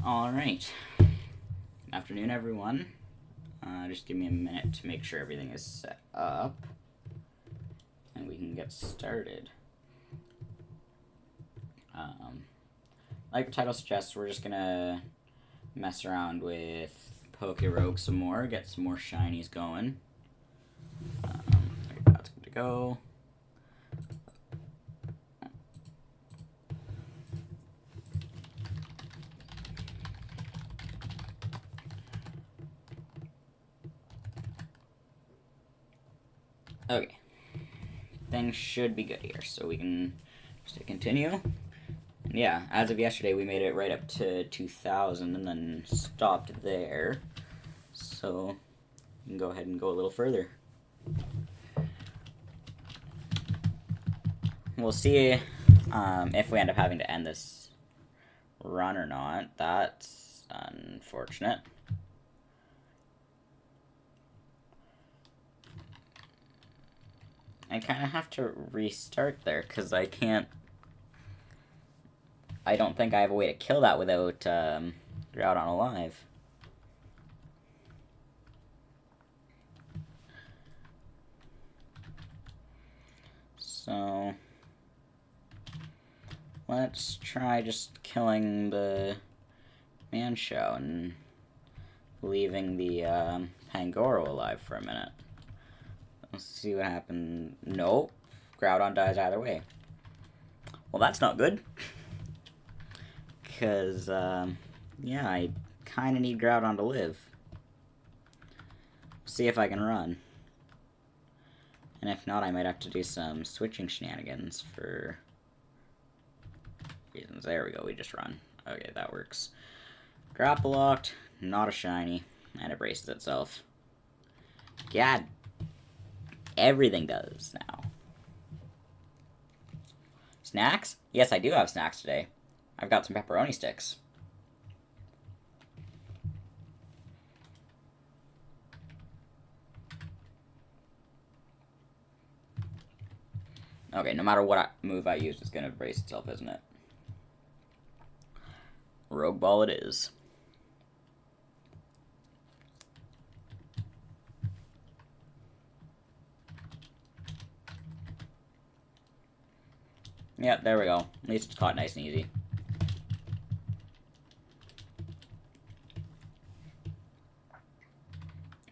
Alright. Afternoon, everyone. Just give me a minute to make sure everything is set up. And we can get started. Like the title suggests, we're just gonna mess around with Pokerogue some more, get some more shinies going. That's good to go. Okay. Things should be good here, so we can just hit continue. And yeah, as of yesterday, we made it right up to 2,000 and then stopped there. So we can go ahead and go a little further. We'll see if we end up having to end this run or not. That's unfortunate. I kind of have to restart there because I can't... I don't think I have a way to kill that without Groudon alive. So let's try just killing the Mancho and leaving the Pangoro alive for a minute. Let's see what happens. Nope. Groudon dies either way. Well, that's not good. Because, yeah, I kind of need Groudon to live. See if I can run. And if not, I might have to do some switching shenanigans for reasons. There we go, we just run. Okay, that works. Grapple locked, not a shiny, and it braces itself. God, everything does now. Snacks? Yes, I do have snacks today. I've got some pepperoni sticks. Okay, no matter what move I use, it's going to brace itself, isn't it? Rogue Ball it is. Yep, there we go. At least it's caught nice and easy.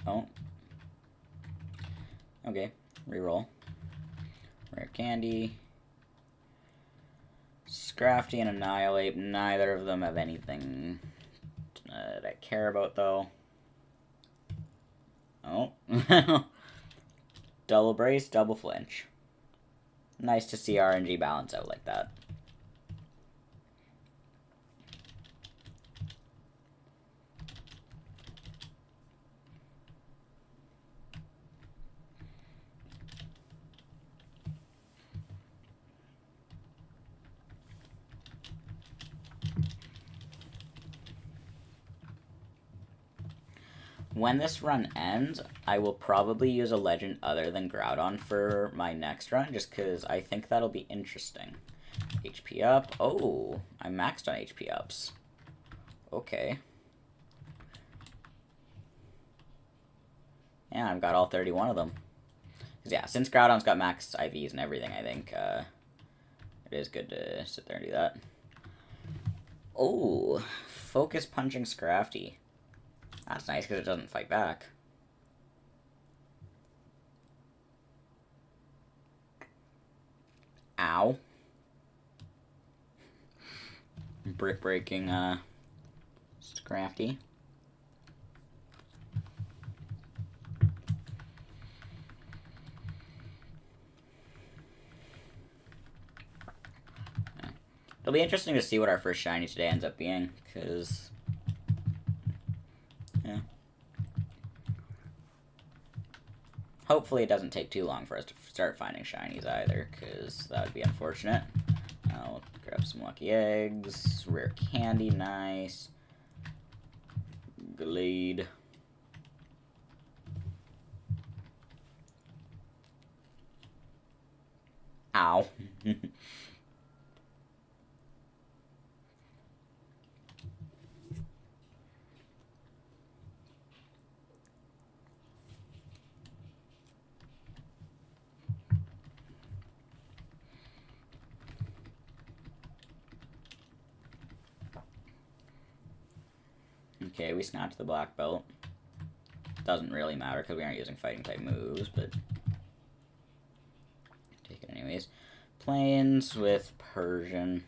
Oh. Okay, reroll. Rare Candy. Scrafty and Annihilate. Neither of them have anything that I care about, though. Oh. Double Brace, double Flinch. Nice to see RNG balance out like that. When this run ends, I will probably use a legend other than Groudon for my next run, just because I think that'll be interesting. HP up. Oh, I'm maxed on HP ups. Okay. Yeah, I've got all 31 of them. Yeah, since Groudon's got max IVs and everything, I think it is good to sit there and do that. Oh, focus punching Scrafty. That's nice because it doesn't fight back. Ow. Brick breaking Scrafty. It'll be interesting to see what our first shiny today ends up being, because... yeah. Hopefully it doesn't take too long for us to start finding shinies either, because that would be unfortunate. I'll grab some lucky eggs. Rare candy, nice. Glade. Ow. Okay, we snapped the black belt. Doesn't really matter because we aren't using fighting type moves, but take it anyways. Plains with Persian.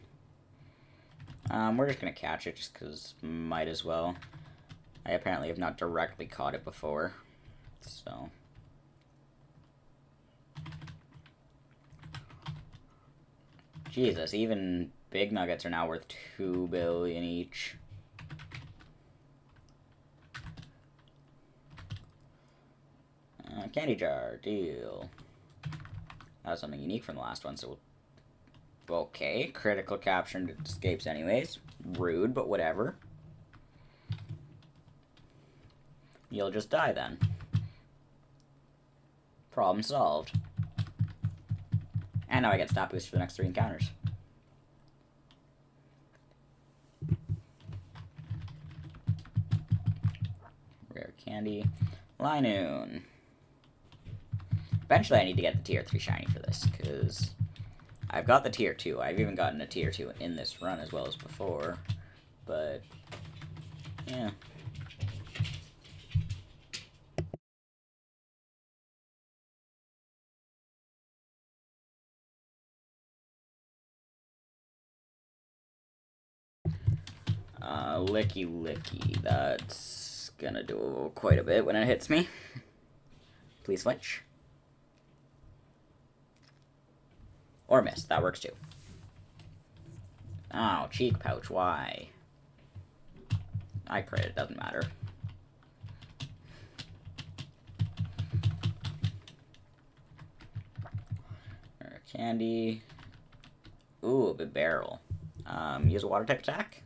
We're just gonna catch it just because might as well. I apparently have not directly caught it before, so. Jesus, even big nuggets are now worth 2 billion each. Candy jar, deal. That was something unique from the last one, so okay, critical capture and escapes anyways. Rude, but whatever. You'll just die then. Problem solved. And now I get stat boost for the next 3 encounters. Rare candy. Linoon. Eventually I need to get the tier 3 shiny for this, because I've got the tier 2. I've even gotten a tier 2 in this run as well as before. But, yeah. Licky Licky. That's gonna do quite a bit when it hits me. Please switch. Or miss. That works too. Oh, cheek pouch. Why? I crit. It doesn't matter. Candy. Ooh, a big barrel. Use a water type attack.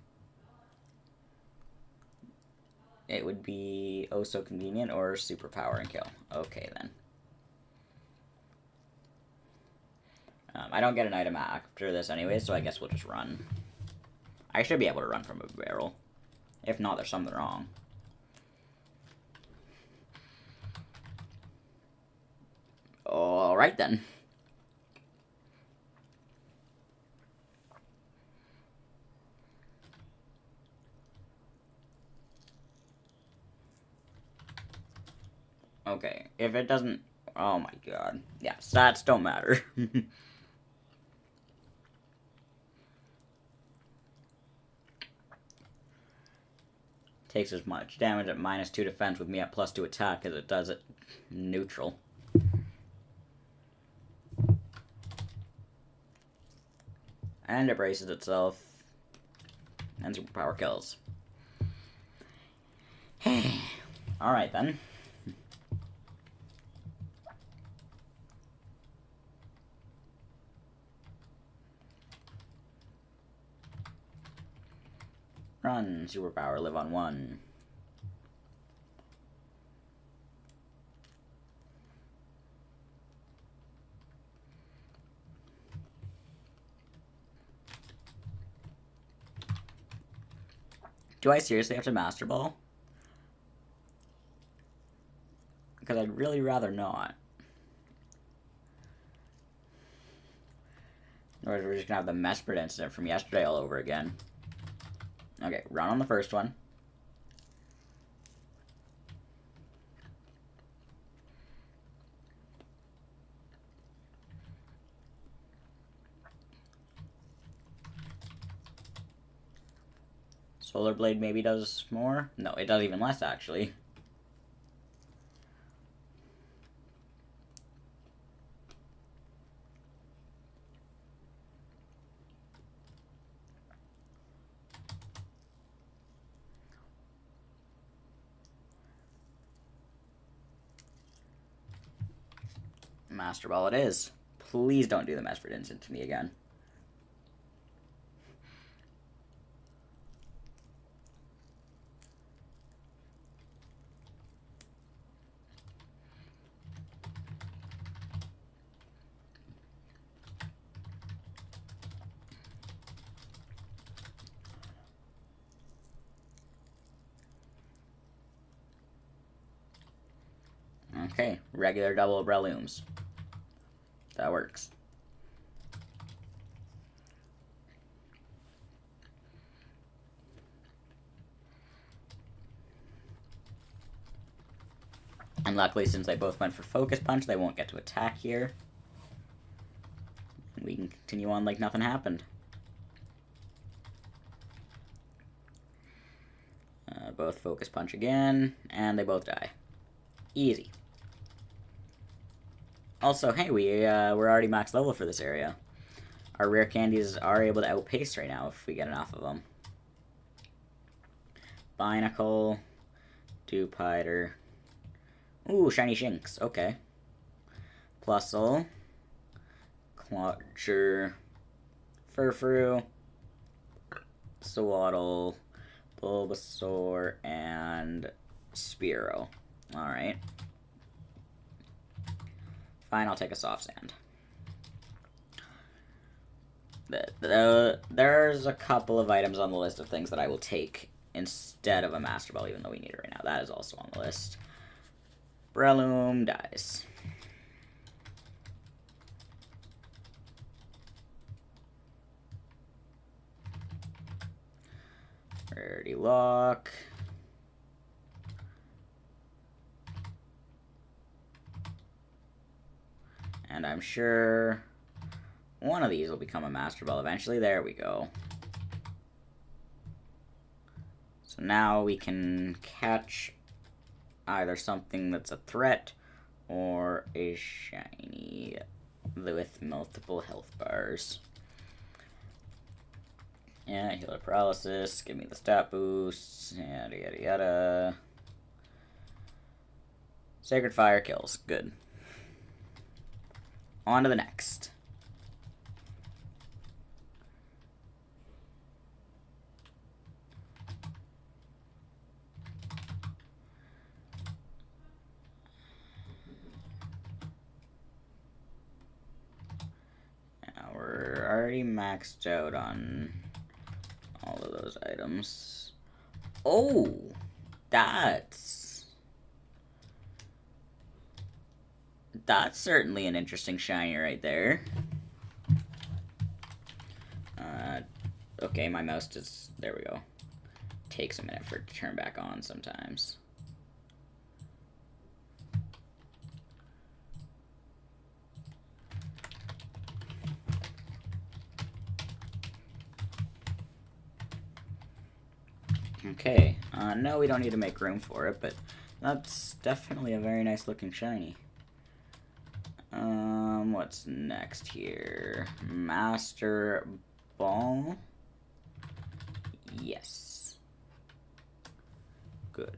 It would be oh so convenient or superpower and kill. Okay then. I don't get an item after this anyway, so I guess we'll just run. I should be able to run from a barrel. If not, there's something wrong. Alright then. Okay, if it doesn't... Oh my god. Yeah, stats don't matter. Takes as much damage at -2 defense with me at +2 attack as it does at neutral. And it braces itself. And superpower kills. Alright then. Run, superpower, live on 1. Do I seriously have to Master Ball? Because I'd really rather not. Or we're just gonna have the Mesprit incident from yesterday all over again. Okay, run on the first one. Solar Blade maybe does more? No, it does even less, actually. Master Ball it is. Please don't do the Mesprit Instant to me again. Okay, regular double Breloons. That works. And luckily, since they both went for Focus Punch, they won't get to attack here. And we can continue on like nothing happened. Both Focus Punch again, and they both die. Easy. Also, hey, we're already max level for this area. Our rare candies are able to outpace right now if we get enough of them. Binacle, Dewpider. Ooh, Shiny Shinx, okay. Plusle, Clodger, Furfrou, Swaddle, Bulbasaur, and Spearow. Alright. Fine, I'll take a Soft Sand. There's a couple of items on the list of things that I will take instead of a Master Ball, even though we need it right now. That is also on the list. Breloom dies. Rarity Lock. And I'm sure one of these will become a Master Ball eventually. There we go. So now we can catch either something that's a threat or a shiny with multiple health bars. Yeah, healer paralysis, give me the stat boosts, yada yada yada. Sacred Fire kills, good. On to the next. Now we're already maxed out on all of those items. Oh, that's certainly an interesting shiny right there. Okay, my mouse just, there we go. Takes a minute for it to turn back on sometimes. Okay, no, we don't need to make room for it, but that's definitely a very nice looking shiny. What's next here? Master Ball? Yes. Good.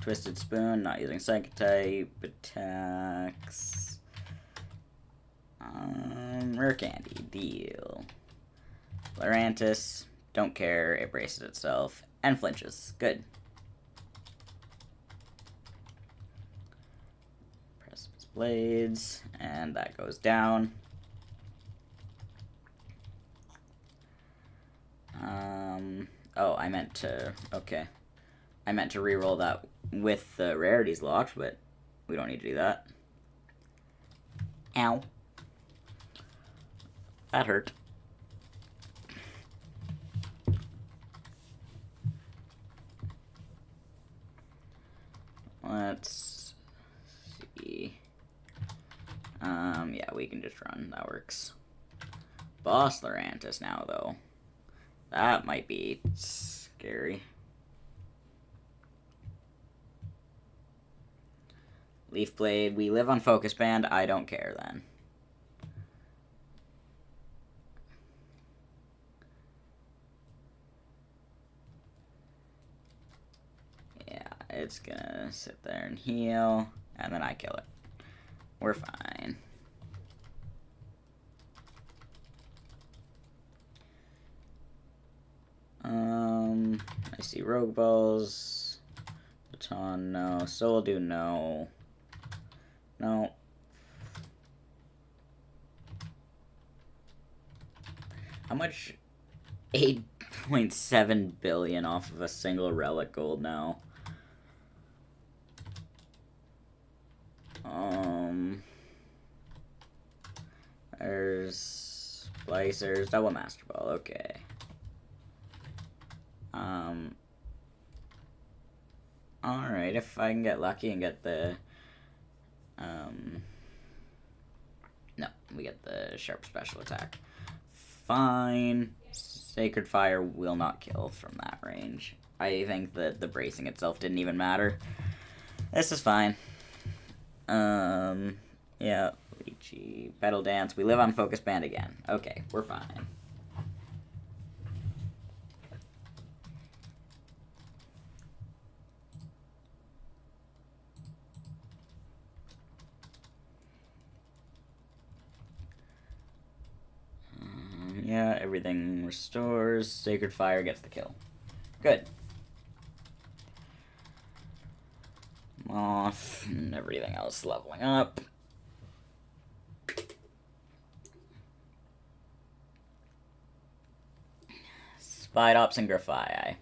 Twisted Spoon, not using Psychic type, attacks. Rare Candy, deal. Lurantis, don't care, it braces itself, and flinches. Good. Precipice Blades, and that goes down. Oh, I meant to, okay. I meant to reroll that with the rarities locked, but we don't need to do that. Ow. That hurt. Let's see. Yeah, we can just run. That works. Boss Lurantis now, though. That might be scary. Leaf Blade, we live on Focus Band. I don't care then. Yeah, it's gonna sit there and heal, and then I kill it. We're fine. I see Rogue Balls. Baton, no. Soldew, no. No. How much? 8.7 billion off of a single relic gold now. There's Splicers, double Master Ball, okay. Alright, if I can get lucky and get the, no, we get the Sharp Special Attack. Fine. Sacred Fire will not kill from that range. I think that the bracing itself didn't even matter. This is fine. Yeah, Lychee, Petal Dance. We live on Focus Band again. Okay, we're fine. Yeah, everything restores. Sacred Fire gets the kill. Good. Moth and everything else leveling up. Spidops and Grafii.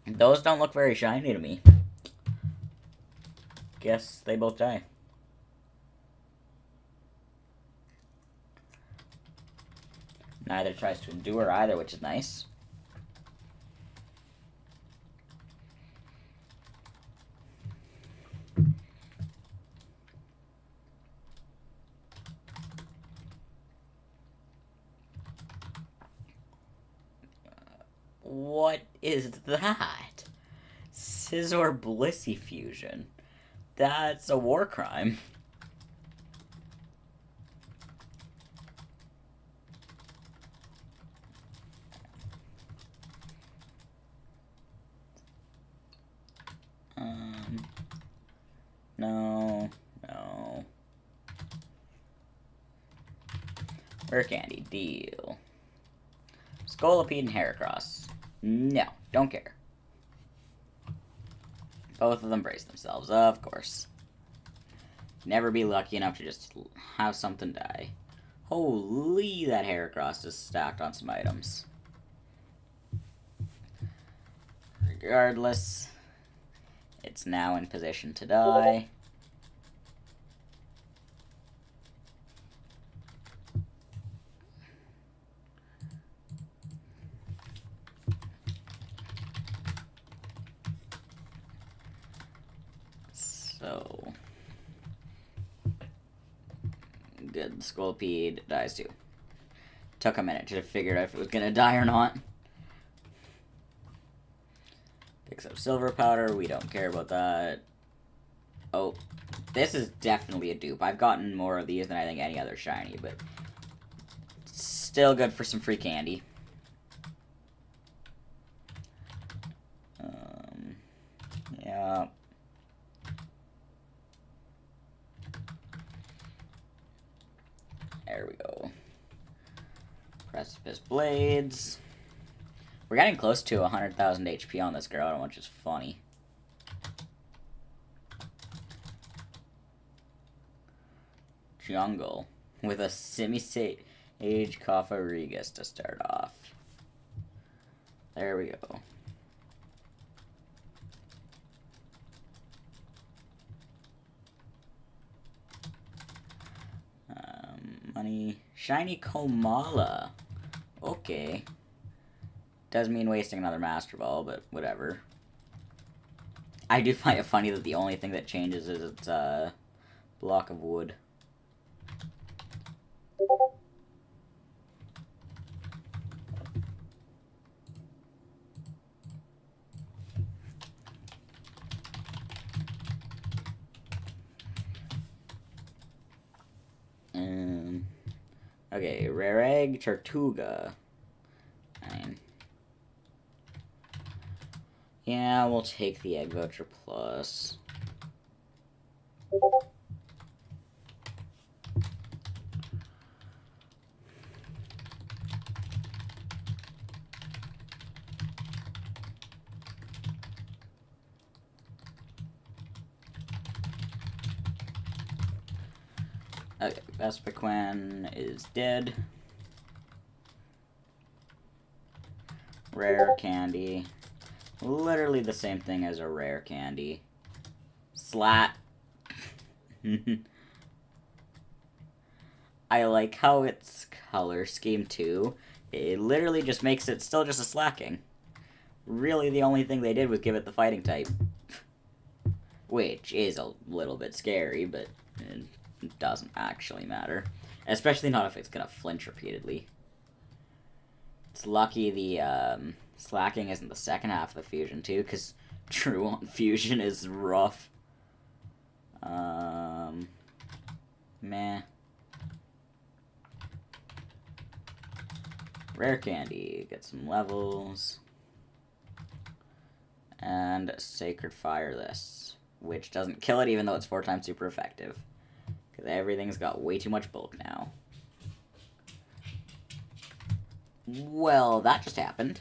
Those don't look very shiny to me. Guess they both die. Neither tries to endure either, which is nice. What is that? Scizor Blissey fusion. That's a war crime. No. Rare Candy, deal. Scolipede and Heracross. No, don't care. Both of them brace themselves, of course. Never be lucky enough to just have something die. Holy, that Heracross is stacked on some items. Regardless, it's now in position to die. So, good. Scolipede dies too. Took a minute to figure out if it was gonna die or not. Picks up Silver Powder. We don't care about that. Oh, this is definitely a dupe. I've gotten more of these than I think any other shiny, but still good for some free candy. Yeah. There we go. Precipice Blades. We're getting close to 100,000 HP on this girl, which is funny. Jungle with a Semi-Sage Cofarigus to start off. There we go. Money. Shiny Komala. Okay. Does mean wasting another Master Ball, but whatever. I do find it funny that the only thing that changes is its block of wood. Okay, Rare Egg, Tortuga. Fine. Yeah, we'll take the Egg Voucher Plus. Okay, Vespiquen is dead. Rare candy. Literally the same thing as a rare candy. Slat. I like how its color scheme too. It literally just makes it still just a slacking. Really the only thing they did was give it the fighting type. Which is a little bit scary, but it doesn't actually matter. Especially not if it's gonna flinch repeatedly. It's lucky the slacking isn't the second half of the fusion too, because true on fusion is rough. Meh. Rare candy, get some levels. And Sacred Fire this, which doesn't kill it even though it's 4 times super effective. Because everything's got way too much bulk now. Well, that just happened.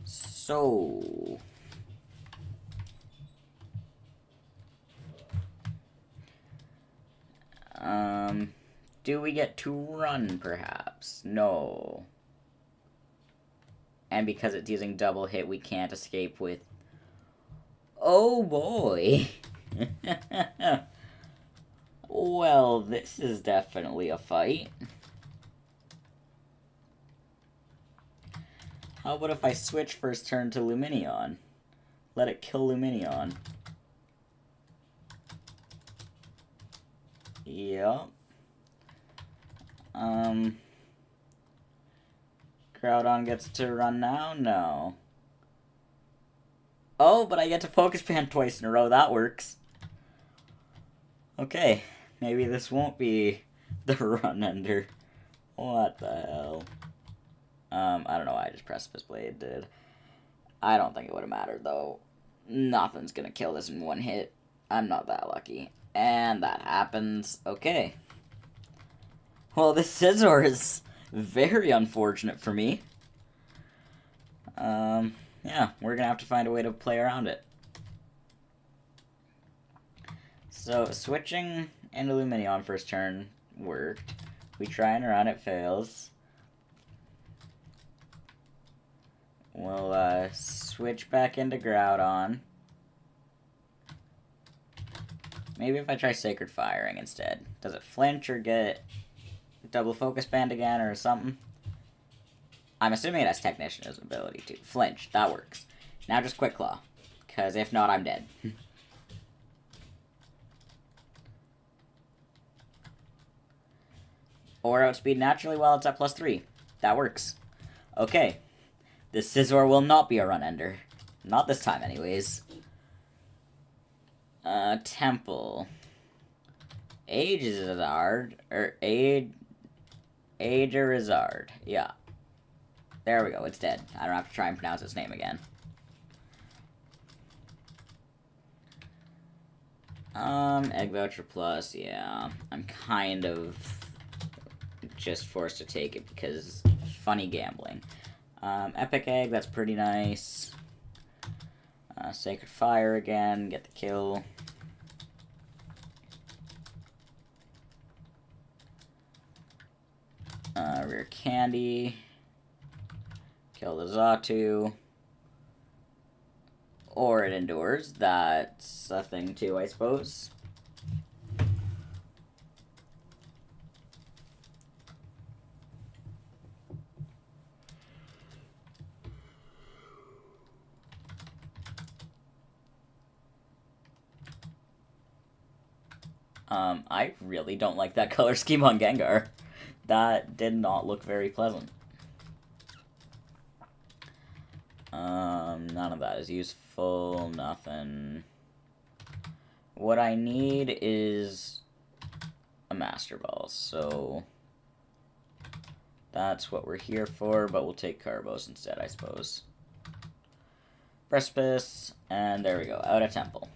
So... do we get to run, perhaps? No. And because it's using double hit, we can't escape with... Oh, boy! Well, this is definitely a fight. How about if I switch first turn to Luminion? Let it kill Luminion. Yep. Groudon gets to run now? No. Oh, but I get to Focus Band twice in a row. That works. Okay. Maybe this won't be the run ender. What the hell? I don't know why I just Precipice Blade did. I don't think it would have mattered, though. Nothing's gonna kill this in one hit. I'm not that lucky. And that happens. Okay. Well, this Scizor is very unfortunate for me. Yeah, we're gonna have to find a way to play around it. So, switching into Luminion first turn worked. We try and run, it fails. We'll, switch back into Groudon. Maybe if I try Sacred Firing instead. Does it flinch or get double Focus Band again or something? I'm assuming it has Technician as an ability to flinch. That works. Now just Quick Claw. Because if not, I'm dead. Or outspeed naturally while it's at +3. That works. Okay. This Scizor will not be a run ender. Not this time, anyways. Temple. Agerizard. Agerizard. Yeah. There we go, it's dead. I don't have to try and pronounce its name again. Egg Voucher Plus, yeah. I'm kind of just forced to take it because funny gambling. Epic Egg, that's pretty nice. Sacred Fire again, get the kill. Rare Candy. Kill the Xatu. Or it endures. That's a thing too, I suppose. I really don't like that color scheme on Gengar. That did not look very pleasant. None of that is useful, nothing. What I need is a Master Ball, so that's what we're here for, but we'll take Carbos instead, I suppose. Precipice, and there we go, out of Temple.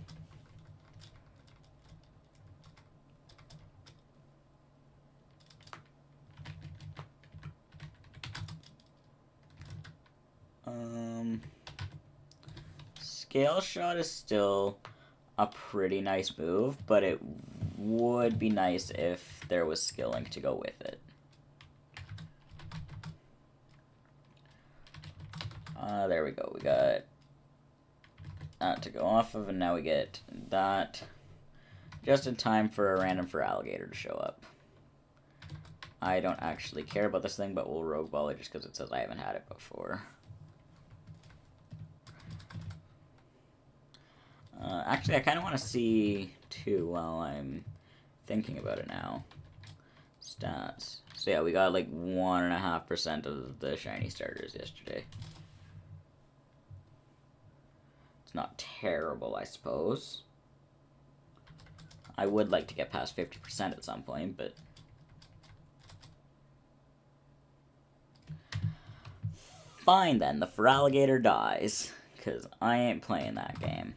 Scale Shot is still a pretty nice move, but it would be nice if there was skilling to go with it. There we go. We got that to go off of, and now we get that just in time for a random for alligator to show up. I don't actually care about this thing, but we'll rogue ball it just because it says I haven't had it before. Actually, I kind of want to see, too, while I'm thinking about it now. Stats. So yeah, we got like 1.5% of the shiny starters yesterday. It's not terrible, I suppose. I would like to get past 50% at some point, but... Fine then, the Feraligatr dies, because I ain't playing that game.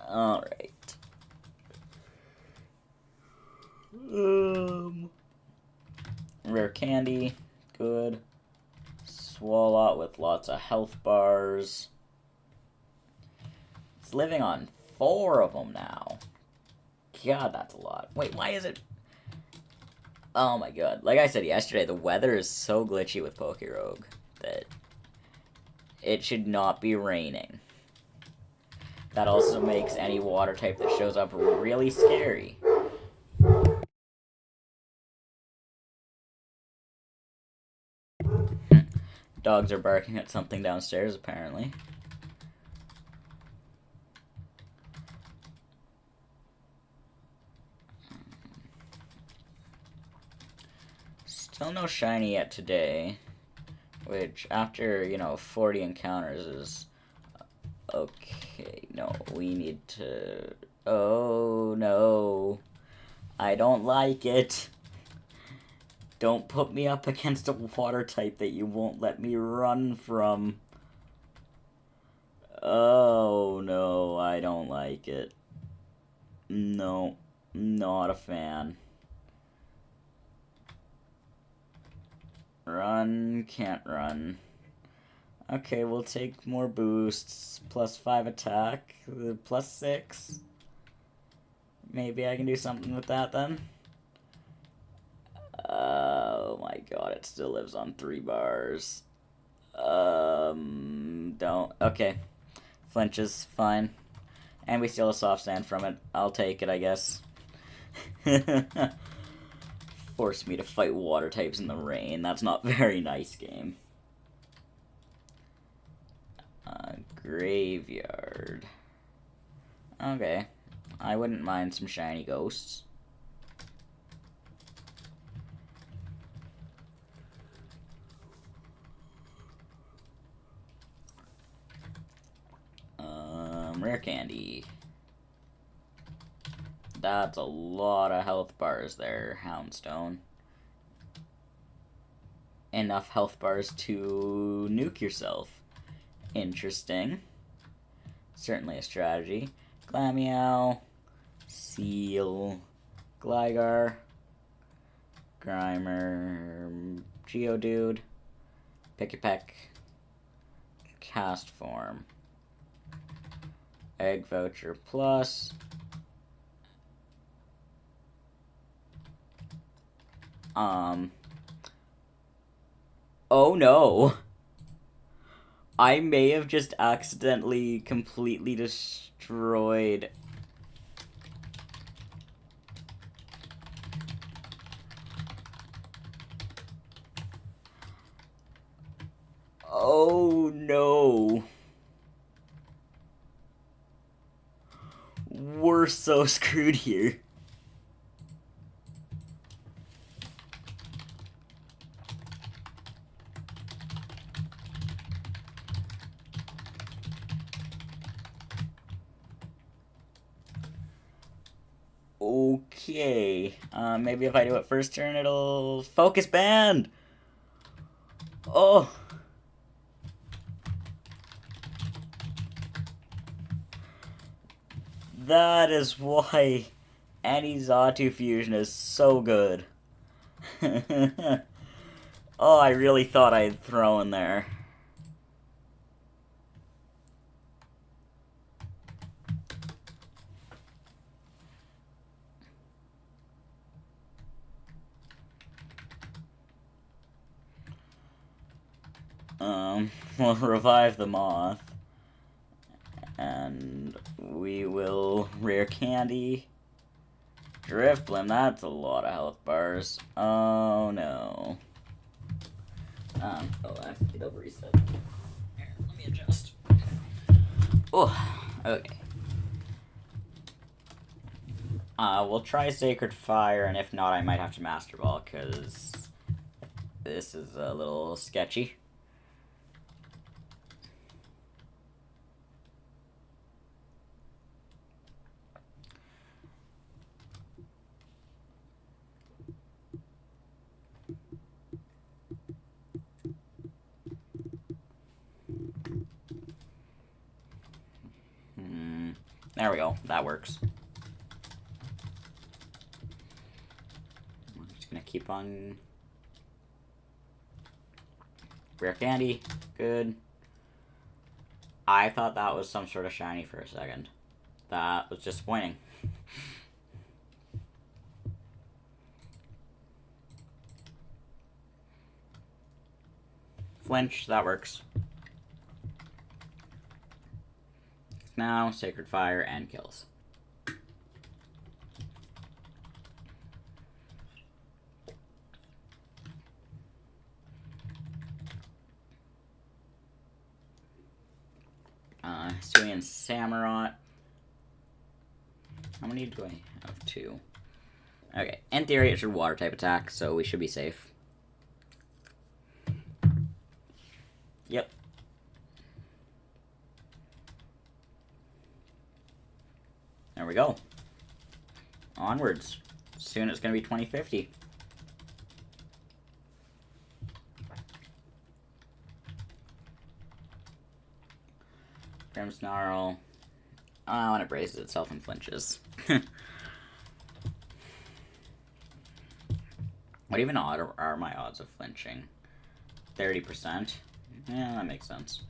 Alright. Rare candy, good. Swalot with lots of health bars. It's living on 4 of them now. God, that's a lot. Wait, why is it... Oh my god. Like I said yesterday, the weather is so glitchy with Pokerogue that it should not be raining. That also makes any water type that shows up really scary. Dogs are barking at something downstairs, apparently. Still no shiny yet today, which after, 40 encounters is... Okay, no, we need to... Oh, no. I don't like it. Don't put me up against a water type that you won't let me run from. Oh, no, I don't like it. No, not a fan. Run, can't run. Okay, we'll take more boosts. +5 attack, +6. Maybe I can do something with that then. Oh my god, it still lives on 3 bars. Don't. Okay. Flinches, fine. And we steal a soft sand from it. I'll take it, I guess. Force me to fight water types in the rain. That's not very nice, game. Graveyard. Okay. I wouldn't mind some shiny ghosts. Rare candy. That's a lot of health bars there, Houndstone. Enough health bars to nuke yourself. Interesting. Certainly a strategy. Glameow, Seal, Gligar, Grimer, Geodude, Pikipek, Cast Form, Egg Voucher Plus, oh no! I may have just accidentally completely destroyed... Oh no. We're so screwed here. Okay. Maybe if I do it first turn, it'll... Focus Band! Oh! That is why Anti-Zatu fusion is so good. Oh, I really thought I'd throw in there. We'll revive the moth. And we will rare candy. Drift Blim, that's a lot of health bars. Oh no. Oh, I have to get over reset. Here, let me adjust. Oh, okay. We'll try Sacred Fire, and if not, I might have to Master Ball, because this is a little sketchy. There we go. That works. I'm just gonna keep on. Rare candy. Good. I thought that was some sort of shiny for a second. That was disappointing. Flinch, that works. Now, Sacred Fire and kills. Hisuian Samurott. How many do I have? 2. Okay, in theory it should water type attack, so we should be safe. Yep. There we go. Onwards. Soon it's going to be 2050. Grimmsnarl. Oh, and it braces itself and flinches. What even are my odds of flinching? 30%? Yeah, that makes sense.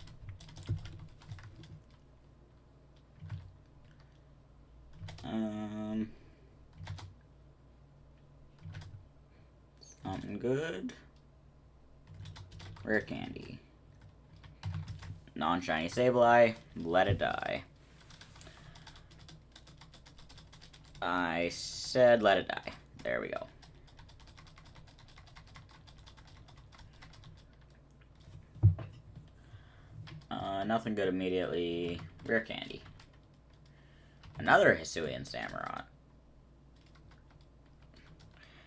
Something good. Rare candy. Non-shiny Sableye. Let it die. I said let it die. There we go. Nothing good immediately. Rare candy. Another Hisuian Samurott.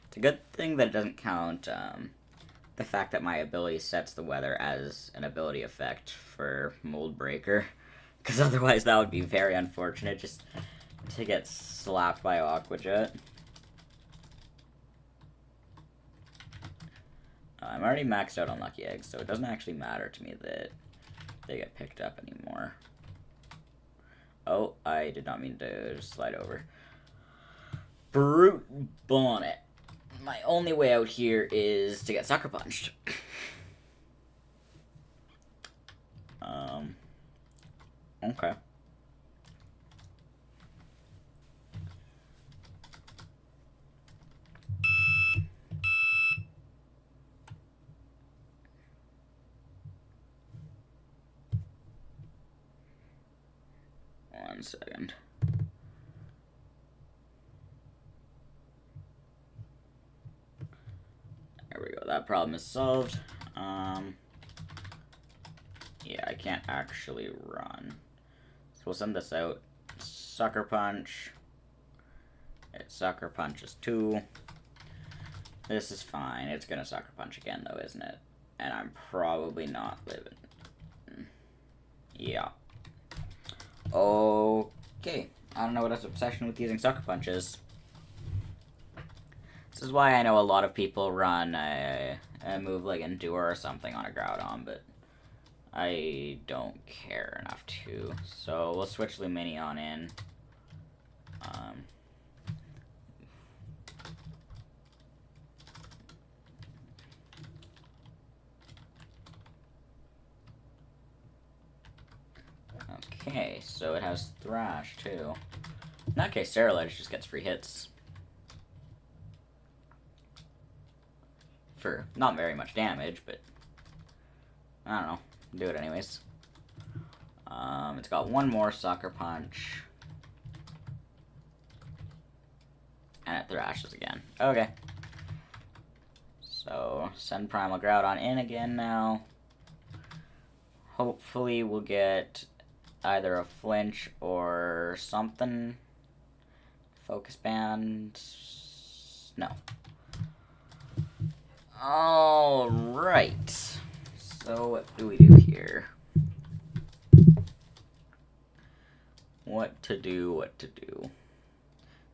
It's a good thing that it doesn't count the fact that my ability sets the weather as an ability effect for Mold Breaker. Because otherwise that would be very unfortunate just to get slapped by Aqua Jet. I'm already maxed out on Lucky Eggs, so it doesn't actually matter to me that they get picked up anymore. Oh, I did not mean to slide over. Brute Bonnet. My only way out here is to get Sucker Punched. Okay. One second. There we go. That problem is solved. Yeah, I can't actually run. So we'll send this out. Sucker Punch. It Sucker Punches 2. This is fine. It's gonna Sucker Punch again, though, isn't it? And I'm probably not living. Yeah. Okay. I don't know what its obsession with using Sucker Punch is. This is why I know a lot of people run a move like Endure or something on a Groudon, but I don't care enough to. So we'll switch Lumineon in. Okay, so it has Thrash, too. In that case, Cerulege just gets free hits. For not very much damage, but I don't know. Do it anyways. It's got one more Sucker Punch. And it thrashes again. Okay. So, send Primal Groudon in again now. Hopefully we'll get either a flinch or something. Focus Band. No. Alright. So, what do we do here? What to do.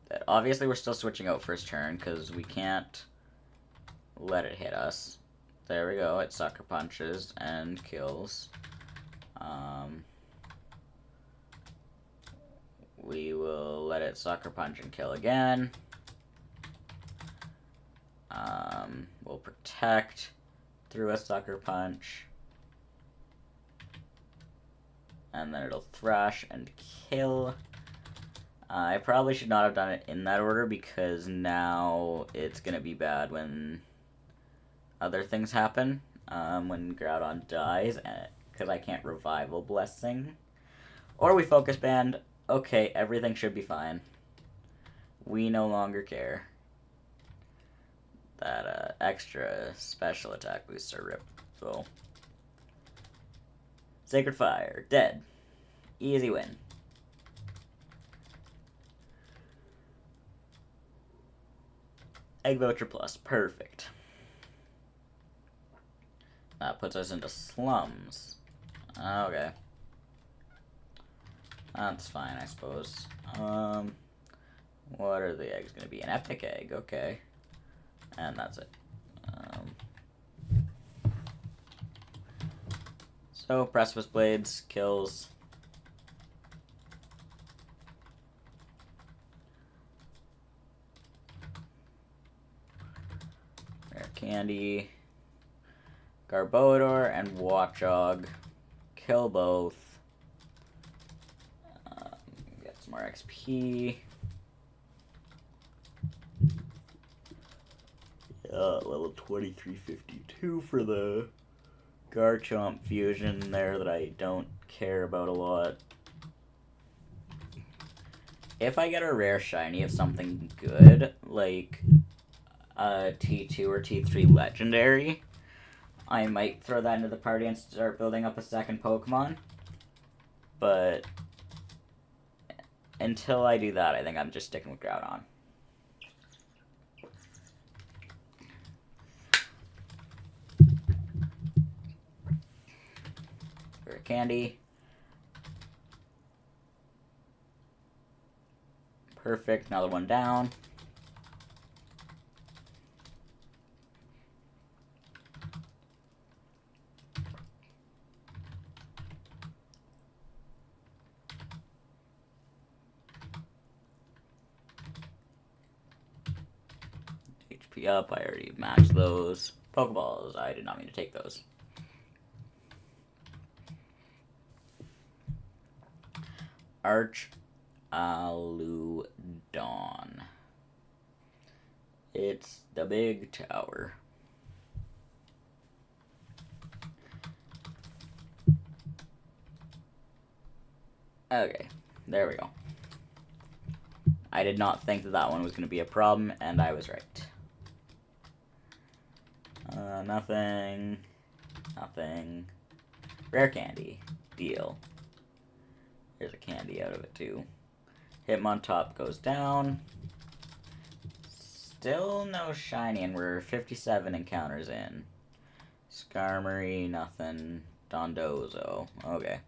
That obviously we're still switching out first turn, because we can't let it hit us. There we go, it Sucker Punches and kills. We will let it Sucker Punch and kill again. We'll protect through a Sucker Punch. And then it'll Thrash and kill. I probably should not have done it in that order, because now it's going to be bad when other things happen. When Groudon dies, because I can't Revival Blessing. Or we Focus Band. Okay, everything should be fine. We no longer care. That extra special attack booster rip. So, Sacred Fire, dead. Easy win. Egg Voucher Plus, perfect. That puts us into slums. Okay. That's fine, I suppose. What are the eggs gonna be? An epic egg, okay. And that's it. So, Precipice Blades kills. Rare Candy. Garbodor and Watchog. Kill both. Get some more XP. Level 2352 for the Garchomp fusion there that I don't care about a lot. If I get a rare shiny of something good, like a T2 or T3 legendary, I might throw that into the party and start building up a second Pokemon. But until I do that, I think I'm just sticking with Groudon. Rare Candy. Perfect, another one down. HP up, I already matched those. Pokeballs, I did not mean to take those. Arch Aludon. It's the big tower. Okay, there we go. I did not think that that one was going to be a problem, and I was right. Nothing. Nothing. Rare Candy. Deal. There's a candy out of it, too. Hitmontop goes down. Still no shiny, and we're 57 encounters in. Skarmory, nothing. Dondozo. Okay.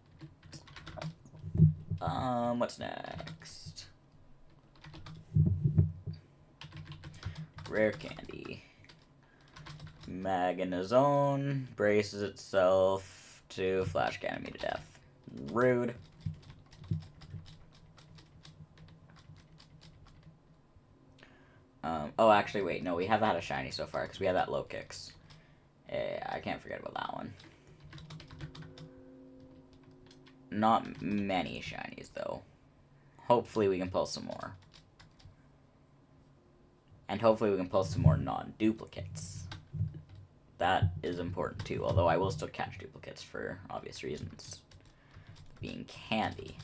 What's next? Rare Candy. Magnezone braces itself to Flash Cannon me to death. Rude. Oh, actually, wait. No, we have had a shiny so far, because we have that low kicks. I can't forget about that one. Not many shinies, though. Hopefully we can pull some more. And hopefully we can pull some more non-duplicates. That is important, too. Although I will still catch duplicates for obvious reasons. Being candy.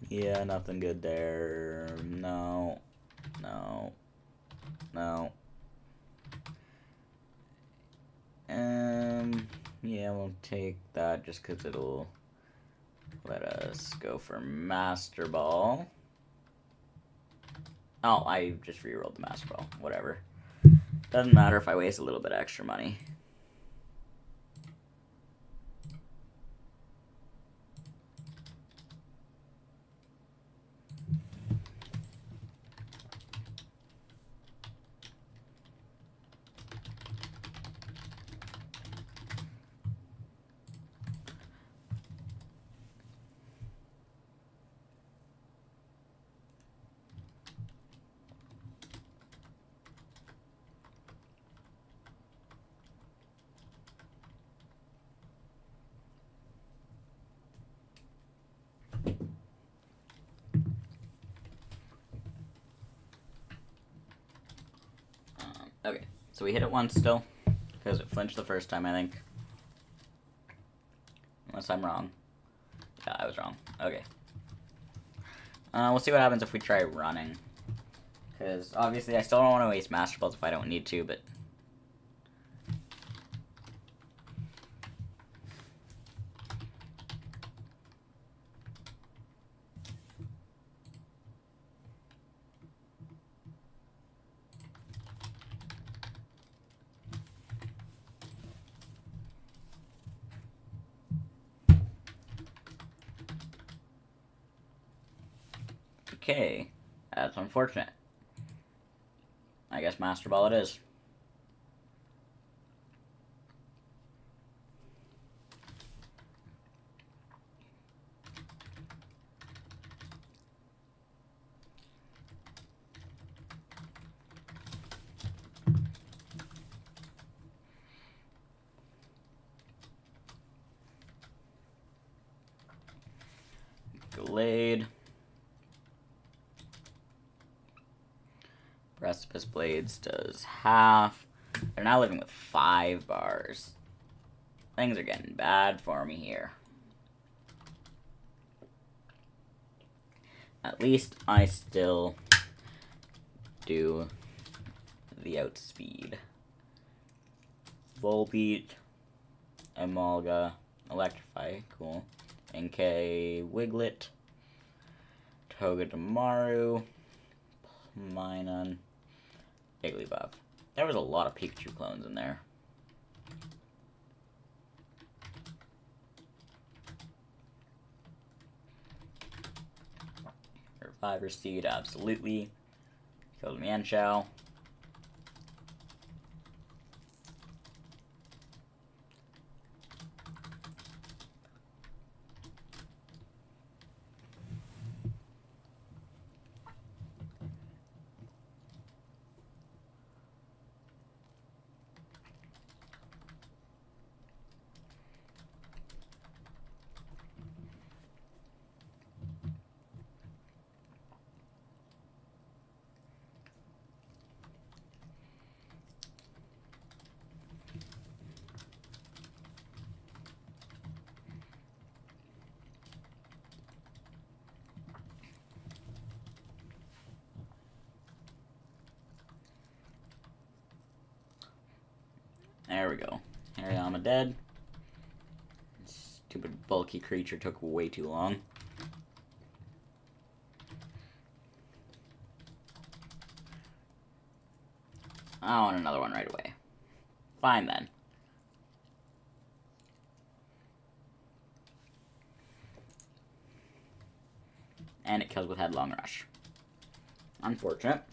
Yeah, nothing good there. No. No. No. Yeah, we'll take that just because it'll let us go for Master Ball. Oh, I just rerolled the Master Ball. Whatever. Doesn't matter if I waste a little bit extra money. Okay, so we hit it once still, because it flinched the first time, I think. Unless I'm wrong. Yeah, I was wrong. Okay. We'll see what happens if we try running. Because, obviously, I still don't want to waste Master Balls if I don't need to, but... Okay, that's unfortunate. I guess Master Ball it is. Glade. Precipice Blades does half. They're now living with 5 bars. Things are getting bad for me here. At least I still do the outspeed. Volbeat, Emolga, Electrify, cool. NK, Wiglet, Togedemaru, Minun, Igglybuff. There was a lot of Pikachu clones in there. Reviver Seed, absolutely. Killed Mienshao. There we go. Hariyama dead. Stupid bulky creature took way too long. I want another one right away. Fine then. And it kills with Headlong Rush. Unfortunate.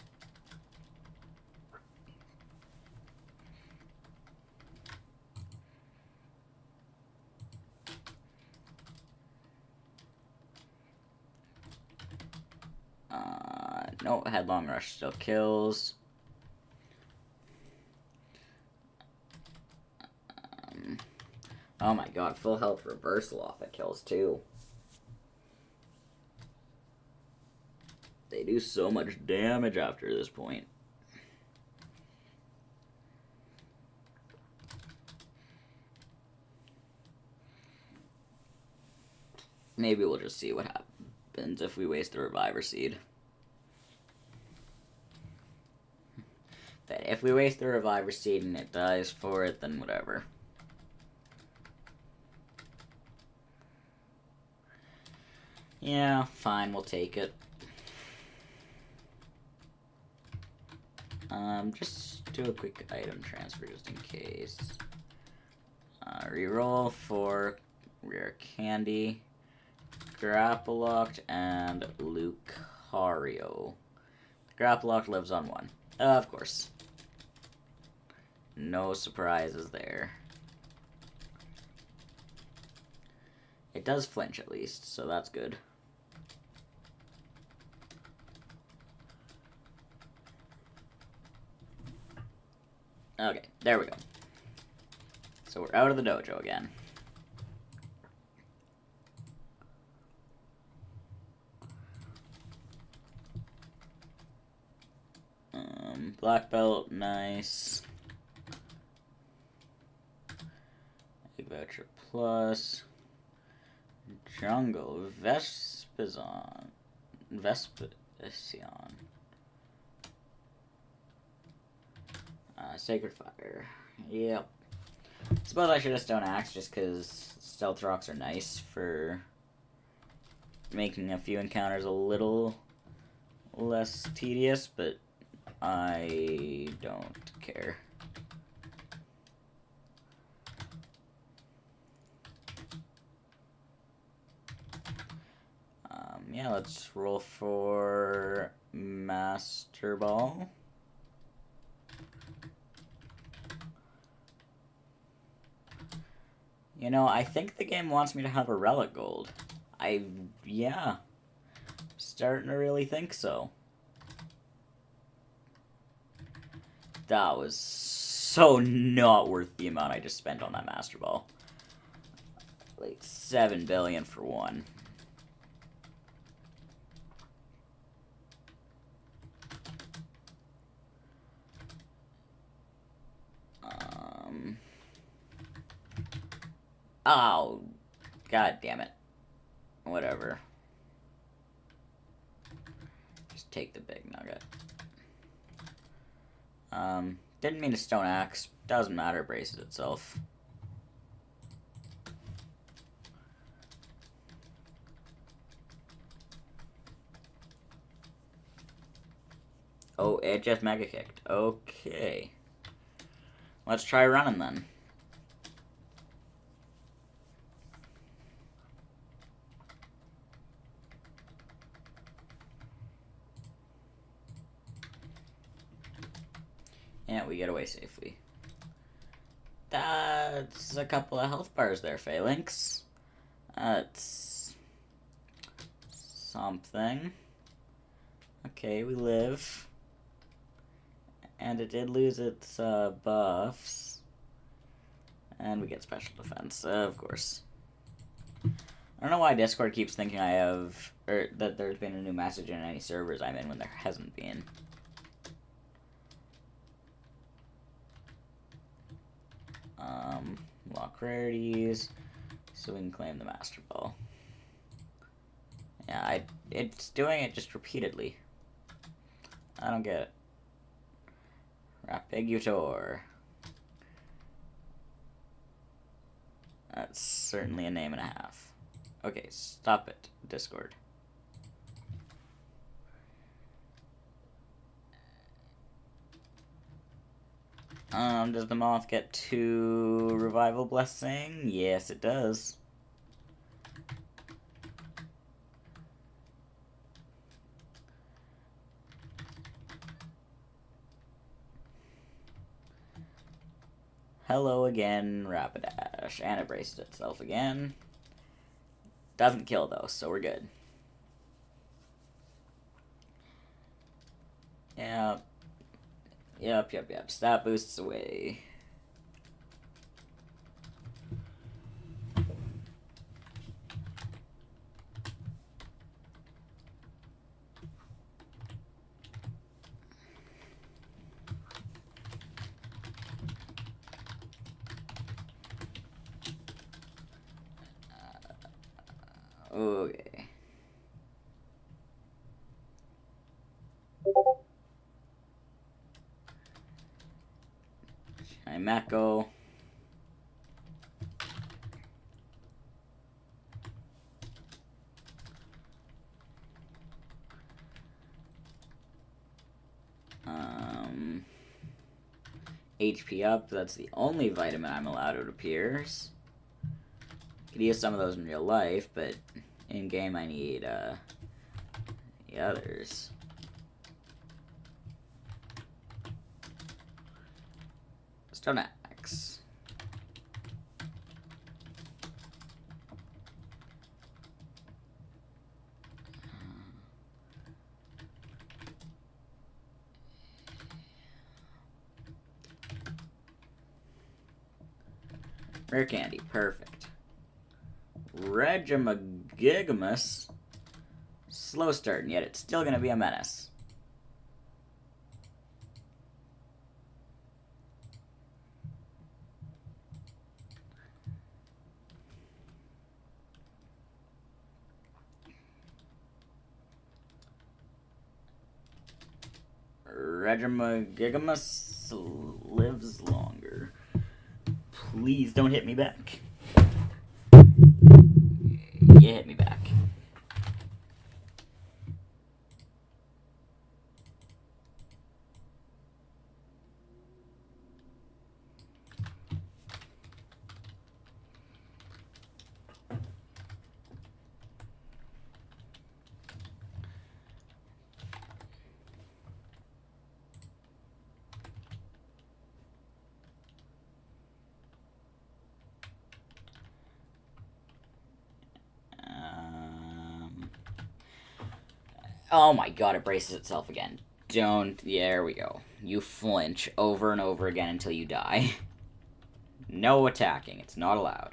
No, Headlong Rush still kills. Oh my god, full health reversal off it kills too. They do so much damage after this point. Maybe we'll just see what happens if we waste the Reviver Seed. But if we waste the Reviver Seed and it dies for it, then whatever. Yeah, fine, we'll take it. Just do a quick item transfer just in case. Reroll for Rare Candy, Grapple Locked, and Lucario. Grapple Locked lives on 1. Of course. No surprises there. It does flinch at least, so that's good. Okay, there we go. So we're out of the dojo again. Black belt, nice. Egg voucher plus. Jungle, Vespasian. Sacred Fire. Yep. Suppose I should have Stone Axe just because Stealth Rocks are nice for making a few encounters a little less tedious, but I don't care. Yeah, let's roll for Master Ball. You know, I think the game wants me to have a Relic Gold. Yeah. Starting to really think so. That was so not worth the amount I just spent on that Master Ball. Like 7 billion for one. Oh, god damn it. Whatever. Just take the big nugget. Didn't mean to Stone Axe. Doesn't matter, braces itself. Oh, it just Mega Kicked. Okay. Let's try running then. Yeah, we get away safely. That's a couple of health bars there, Phalanx. That's something. Okay, we live. And it did lose its buffs. And we get special defense, of course. I don't know why Discord keeps thinking I have, or that there's been a new message in any servers I'm in when there hasn't been. Lock rarities, so we can claim the Master Ball. Yeah, it's doing it just repeatedly. I don't get it. Rapigutor. That's certainly a name and a half. Okay, stop it, Discord. Does the moth get 2 revival blessing? Yes, it does. Hello again, Rapidash. And it braced itself again. Doesn't kill though, so we're good. Yep. Yep. Stat boosts away. Okay. Mako. HP up, that's the only vitamin I'm allowed, it appears. Could use some of those in real life, but in game I need the others. Stone Axe. Rare candy, perfect. Regimagigamus. Slow start, and yet it's still gonna be a menace. Regimagigamus lives longer. Please don't hit me back. You hit me back. Oh my god, it braces itself again. Don't. There we go. You flinch over and over again until you die. No attacking. It's not allowed.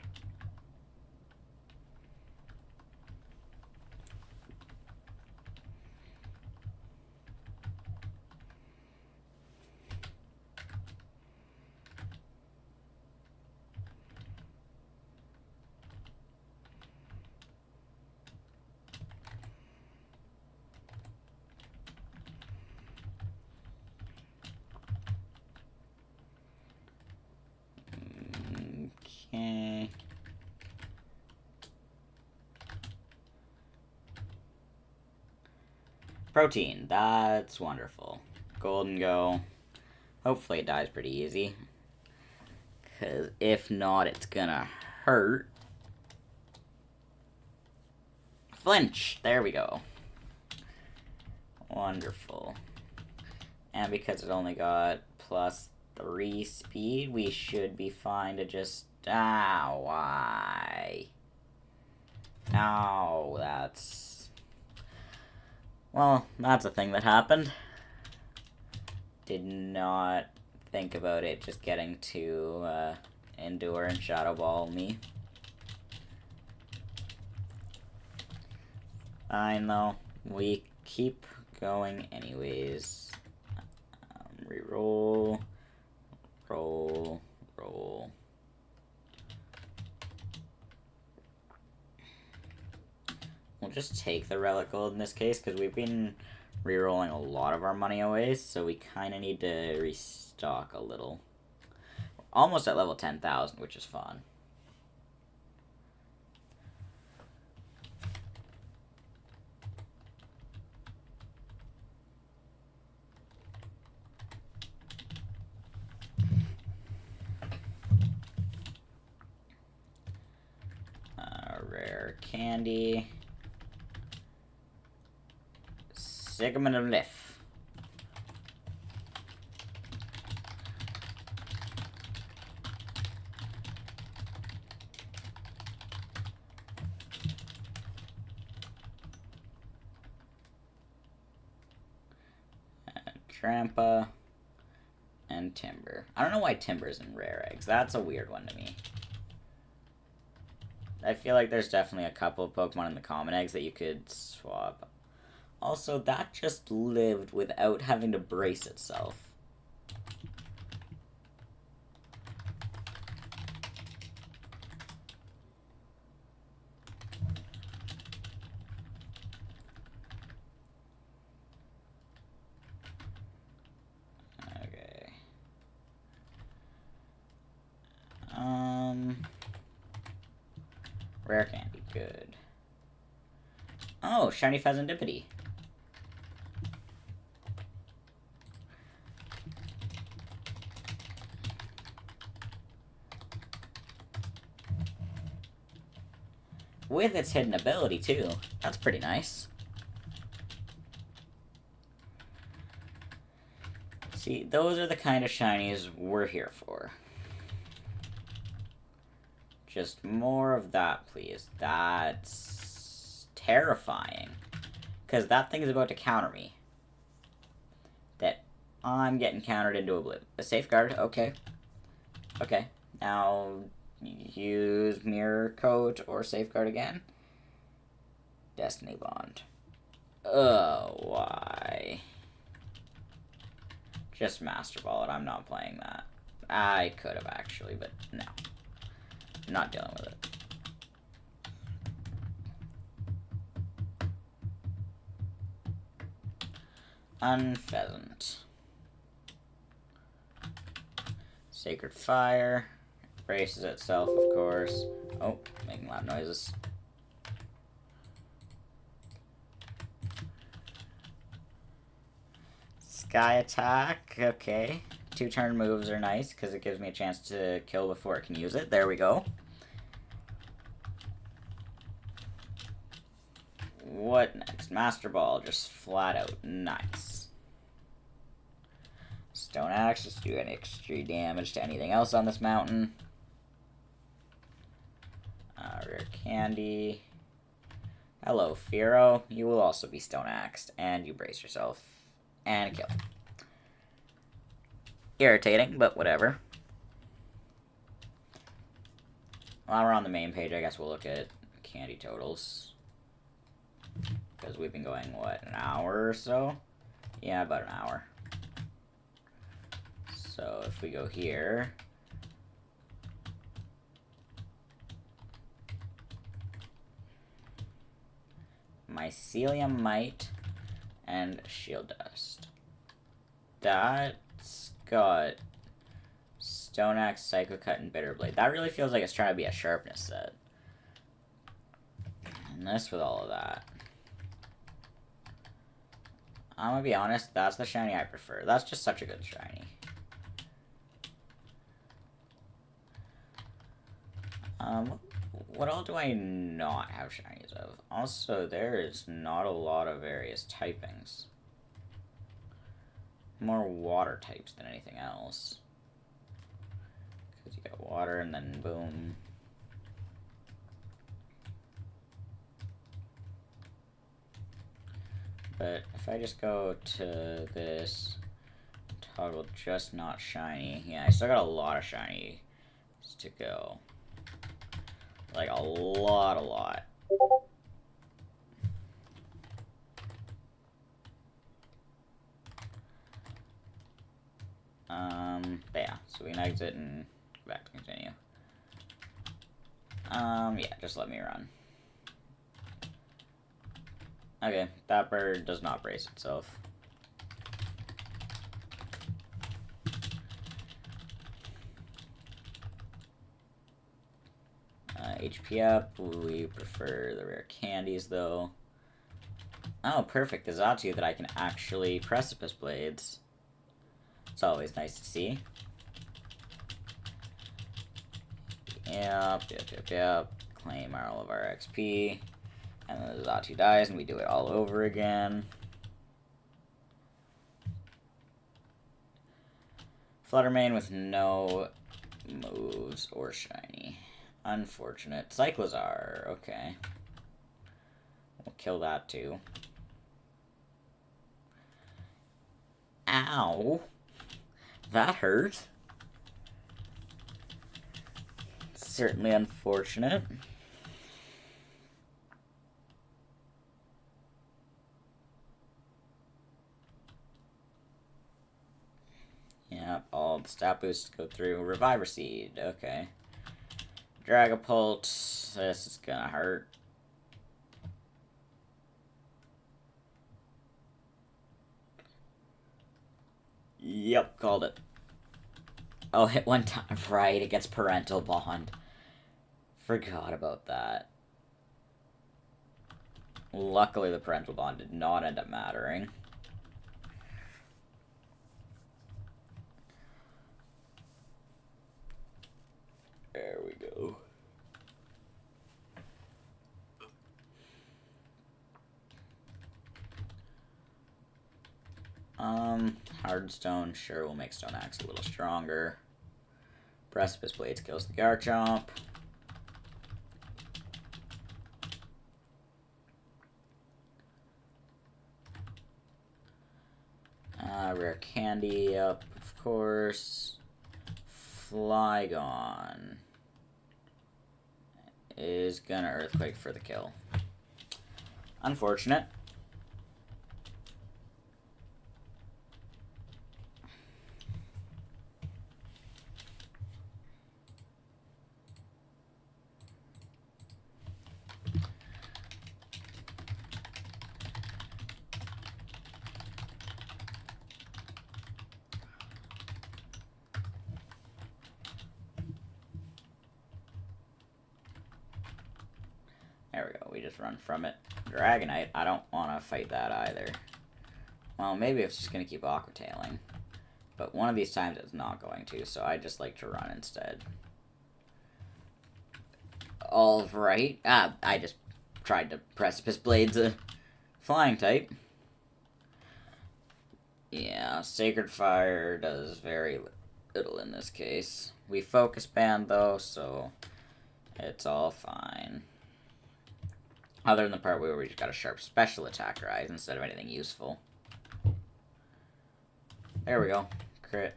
Okay. Protein. That's wonderful. Golden Go. Hopefully it dies pretty easy. Because if not, it's gonna hurt. Flinch! There we go. Wonderful. And because it only got +3 speed, we should be fine to just... Ah, why? No, that's... Well, that's a thing that happened. Did not think about it just getting to endure and Shadow Ball me. Fine, though. We keep going anyways. Reroll. Roll. We'll just take the Relic Gold in this case, because we've been rerolling a lot of our money away, so we kind of need to restock a little. We're almost at level 10,000, which is fun. Rare candy. Segment of Liff. Trampa, and Timber. I don't know why Timber's in rare eggs. That's a weird one to me. I feel like there's definitely a couple of Pokemon in the common eggs that you could swap. Also, that just lived without having to brace itself. Rare candy, good. Oh, shiny Phasandipity. With its hidden ability, too. That's pretty nice. See, those are the kind of shinies we're here for. Just more of that, please. That's terrifying. Because that thing is about to counter me. That I'm getting countered into oblivion. A safeguard, okay. Okay, now use Mirror Coat or Safeguard again. Destiny Bond. Oh, why? Just Master Ball it, I'm not playing that. I could have actually, but no. I'm not dealing with it. Unpheasant. Sacred Fire. Braces itself, of course. Oh, making loud noises. Sky Attack, okay. 2-turn moves are nice, because it gives me a chance to kill before it can use it. There we go. What next? Master Ball, just flat out nice. Stone Axe, just do any extra damage to anything else on this mountain. Rare Candy. Hello, Fearow. You will also be Stone Axed, and you brace yourself. And kill. Irritating, but whatever. While we're on the main page, I guess we'll look at candy totals. Because we've been going, what, an hour or so? Yeah, about an hour. So if we go here... Mycelium Mite and Shield Dust. That's got Stone Axe, Psycho Cut, and Bitter Blade. That really feels like it's trying to be a sharpness set. And this with all of that. I'm gonna be honest, that's the shiny I prefer. That's just such a good shiny. What all do I not have shinies of? Also, there is not a lot of various typings. More water types than anything else. Because you got water and then boom. But if I just go to this, toggle just not shiny. Yeah, I still got a lot of shinies to go. Like a lot. Yeah, so we can exit and go back to continue. Yeah, just let me run. Okay, that bird does not brace itself. HP up, we prefer the rare candies though. Oh, perfect, the Zatu that I can actually Precipice Blades. It's always nice to see. Yep. Claim all of our XP. And then the Zatu dies and we do it all over again. Fluttermane with no moves or shiny. Unfortunate. Cyclizar, okay. We'll kill that too. Ow. That hurt. Certainly unfortunate. Yeah, all the stat boosts go through. Reviver Seed, okay. Dragapult, this is gonna hurt. Yep, called it. Oh, hit one time. Right, it gets Parental Bond. Forgot about that. Luckily, the Parental Bond did not end up mattering. There we go. Hardstone, sure, we'll make Stone Axe a little stronger. Precipice Blades kills the Garchomp. Rare Candy up, of course. Flygon is gonna Earthquake for the kill. Unfortunate. There we go, we just run from it. Dragonite, I don't want to fight that either. Well, maybe it's just going to keep Aqua Tailing. But one of these times it's not going to, so I just like to run instead. Alright. I just tried to Precipice Blades a flying type. Yeah, Sacred Fire does very little in this case. We Focus Band though, so it's all fine. Other than the part where we just got a sharp special attack rise instead of anything useful. There we go. Crit.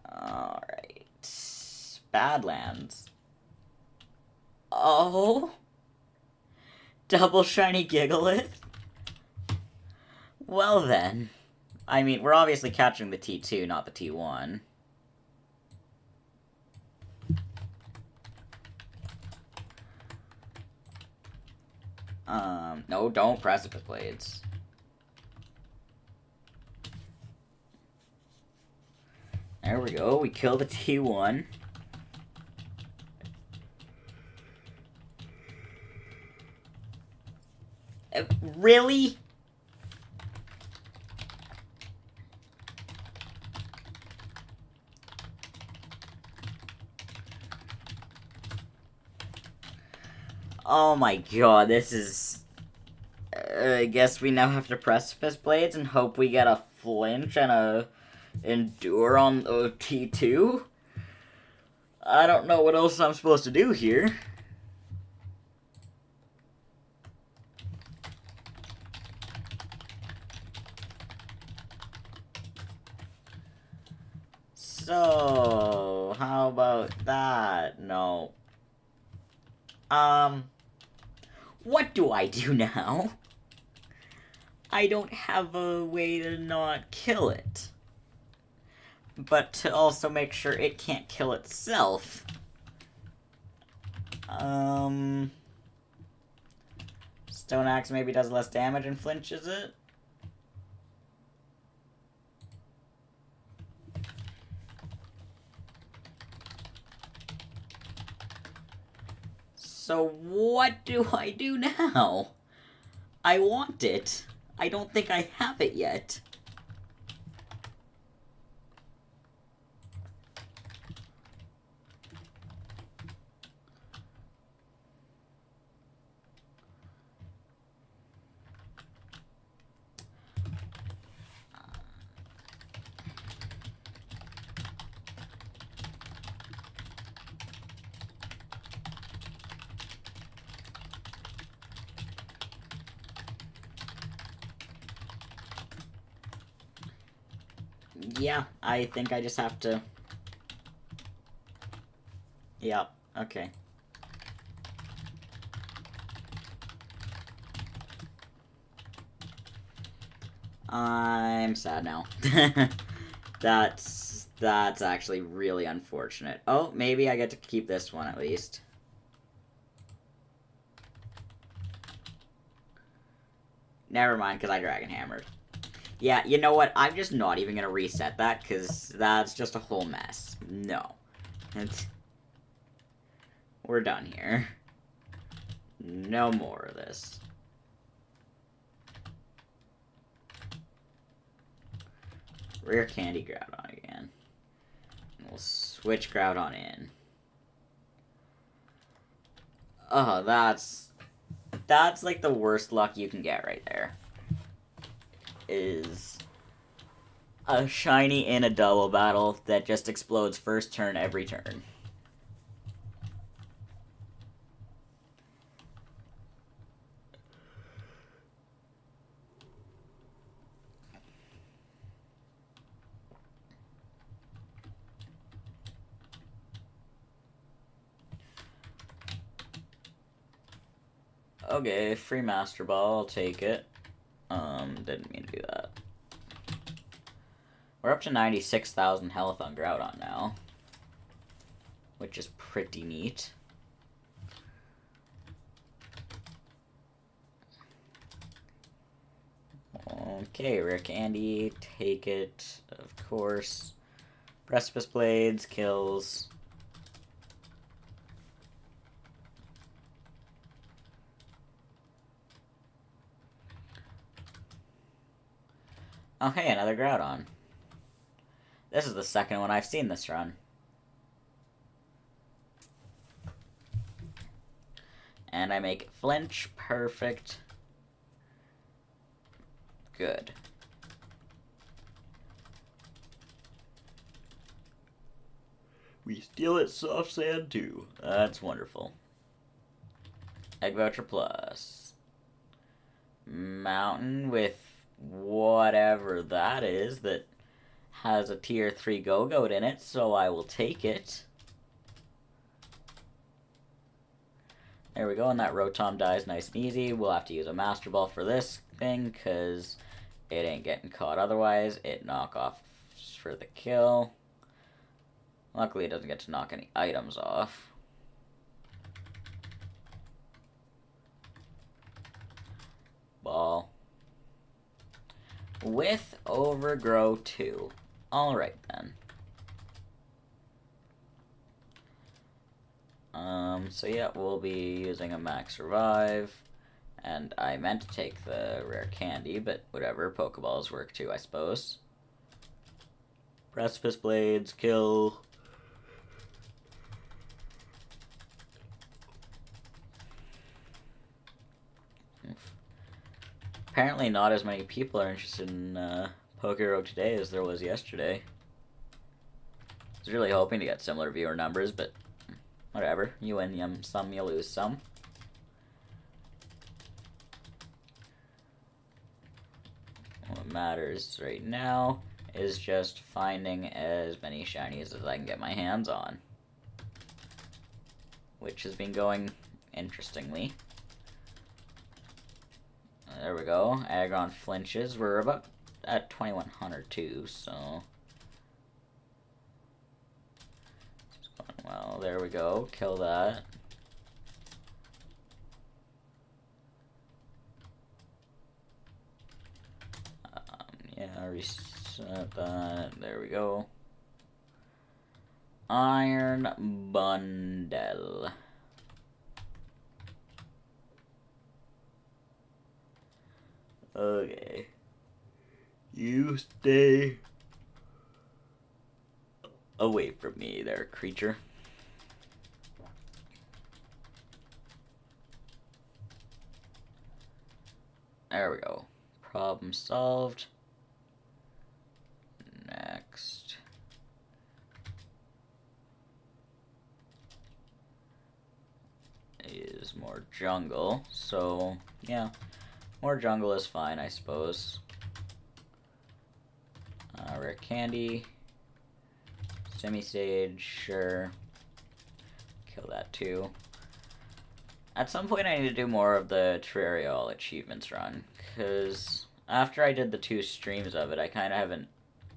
Alright. Badlands. Oh! Double shiny Gigalith? Well then. I mean, we're obviously catching the T2, not the T1. No, don't Precipice Blades. There we go, we kill the T1. Really? Oh my god, this is... I guess we now have to Precipice Blades and hope we get a Flinch and a Endure on the T2? I don't know what else I'm supposed to do here. So, how about that? No. What do I do now? I don't have a way to not kill it. But to also make sure it can't kill itself. Stone Axe maybe does less damage and flinches it? So what do I do now? I want it. I don't think I have it yet. Yeah, I think I just have to... Yep, okay. I'm sad now. That's actually really unfortunate. Oh, maybe I get to keep this one at least. Never mind, because I Dragon Hammered. Yeah, you know what? I'm just not even going to reset that, because that's just a whole mess. No. We're done here. No more of this. Rare Candy Groudon again. We'll switch Groudon in. Oh, that's like the worst luck you can get right there. Is a shiny in a double battle that just explodes first turn every turn. Okay, free Master Ball, I'll take it. Didn't mean to do that. We're up to 96,000 health on Groudon now, which is pretty neat. Okay, Rare Candy, take it, of course. Precipice Blades, kills. Oh hey, another Groudon. This is the second one I've seen this run. And I make flinch, perfect. Good. We steal it soft sand too. That's wonderful. Egg Voucher Plus. Mountain with whatever that is that has a tier 3 Go-Goat in it, so I will take it. There we go, and that Rotom dies nice and easy. We'll have to use a Master Ball for this thing, because it ain't getting caught otherwise. It knockoffs for the kill. Luckily, it doesn't get to knock any items off. Ball. With Overgrow 2. Alright then. So yeah, we'll be using a Max Revive. And I meant to take the Rare Candy, but whatever, Pokeballs work too, I suppose. Precipice Blades, kill. Apparently not as many people are interested in Pokerogue today as there was yesterday. I was really hoping to get similar viewer numbers, but whatever. You win some, you lose some. What matters right now is just finding as many shinies as I can get my hands on. Which has been going interestingly. There we go. Aggron flinches. We're about at 2100 too, so... Well, there we go. Kill that. Yeah, reset that. There we go. Iron Bundle. Okay. You stay away from me there, creature. There we go. Problem solved. Next. Is more jungle, so yeah. More jungle is fine, I suppose. Rare candy. Semi-stage, sure. Kill that too. At some point I need to do more of the Terraria achievements run, because after I did the 2 streams of it, I kind of haven't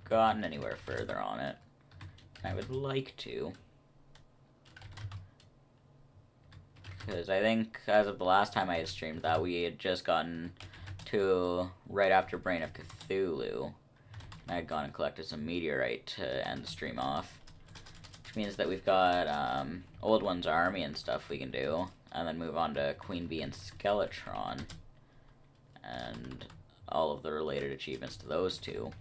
gotten anywhere further on it. I would like to. Because I think as of the last time I had streamed that, we had just gotten to right after Brain of Cthulhu. I had gone and collected some meteorite to end the stream off. Which means that we've got Old One's Army and stuff we can do. And then move on to Queen Bee and Skeletron. And all of the related achievements to those 2.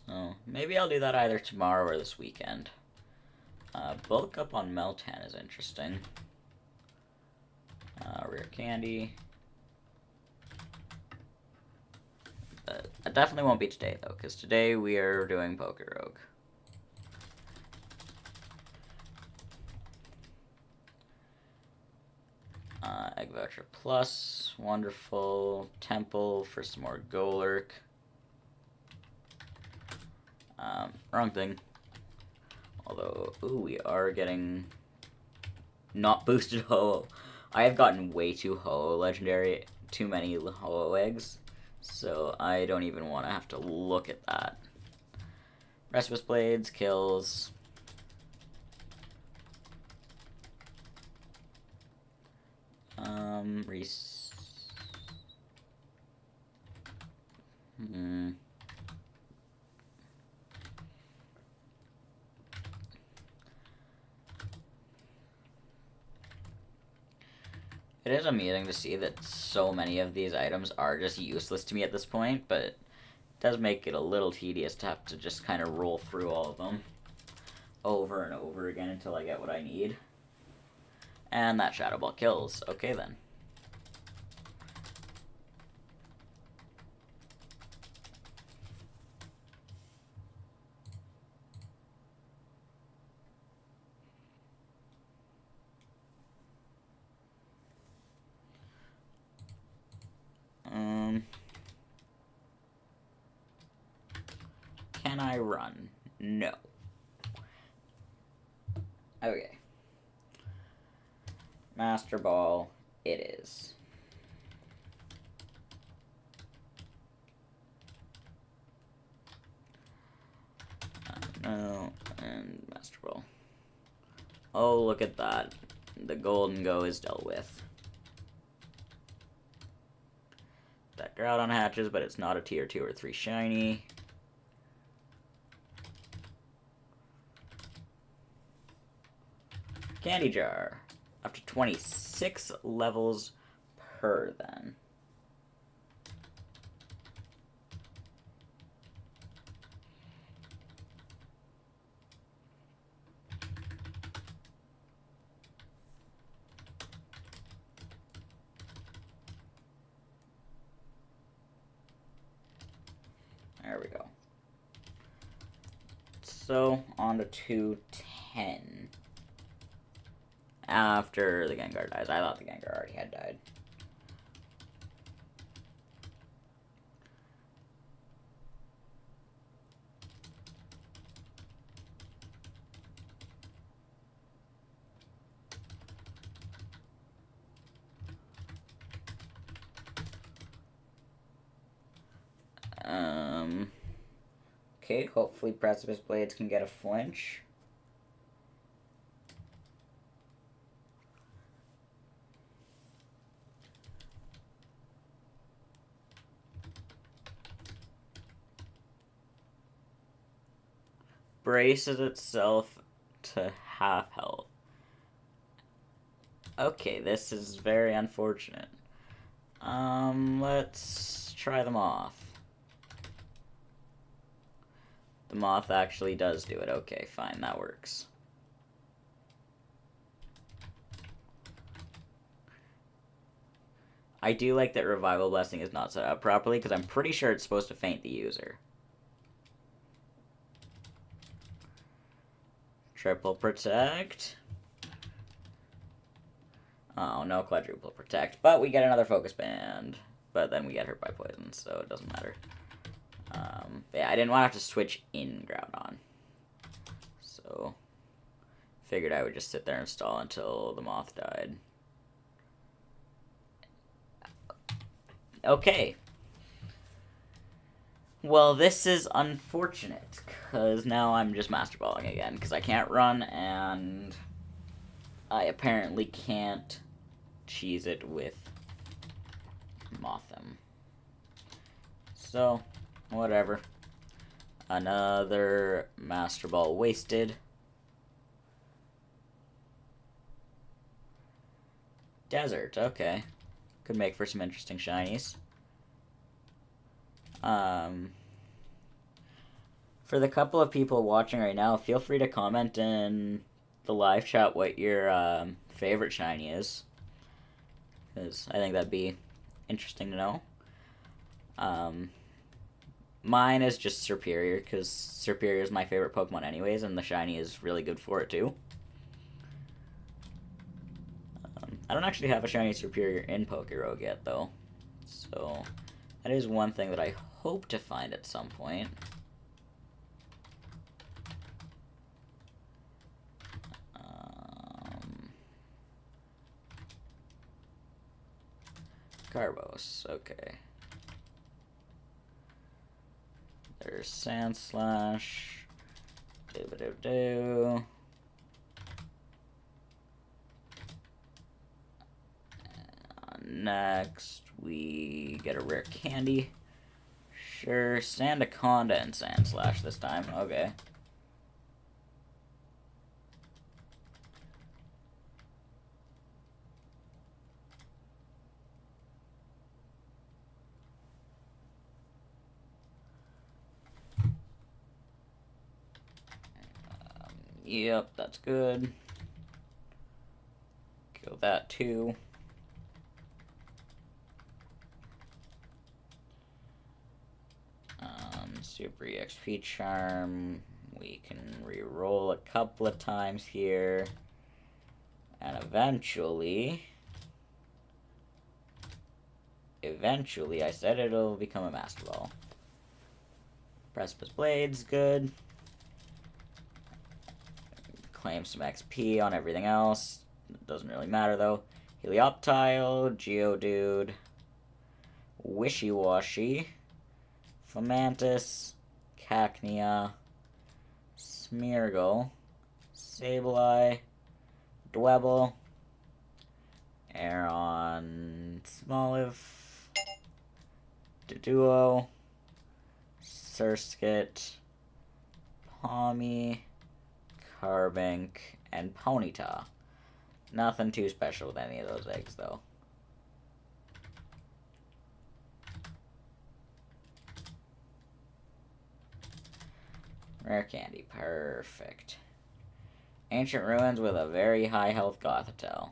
So, maybe I'll do that either tomorrow or this weekend. Bulk up on Meltan is interesting. Rare candy. It definitely won't be today, though, because today we are doing Pokerogue. Egg Voucher Plus, wonderful. Temple for some more Golurk. Wrong thing. Although, ooh, we are getting not boosted Ho-Oh. I have gotten way too Ho-Oh legendary, too many Ho-Oh eggs, so I don't even want to have to look at that. Precipice Blades, kills. Reese. It is amusing to see that so many of these items are just useless to me at this point, but it does make it a little tedious to have to just kind of roll through all of them over and over again until I get what I need. And that Shadow Ball kills. Okay then. Can I run? No. Okay. Master Ball, it is. No, and Master Ball. Oh, look at that. The Golden Go is dealt with. That Groudon hatches, but it's not a tier 2 or 3 shiny. Candy Jar. Up to 26 levels per then. There we go. So, on to 210. After the Gengar dies. I thought the Gengar already had died. Okay, hopefully Precipice Blades can get a flinch. Braces itself to half health. Okay, this is very unfortunate. Let's try the Moth. The Moth actually does do it. Okay, fine, that works. I do like that Revival Blessing is not set up properly, because I'm pretty sure it's supposed to feint the user. Triple Protect. Oh, no Quadruple Protect. But we get another Focus Band. but then we get hurt by poison, so it doesn't matter. Yeah, I didn't want to have to switch in Groudon. So, figured I would just sit there and stall until the moth died. Okay. Well, this is unfortunate, because now I'm just Master Balling again, because I can't run, and I apparently can't cheese it with Mothim. So, whatever. Another Master Ball wasted. Desert, okay. Could make for some interesting shinies. For the couple of people watching right now, feel free to comment in the live chat what your favorite shiny is. Because I think that'd be interesting to know. Mine is just Superior, because Superior is my favorite Pokemon anyways, and the shiny is really good for it too. I don't actually have a shiny Superior in Pokerogue yet, though. So, that is one thing that I hope to find at some point. Carbos, okay. There's Sandslash. Do-ba-do-do. Next, we get a rare candy. Sure, Sandaconda and Sandslash this time. Okay. Yep, that's good. Kill that too. Super EXP Charm. We can re-roll a couple of times here. And eventually, I said it'll become a Master Ball. Precipice Blade's good. Claim some XP on everything else. It doesn't really matter though. Helioptile, Geodude, Wishy-Washy, Fomantis, Cacnea, Smeargle, Sableye, Dwebble, Aeron, Smoliv, Doduo, Surskit, Palmy, Carbink, and Ponyta. Nothing too special with any of those eggs, though. Rare candy, perfect. Ancient Ruins with a very high health Gothitelle.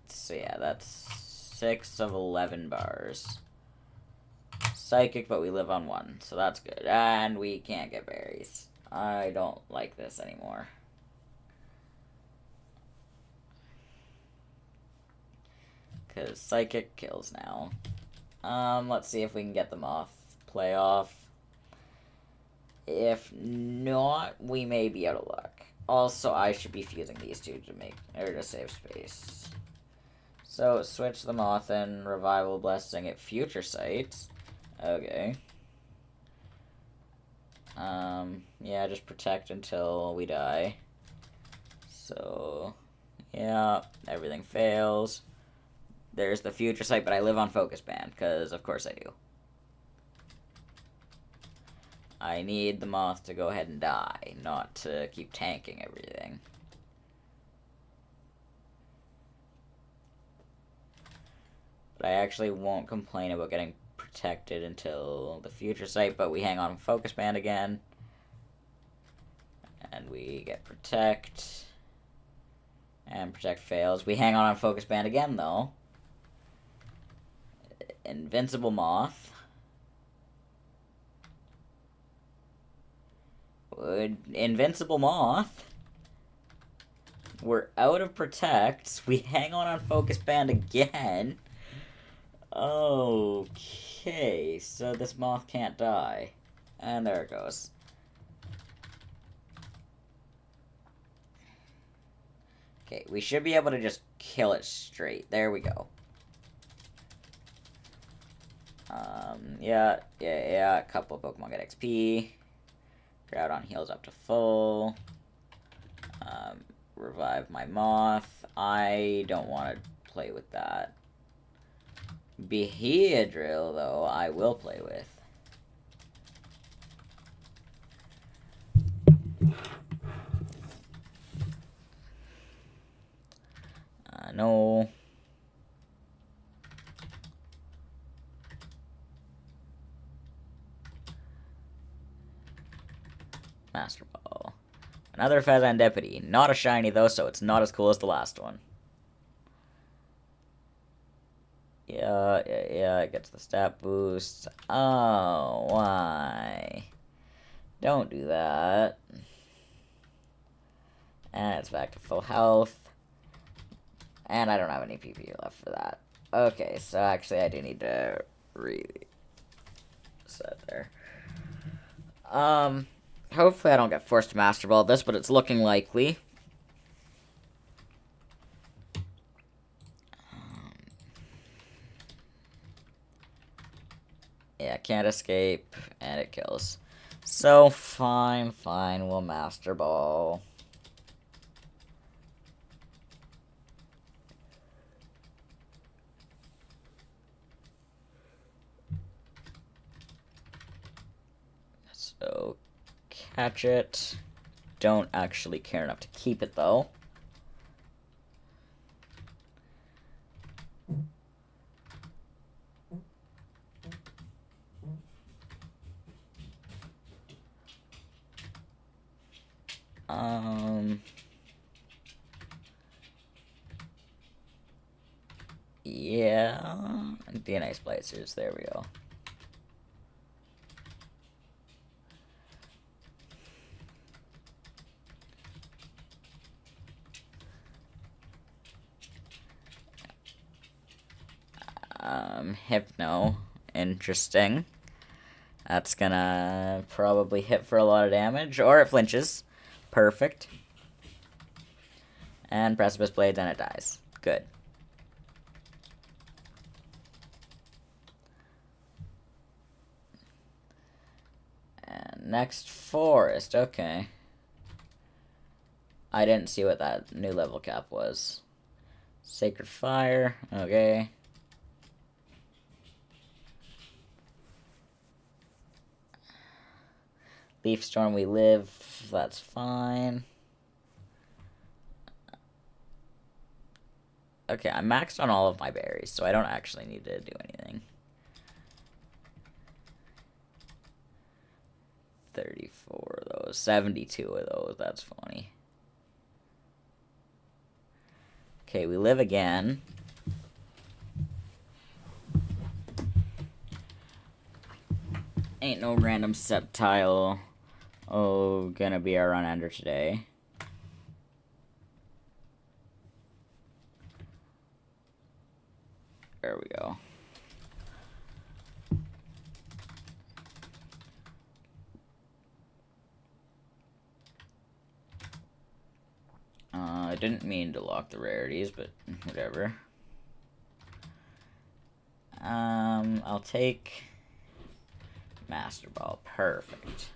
So yeah, that's 6 of 11 bars. Psychic, but we live on 1, so that's good. And we can't get berries. I don't like this anymore. Because Psychic kills now. Let's see if we can get the Moth play off. If not, we may be out of luck. Also, I should be fusing these two to save space. So, switch the Moth in, Revival Blessing at Future Sight. Okay. Yeah, just protect until we die. So, yeah, everything fails. There's the Future Sight, but I live on Focus Band, because of course I do. I need the Moth to go ahead and die, not to keep tanking everything. But I actually won't complain about getting protected until the Future Sight, but we hang on Focus Band again. And we get Protect. And Protect fails. We hang on Focus Band again, though. Invincible Moth. Invincible Moth. We're out of Protect. We hang on Focus Band again. Okay, so this moth can't die. And there it goes. Okay, we should be able to just kill it straight. There we go. Yeah, a couple of Pokemon get XP. Groudon heals up to full. Revive my moth. I don't want to play with that. Beheadrill, though, I will play with. No. Master Ball. Another Fazandipity. Not a shiny, though, so it's not as cool as the last one. Yeah, it gets the stat boost. Oh, why? Don't do that. And it's back to full health. And I don't have any PP left for that. Okay, so actually I do need to reset there. Hopefully I don't get forced to Master Ball this, but it's looking likely. Yeah, can't escape, and it kills. So, fine, we'll Master Ball. So, catch it. Don't actually care enough to keep it, though. Yeah. DNA splicers, there we go. Hypno. Interesting. That's gonna probably hit for a lot of damage, or it flinches. Perfect. And Precipice Blades, and it dies. Good. And next, Forest. Okay. I didn't see what that new level cap was. Sacred Fire. Okay. Leaf Storm, we live. That's fine. Okay, I'm maxed on all of my berries, so I don't actually need to do anything. 34 of those. 72 of those. That's funny. Okay, we live again. Ain't no random Sceptile. Oh, gonna be our run ender today. There we go. I didn't mean to lock the rarities, but whatever. I'll take Master Ball. Perfect.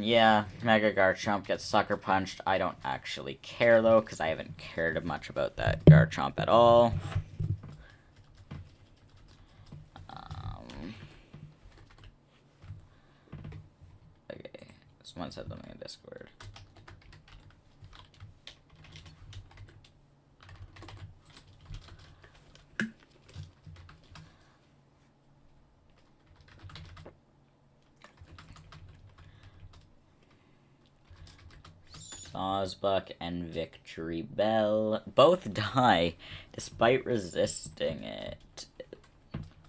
Yeah, Mega Garchomp gets Sucker Punched. I don't actually care, though, because I haven't cared much about that Garchomp at all. Okay, someone said something in Discord. Sawsbuck and Victory Bell both die despite resisting it.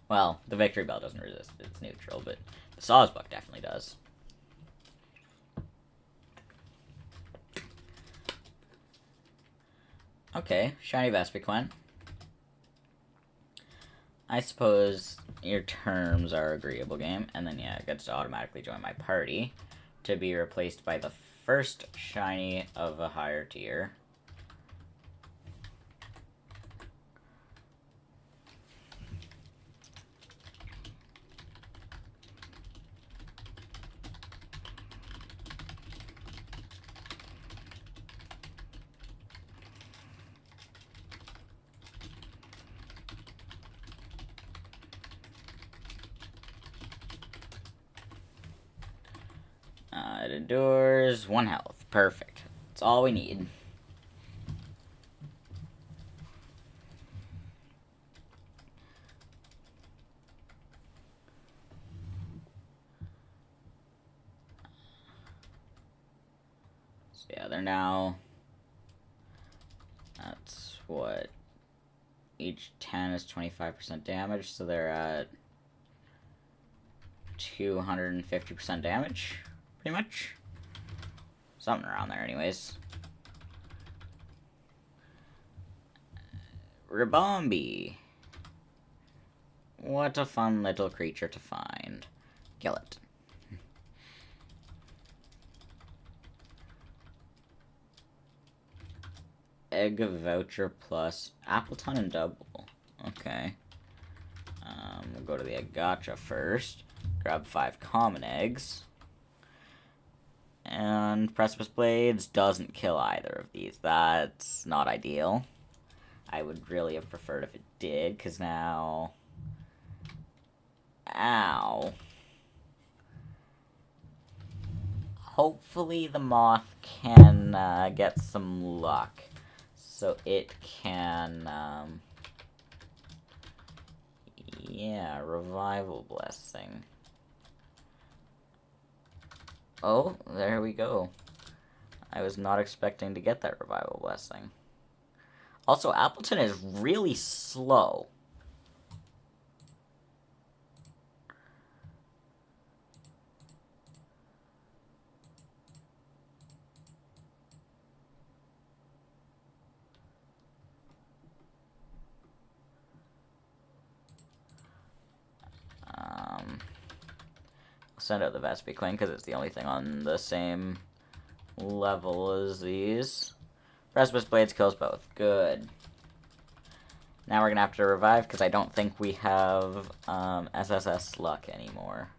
Well, the Victory Bell doesn't resist, it's neutral, but Sawsbuck definitely does. Okay, Shiny Vespiquen. I suppose your terms are agreeable, game. And then, yeah, it gets to automatically join my party to be replaced by the first shiny of a higher tier. It endures 1 health. Perfect. That's all we need. So yeah, they're now... That's what... Each 10 is 25% damage, so they're at 250% damage, pretty much. Something around there, anyways. Ribombee. What a fun little creature to find. Kill it. Egg voucher plus Appleton and double. Okay. We'll go to the egg gacha first. Grab 5 common eggs. And Precipice Blades doesn't kill either of these. That's not ideal. I would really have preferred if it did, because now... Ow. Hopefully the moth can get some luck. So it can... yeah, Revival Blessing. Oh, there we go. I was not expecting to get that Revival Blessing. Also, Appleton is really slow. Send out the Vespiquen because it's the only thing on the same level as these. Precipice Blades kills both. Good. Now we're going to have to revive because I don't think we have SSS luck anymore.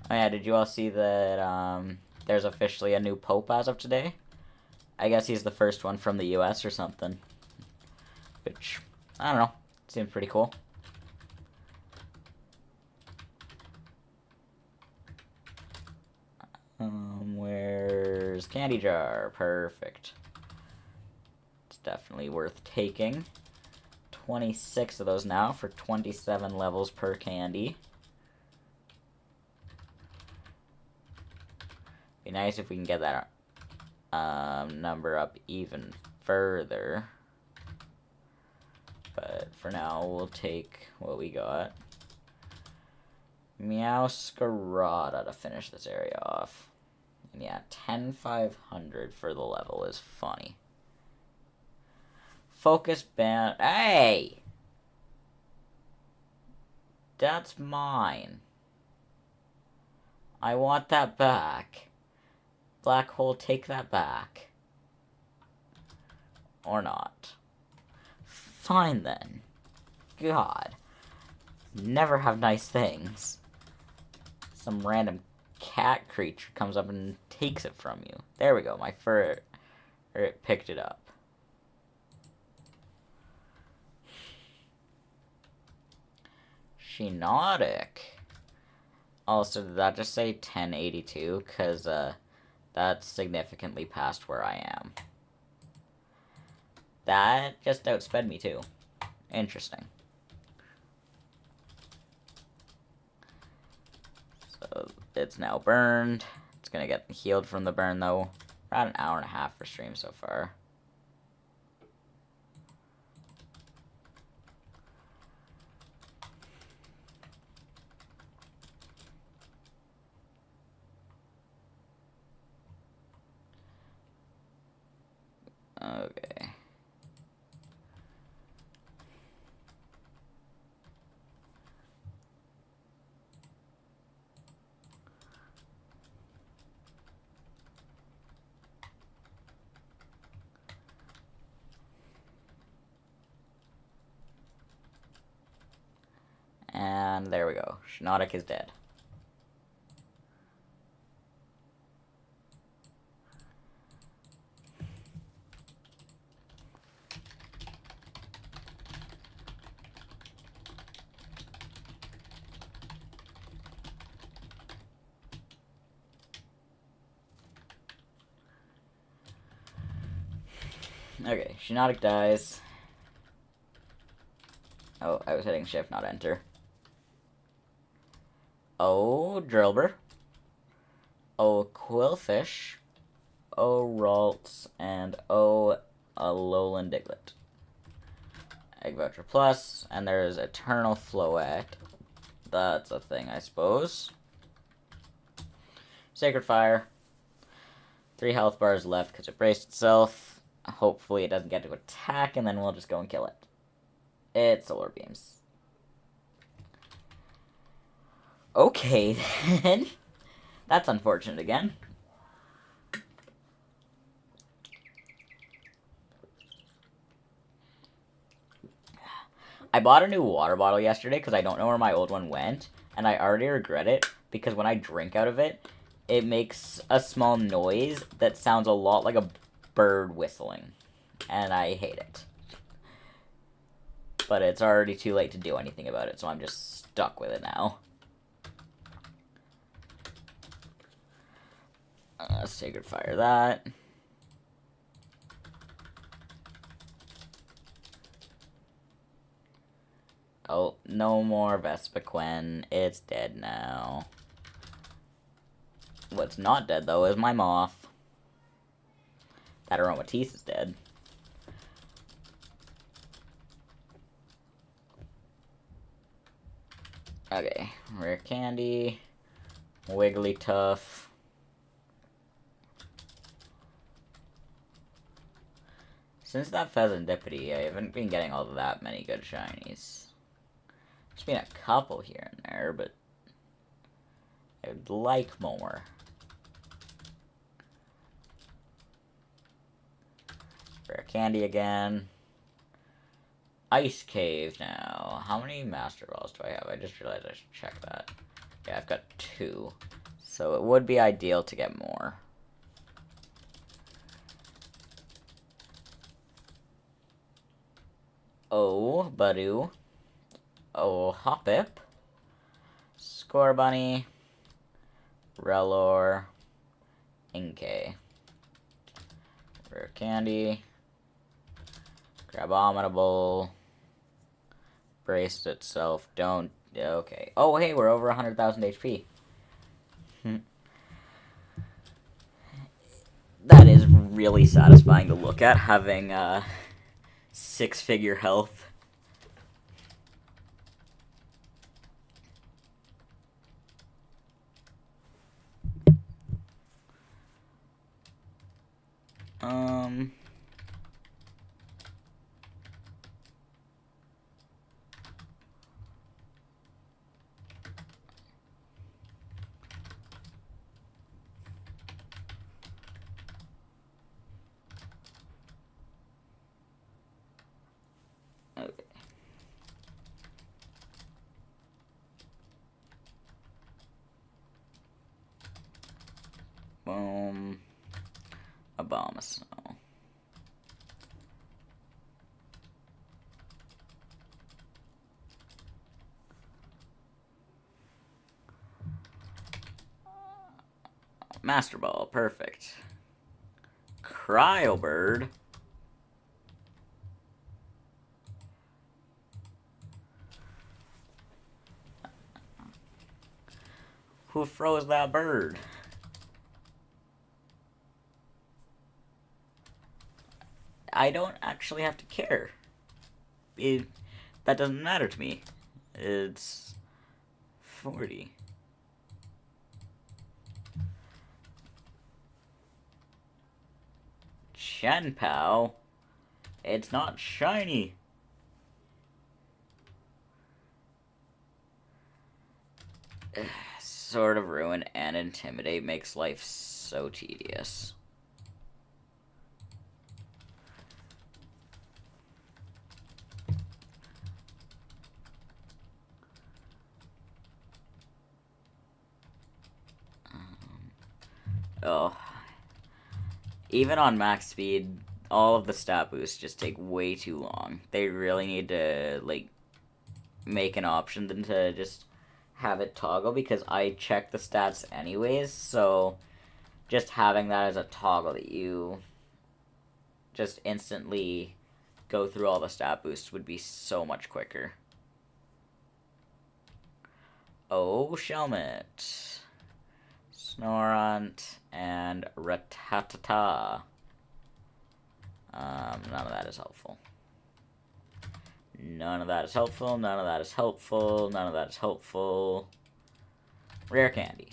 Oh yeah, did you all see that there's officially a new Pope as of today? I guess he's the first one from the US or something. Which, I don't know, seems pretty cool. Where's Candy Jar? Perfect. It's definitely worth taking. 26 of those now for 27 levels per candy. Be nice if we can get that number up even further. But for now, we'll take what we got. Meowscarada to finish this area off. And yeah, 10,500 for the level is funny. Focus Band. Hey! That's mine. I want that back. Black Hole, take that back. Or not. Fine then. God. Never have nice things. Some random cat creature comes up and takes it from you. There we go, my fur... or it picked it up. Shinotic. Also, did that just say 1082? Because, that's significantly past where I am. That just outsped me, too. Interesting. So, it's now burned. It's gonna get healed from the burn, though. We're at an hour and a half for stream so far. Okay. And there we go. Shiinotic is dead. Okay, Shiinotic dies. Oh, I was hitting shift, not enter. Oh, Drillbur. Oh, Quillfish. Oh, Ralts. And oh, Alolan Diglett. Egg Voucher Plus. And there's Eternal Floette. That's a thing, I suppose. Sacred Fire. 3 health bars left because it braced itself. Hopefully it doesn't get to attack, and then we'll just go and kill it. It's Solar Beams. Okay, then. That's unfortunate again. I bought a new water bottle yesterday because I don't know where my old one went, and I already regret it because when I drink out of it, it makes a small noise that sounds a lot like a bird whistling, and I hate it. But it's already too late to do anything about it, so I'm just stuck with it now. Sacred Fire that. Oh, no more Vespiquen. It's dead now. What's not dead, though, is my Moth. That Aromatisse is dead. Okay, Rare Candy. Wigglytuff. Since that Pheasantipity, I haven't been getting all that many good shinies. There's been a couple here and there, but I would like more. Rare Candy again. Ice Cave now. How many Master Balls do I have? I just realized I should check that. Yeah, I've got 2. So it would be ideal to get more. Oh, Badoo. Oh, Hoppip. Scorbunny. Relor. Inkay. Rare Candy. Crabominable. Braced itself. Don't. Okay. Oh, hey, we're over 100,000 HP. That is really satisfying to look at, having 6-figure health. Okay. Boom. Abomasnow. Master Ball, perfect. Cryobird. Who froze that bird? I don't actually have to care. That doesn't matter to me. It's 40. Shenpao? It's not shiny. Sort of ruin and intimidate makes life so tedious. Oh. Even on max speed, all of the stat boosts just take way too long. They really need to, like, make an option to just have it toggle, because I check the stats anyways, so just having that as a toggle that you just instantly go through all the stat boosts would be so much quicker. Oh, Shelmet. Snorunt and Rattata. None of that is helpful. None of that is helpful, none of that is helpful, none of that is helpful. Rare candy.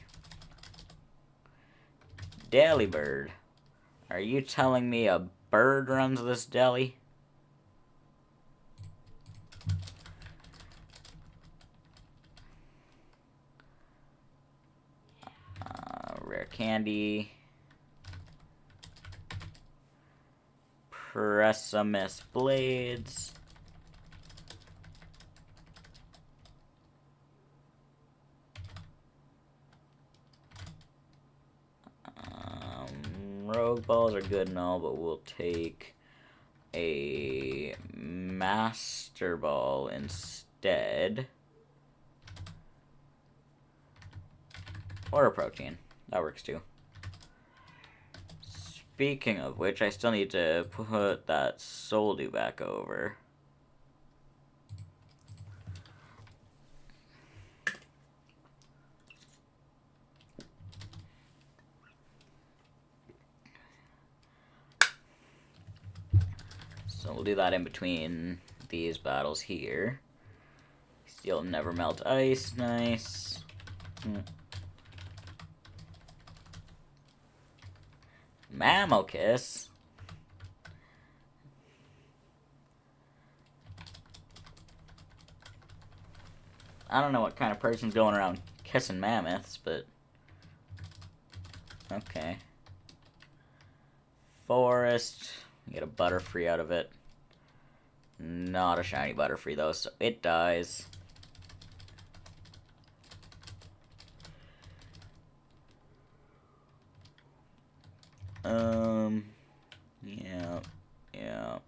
Deli bird. Are you telling me a bird runs this deli? Rare candy. Pressimus blades. Rogue balls are good and all, but we'll take a Master Ball instead. Or a protein. That works too. Speaking of which, I still need to put that Soldu back over. So we'll do that in between these battles here. Steel never melt ice, nice. Mammokiss? I don't know what kind of person's going around kissing mammoths, but... okay. Forest. Get a Butterfree out of it. Not a shiny Butterfree though, so it dies. Yeah.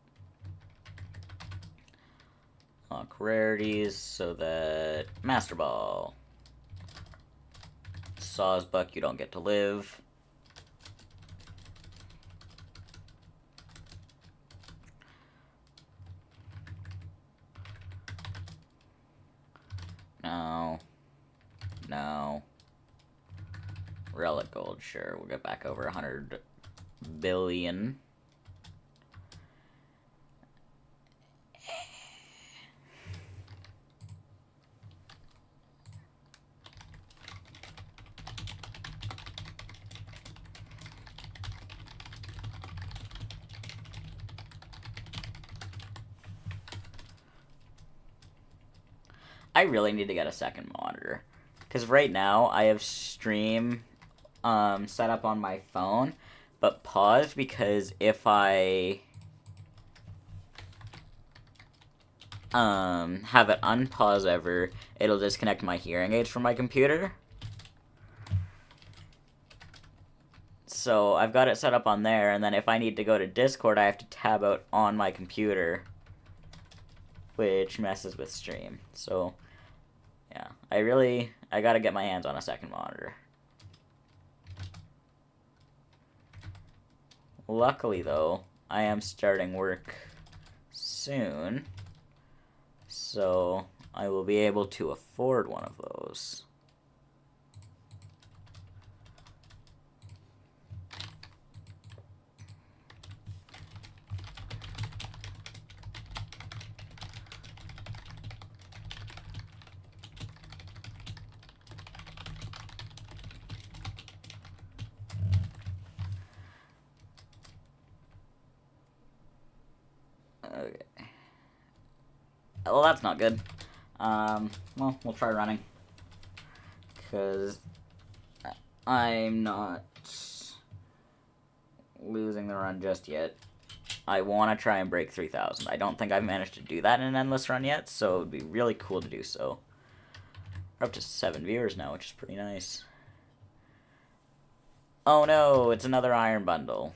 Lock rarities so that Master Ball. Sawsbuck, you don't get to live. No. Relic Gold, sure. We'll get back over 100 billion. I really need to get a second monitor. Because right now, I have stream set up on my phone, but paused because if I have it unpause ever, it'll disconnect my hearing aids from my computer. So I've got it set up on there, and then if I need to go to Discord, I have to tab out on my computer, which messes with stream. So yeah, I gotta get my hands on a second monitor. Luckily though, I am starting work soon, so I will be able to afford one of those. Well, that's not good. Well, we'll try running. Because I'm not losing the run just yet. I want to try and break 3,000. I don't think I've managed to do that in an endless run yet, so it would be really cool to do so. We're up to 7 viewers now, which is pretty nice. Oh no, it's another iron bundle.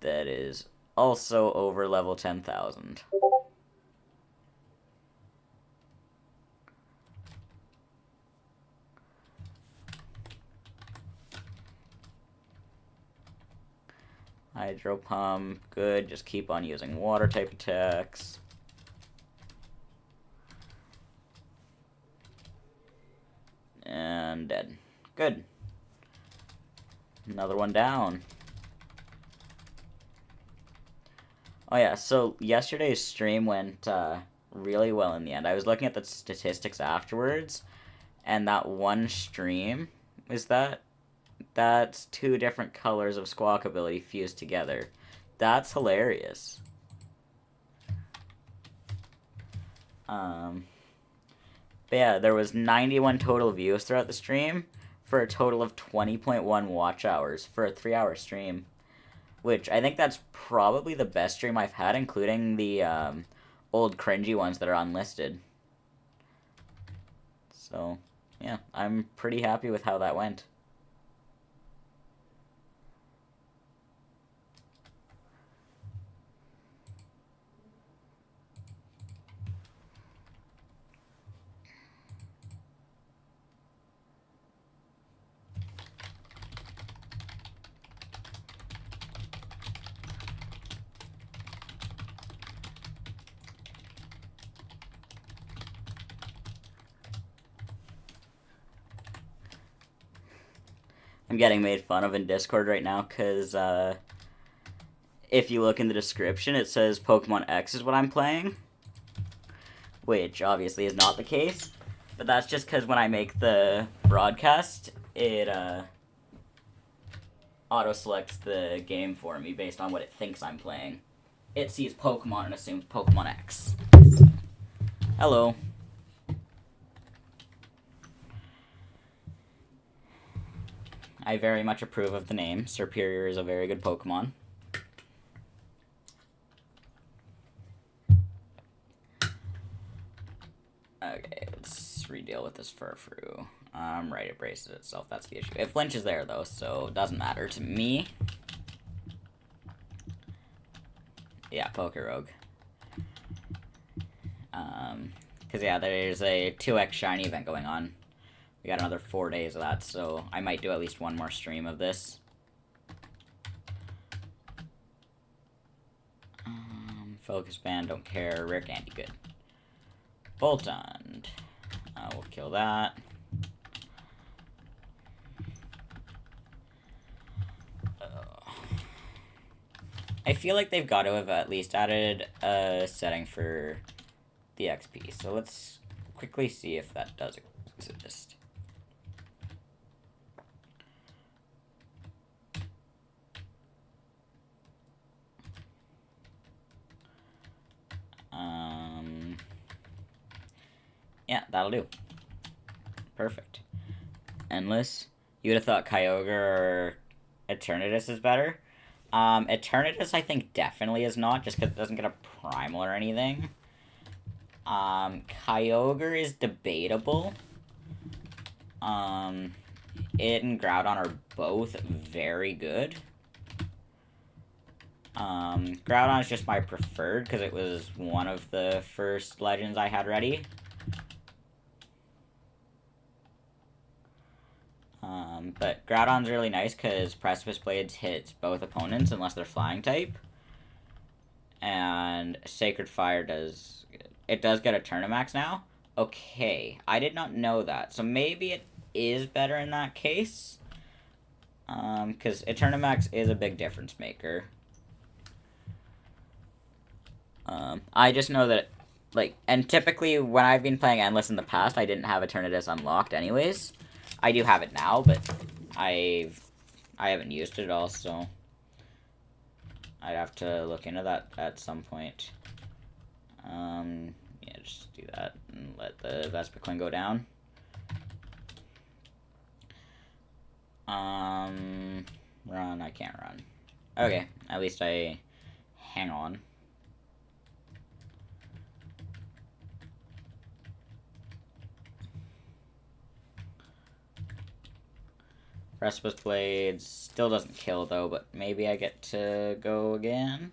That is also over level 10,000. Hydro pump, good. Just keep on using water type attacks. And dead. Good. Another one down. Oh yeah, so yesterday's stream went really well in the end. I was looking at the statistics afterwards, and that one stream is that's 2 different colors of Squawk ability fused together. That's hilarious. But yeah, there was 91 total views throughout the stream for a total of 20.1 watch hours for a 3-hour stream. Which, I think that's probably the best stream I've had, including the old cringy ones that are unlisted. So, yeah, I'm pretty happy with how that went. I'm getting made fun of in Discord right now, because if you look in the description, it says Pokemon X is what I'm playing. Which, obviously, is not the case. But that's just because when I make the broadcast, it auto-selects the game for me based on what it thinks I'm playing. It sees Pokemon and assumes Pokemon X. Hello. I very much approve of the name. Serperior is a very good Pokemon. Okay, let's redeal with this Furfrou. Right, it braces itself, that's the issue. It flinches there, though, so it doesn't matter to me. Yeah, Pokerogue. Because, yeah, there's a 2x shiny event going on. We got another 4 days of that, so I might do at least one more stream of this. Focus Band, don't care. Rare Candy, good. Boltund. We'll kill that. I feel like they've got to have at least added a setting for the XP, so let's quickly see if that does exist. Yeah, that'll do. Perfect. Endless. You would have thought Kyogre or Eternatus is better. Eternatus, I think, definitely is not, just because it doesn't get a primal or anything. Kyogre is debatable. It and Groudon are both very good. Groudon is just my preferred, because it was one of the first legends I had ready. But Groudon's really nice because Precipice Blades hits both opponents unless they're flying type. And Sacred Fire does get a Turnamax now. Okay, I did not know that. So maybe it is better in that case. Because Eternamax is a big difference maker. I just know that, like, and typically when I've been playing Endless in the past, I didn't have Eternatus unlocked anyways. I do have it now, but I haven't used it at all, so I'd have to look into that at some point. Yeah, just do that and let the Vespiquen go down. Run, I can't run. Okay, at least I hang on. Precipice Blades still doesn't kill though, but maybe I get to go again.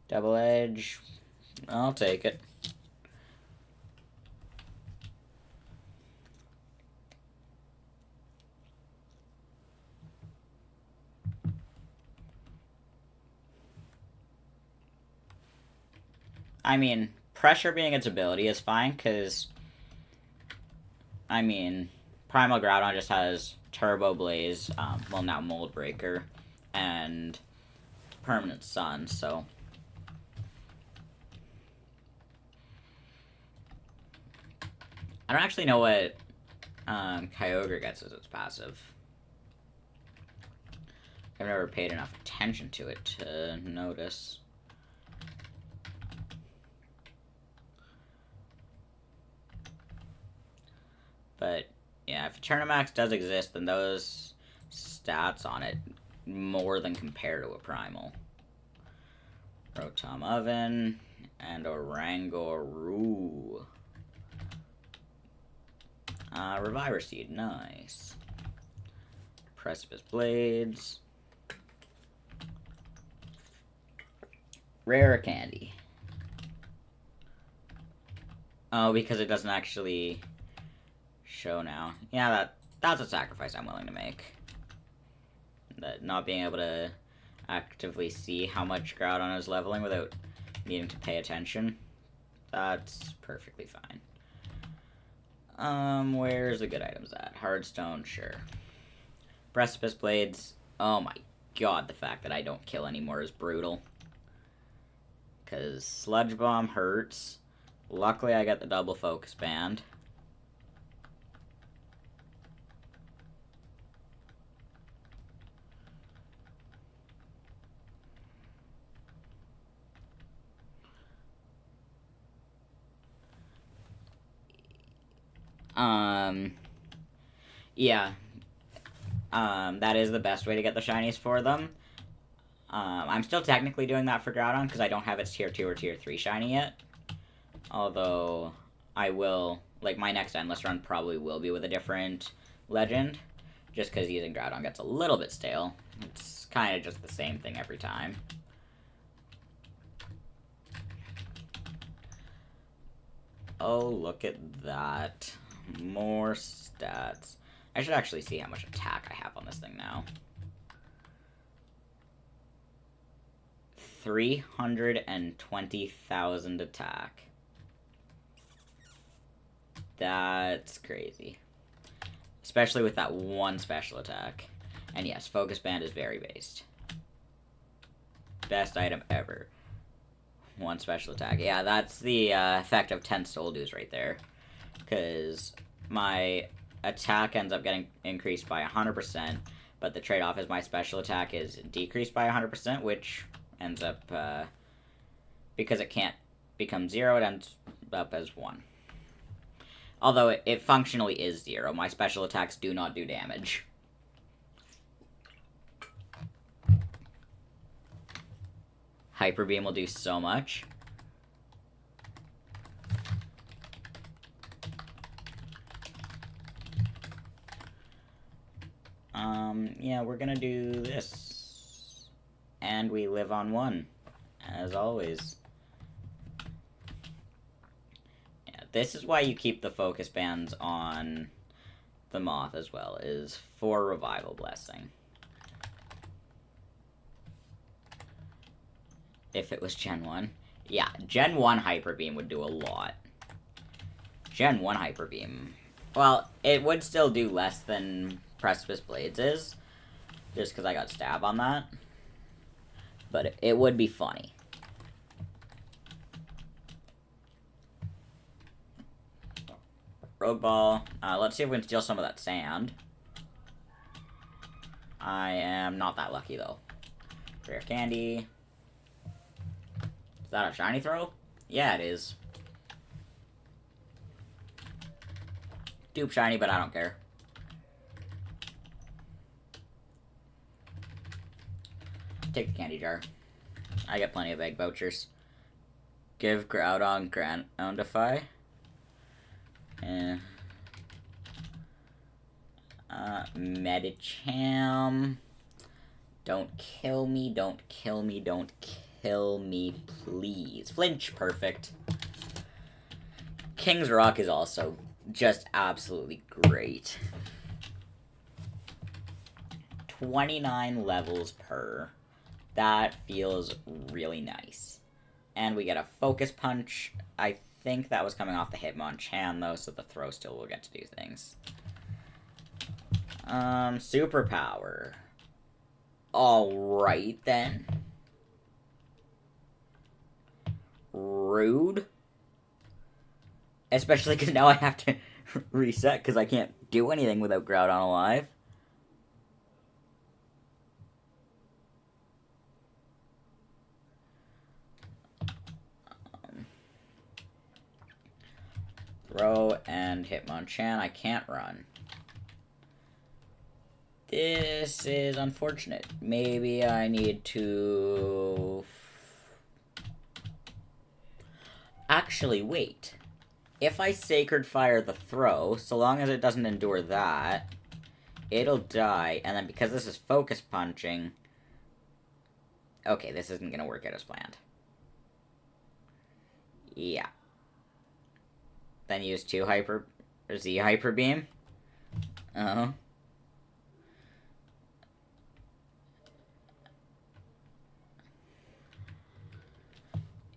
Double Edge, I'll take it. I mean, Pressure being its ability is fine, because, I mean, Primal Groudon just has Turbo Blaze, well, now Mold Breaker, and Permanent Sun, so. I don't actually know what Kyogre gets as its passive. I've never paid enough attention to it to notice. But, yeah, if Eternamax does exist, then those stats on it more than compare to a Primal. Rotom Oven and Oranguru. Reviver Seed, nice. Precipice Blades. Rare Candy. Oh, because it doesn't actually show now. Yeah, that's a sacrifice I'm willing to make. That not being able to actively see how much Groudon is leveling without needing to pay attention. That's perfectly fine. Where's the good items at? Hardstone, sure. Precipice Blades. Oh my god, the fact that I don't kill anymore is brutal. Because Sludge Bomb hurts. Luckily, I got the double focus band. Yeah. That is the best way to get the shinies for them. I'm still technically doing that for Groudon because I don't have its tier 2 or tier 3 shiny yet. Although, I will, like, my next endless run probably will be with a different legend. Just because using Groudon gets a little bit stale. It's kind of just the same thing every time. Oh, look at that. More stats. I should actually see how much attack I have on this thing now. 320,000 attack. That's crazy. Especially with that one special attack. And yes, Focus Band is very based. Best item ever. One special attack. Yeah, that's the effect of 10 Stoldoos right there. Because my attack ends up getting increased by 100%, but the trade-off is my special attack is decreased by 100%, which ends up, because it can't become 0, it ends up as 1. Although it functionally is 0. My special attacks do not do damage. Hyper Beam will do so much. Yeah, we're gonna do this. And we live on 1, as always. Yeah, this is why you keep the focus bands on the Moth as well, is for Revival Blessing. If it was Gen 1. Yeah, Gen 1 Hyper Beam would do a lot. Gen 1 Hyper Beam. Well, it would still do less than Precipice Blades is, just because I got stab on that. But it would be funny. Rogue Ball. Let's see if we can steal some of that sand. I am not that lucky, though. Rare Candy. that a shiny throw? Yeah, it is. Dupe shiny, but I don't care. Take the candy jar. I get plenty of egg vouchers. Give Groudon Groundify. Medicham. Don't kill me, don't kill me, don't kill me, please. Flinch, perfect. King's Rock is also just absolutely great. 29 levels per. That feels really nice. And we get a Focus Punch. I think that was coming off the Hitmonchan, though, so the throw still will get to do things. Superpower. Alright, then. Rude. Especially because now I have to reset because I can't do anything without Groudon alive. Throw and Hitmonchan. I can't run. This is unfortunate. Maybe I need to... Actually, wait. If I Sacred Fire the throw, so long as it doesn't endure that, it'll die. And then because this is Focus Punching... Okay, this isn't going to work out as planned. Yeah. Then use Z Hyper Beam.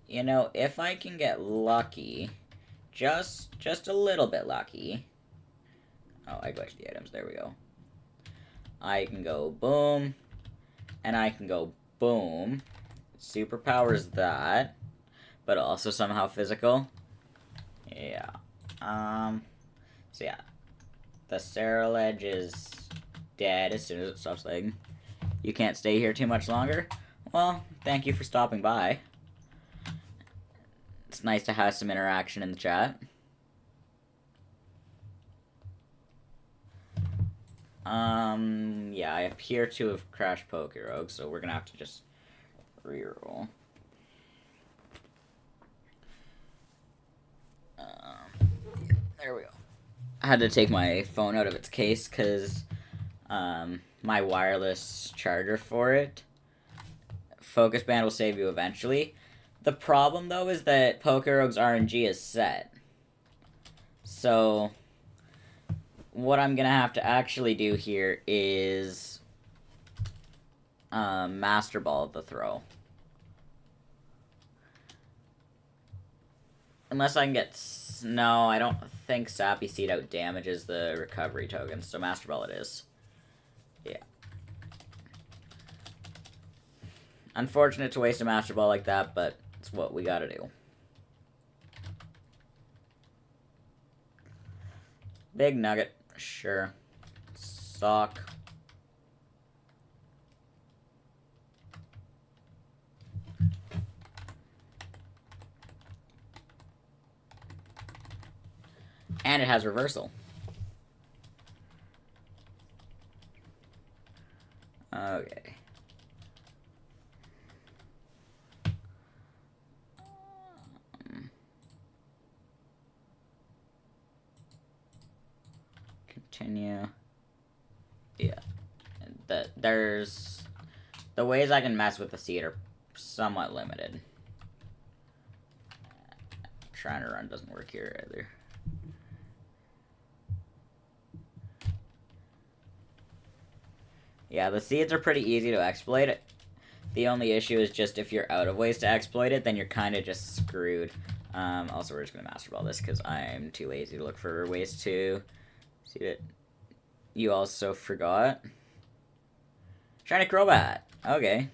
You know, if I can get lucky, just a little bit lucky. Oh, I glitched the items. There we go. I can go boom, and I can go boom. Superpowers that, but also somehow physical. Yeah. So yeah. The Ceruledge is dead as soon as it stops lagging. You can't stay here too much longer? Well, thank you for stopping by. It's nice to have some interaction in the chat. Yeah, I appear to have crashed Pokerogue, so we're gonna have to just reroll. There we go. I had to take my phone out of its case because my wireless charger for it. Focus Band will save you eventually. The problem, though, is that Pokerogue's RNG is set. So, what I'm going to have to actually do here is Master Ball the throw. Unless I can get... No, I don't think Sappy Seed out damages the recovery tokens, so Master Ball it is. Yeah. Unfortunate to waste a Master Ball like that, but it's what we gotta do. Big Nugget, sure. Sock. And it has reversal. Okay. Continue. Yeah. There's... The ways I can mess with the seed are somewhat limited. Trying to run doesn't work here either. Yeah, the seeds are pretty easy to exploit. The only issue is just if you're out of ways to exploit it, then you're kind of just screwed. Also, we're just going to Master Ball this because I'm too lazy to look for ways to see it. You also forgot. Shiny Crobat. Okay.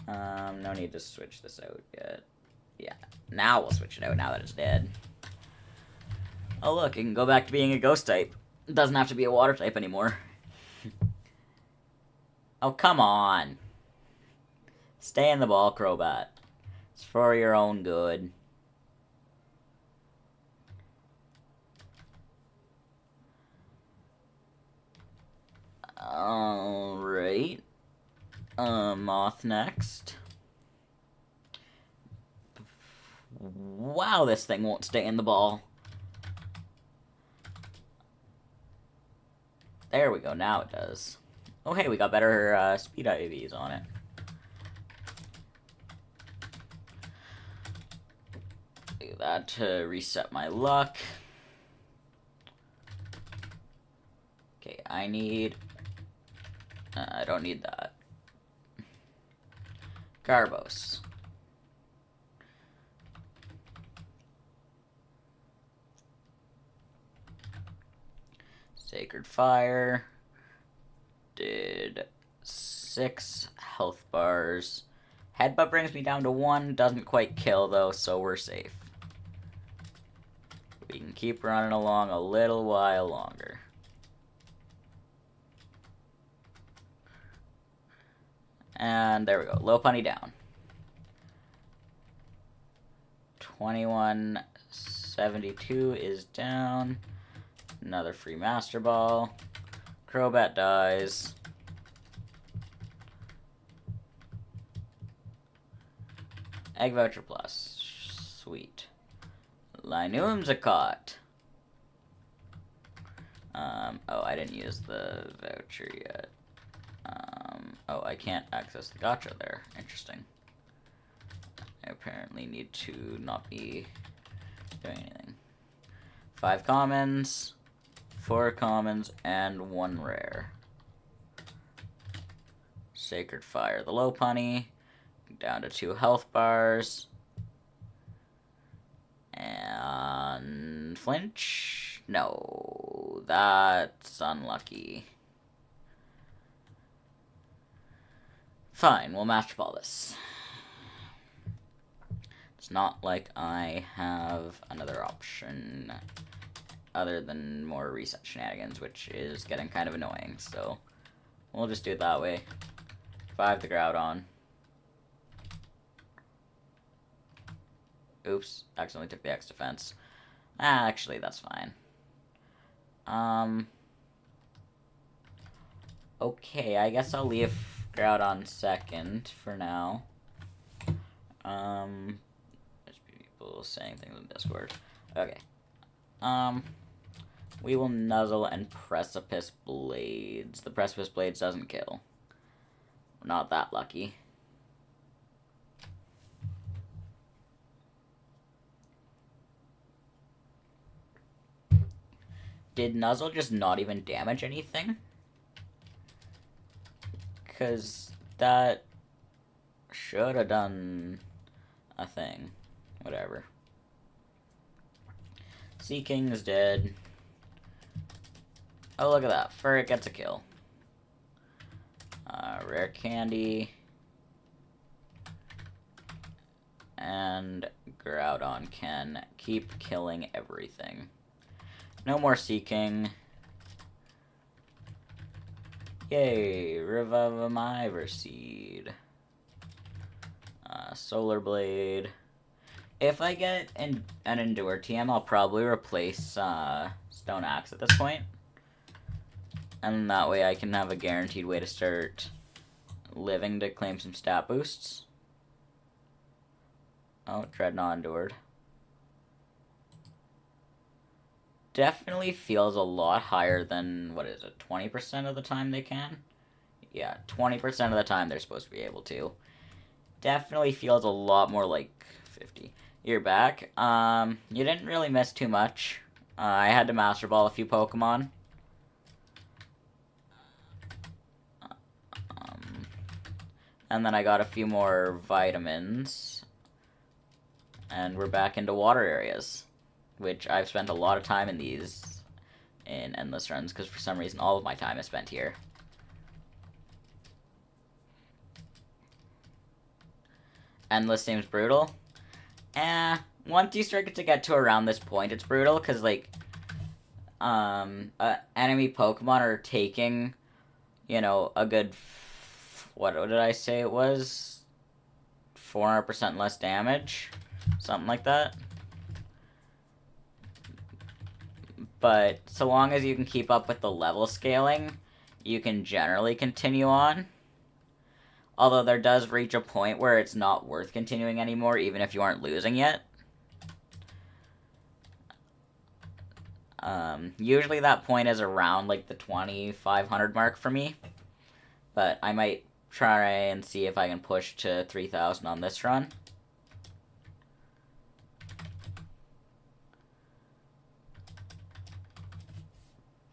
No need to switch this out yet. Yeah, now we'll switch it out now that it's dead. Oh look, it can go back to being a ghost type. It doesn't have to be a water type anymore. Oh, come on. Stay in the ball, Crobat. It's for your own good. Alright. Moth next. Wow, this thing won't stay in the ball. There we go, now it does. Oh hey, we got better speed IVs on it. Do that to reset my luck. Okay, I need... I don't need that. Garbos. Sacred Fire. Did 6 health bars. Headbutt brings me down to 1. Doesn't quite kill, though, so we're safe. We can keep running along a little while longer. And there we go. Lopunny down. 2172 is down. Another free Master Ball. Crobat dies. Egg Voucher Plus. Sweet. Linoom's a caught. Oh, I didn't use the voucher yet. Oh, I can't access the gacha there. Interesting. I apparently need to not be doing anything. 5 commons, 4 commons, and 1 rare. Sacred Fire the Lopunny. Down to 2 health bars. And flinch? No, that's unlucky. Fine, we'll Master Ball this. It's not like I have another option other than more reset shenanigans, which is getting kind of annoying, so we'll just do it that way. 5 the Groudon. Oops, accidentally took the X defense. Actually, that's fine. Okay, I guess I'll leave Groudon second for now. There's people saying things in Discord. Okay. We will Nuzzle and Precipice Blades. The Precipice Blades doesn't kill. We're not that lucky. Did Nuzzle just not even damage anything? Because that should have done a thing. Whatever. Seaking is dead. Oh, look at that. Furret gets a kill. Rare Candy. And Groudon can keep killing everything. No more Seaking. Yay, Revivamizer Seed. Solar Blade. If I get an Endure TM, I'll probably replace Stone Axe at this point. And that way I can have a guaranteed way to start living to claim some stat boosts. Oh, Dreadnought endured. Definitely feels a lot higher than, what is it, 20% of the time they can? Yeah, 20% of the time they're supposed to be able to. Definitely feels a lot more like 50. You're back. You didn't really miss too much. I had to Master Ball a few Pokemon. And then I got a few more vitamins. And we're back into water areas. Which I've spent a lot of time in these in endless runs, because for some reason all of my time is spent here. Endless seems brutal. Once you start to get to around this point, it's brutal, because, like, enemy Pokemon are taking, you know, a good, what did I say it was? 400% less damage. Something like that. But so long as you can keep up with the level scaling, you can generally continue on. Although there does reach a point where it's not worth continuing anymore, even if you aren't losing yet. Usually that point is around, like, the 2,500 mark for me. But I might try and see if I can push to 3,000 on this run.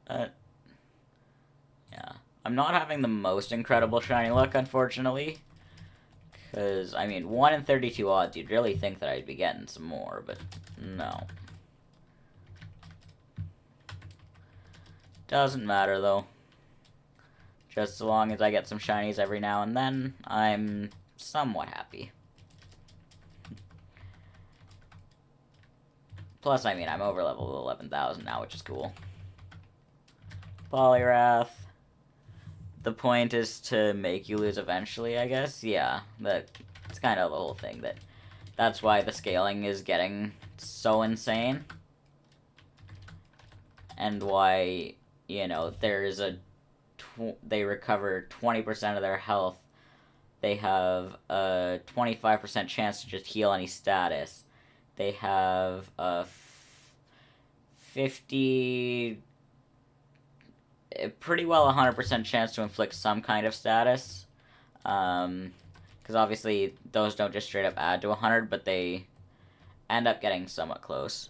Yeah. I'm not having the most incredible shiny luck, unfortunately. Because, I mean, 1 in 32 odds, you'd really think that I'd be getting some more, but no. Doesn't matter, though. Just so long as I get some shinies every now and then, I'm somewhat happy. Plus, I mean, I'm over level 11,000 now, which is cool. Poliwrath. The point is to make you lose eventually, I guess. Yeah, that's kind of the whole thing. That's why the scaling is getting so insane. And why, you know, there's they recover 20% of their health. They have a 25% chance to just heal any status. They have a 50... pretty well 100% chance to inflict some kind of status. Because obviously those don't just straight up add to 100, but they end up getting somewhat close.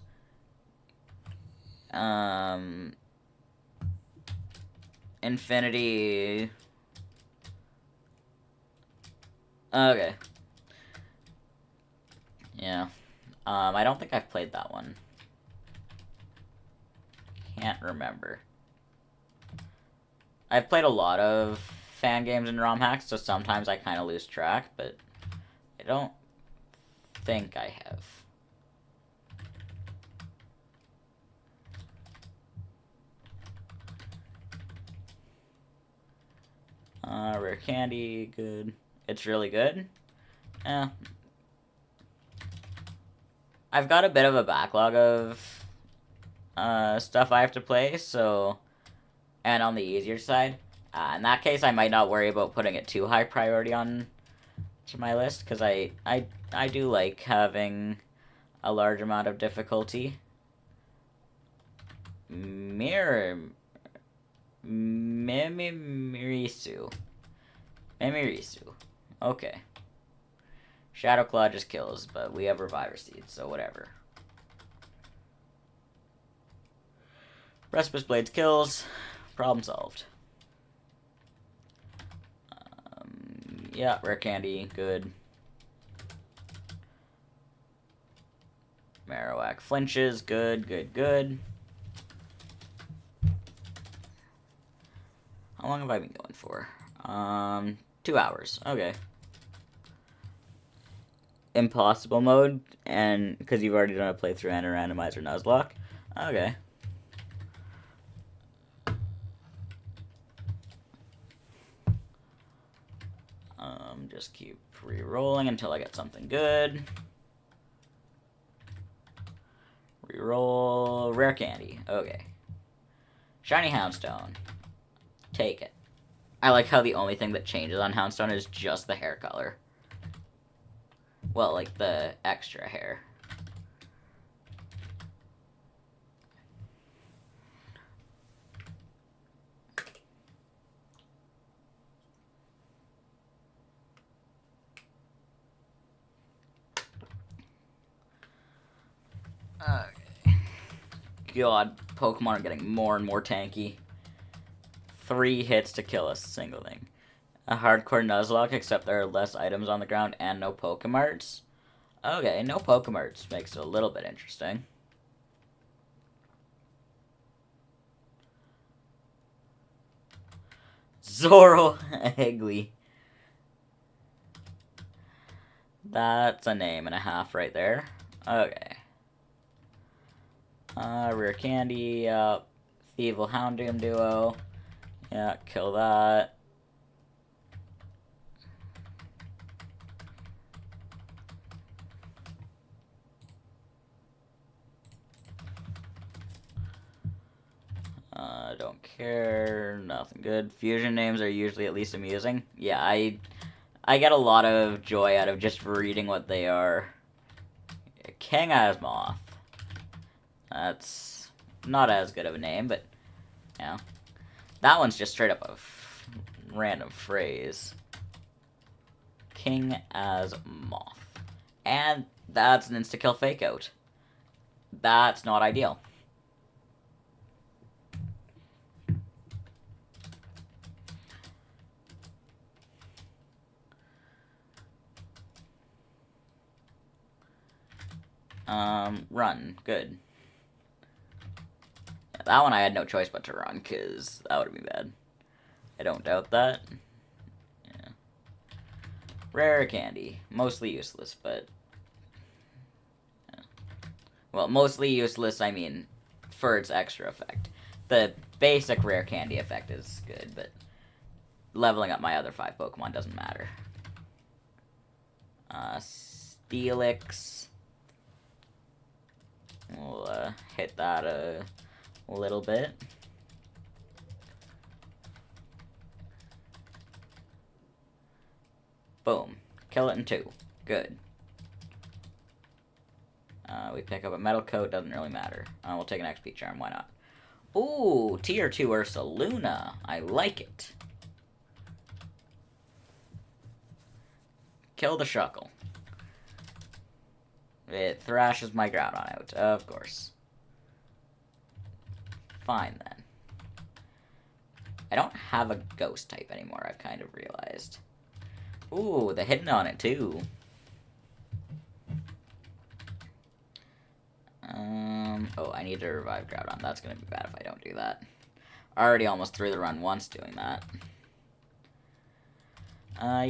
Infinity... Okay. Yeah. I don't think I've played that one. Can't remember. I've played a lot of fan games and ROM hacks, so sometimes I kind of lose track, but I don't think I have. Rare candy, good. It's really good. Yeah. I've got a bit of a backlog of stuff I have to play, so... And on the easier side. In that case, I might not worry about putting it too high priority on to my list, because I do like having a large amount of difficulty. Mimirisu. Okay. Shadow Claw just kills, but we have Reviver Seeds, so whatever. Precipice Blades kills. Problem solved. Yeah, rare candy, good. Marowak flinches, good. How long have I been going for? 2 hours. Okay. Impossible mode, and because you've already done a playthrough and a randomizer Nuzlocke. Okay. Just keep re-rolling until I get something good. Re-roll rare candy. Okay. Shiny Houndstone. Take it. I like how the only thing that changes on Houndstone is just the hair color. Well, like the extra hair. Okay. God, Pokemon are getting more and more tanky. 3 hits to kill a single thing. A hardcore Nuzlocke, except there are less items on the ground and no Pokemarts. Okay, no Pokemarts makes it a little bit interesting. Zoro Eggly. That's a name and a half right there. Okay. Rare Candy, Thievul Houndoom duo. Yeah, kill that. Don't care. Nothing good. Fusion names are usually at least amusing. Yeah, I get a lot of joy out of just reading what they are. King Asmoth. That's not as good of a name, but, you know. That one's just straight up a random phrase. King Asmoth. And that's an insta-kill fake-out. That's not ideal. Run. Good. Yeah, that one I had no choice but to run, because that would be bad. I don't doubt that. Yeah. Rare candy. Mostly useless, but... Yeah. Well, mostly useless, I mean, for its extra effect. The basic rare candy effect is good, but leveling up my other 5 Pokemon doesn't matter. Steelix. We'll hit that a little bit. Boom. Kill it in 2. Good. We pick up a metal coat, doesn't really matter. We'll take an XP charm, why not? Ooh, tier 2 Ursaluna. I like it. Kill the Shuckle. It thrashes my Groudon out, of course. Fine, then. I don't have a Ghost type anymore, I've kind of realized. Ooh, the hidden on it, too. Oh, I need to revive Groudon. That's gonna be bad if I don't do that. I already almost threw the run once doing that.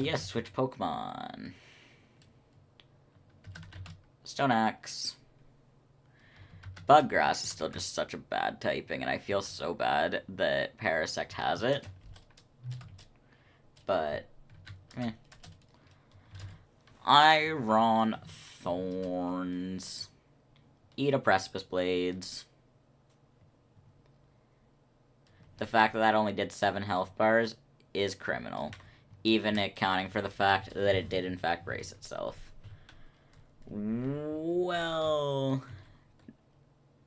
Yes, switch Pokemon. Stone Axe. Bug Grass is still just such a bad typing, and I feel so bad that Parasect has it. But, Iron Thorns. Eat a Precipice Blades. The fact that that only did 7 health bars is criminal, even accounting for the fact that it did in fact brace itself. Well,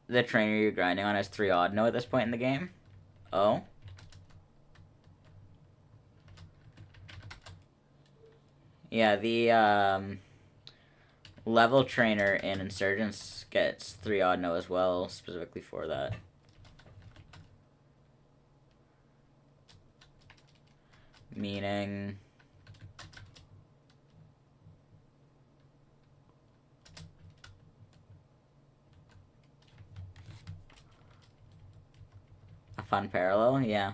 the trainer you're grinding on has 3 Audino at this point in the game. Oh? Yeah, the level trainer in Insurgents gets 3 Audino as well, specifically for that. Meaning... a fun parallel? Yeah.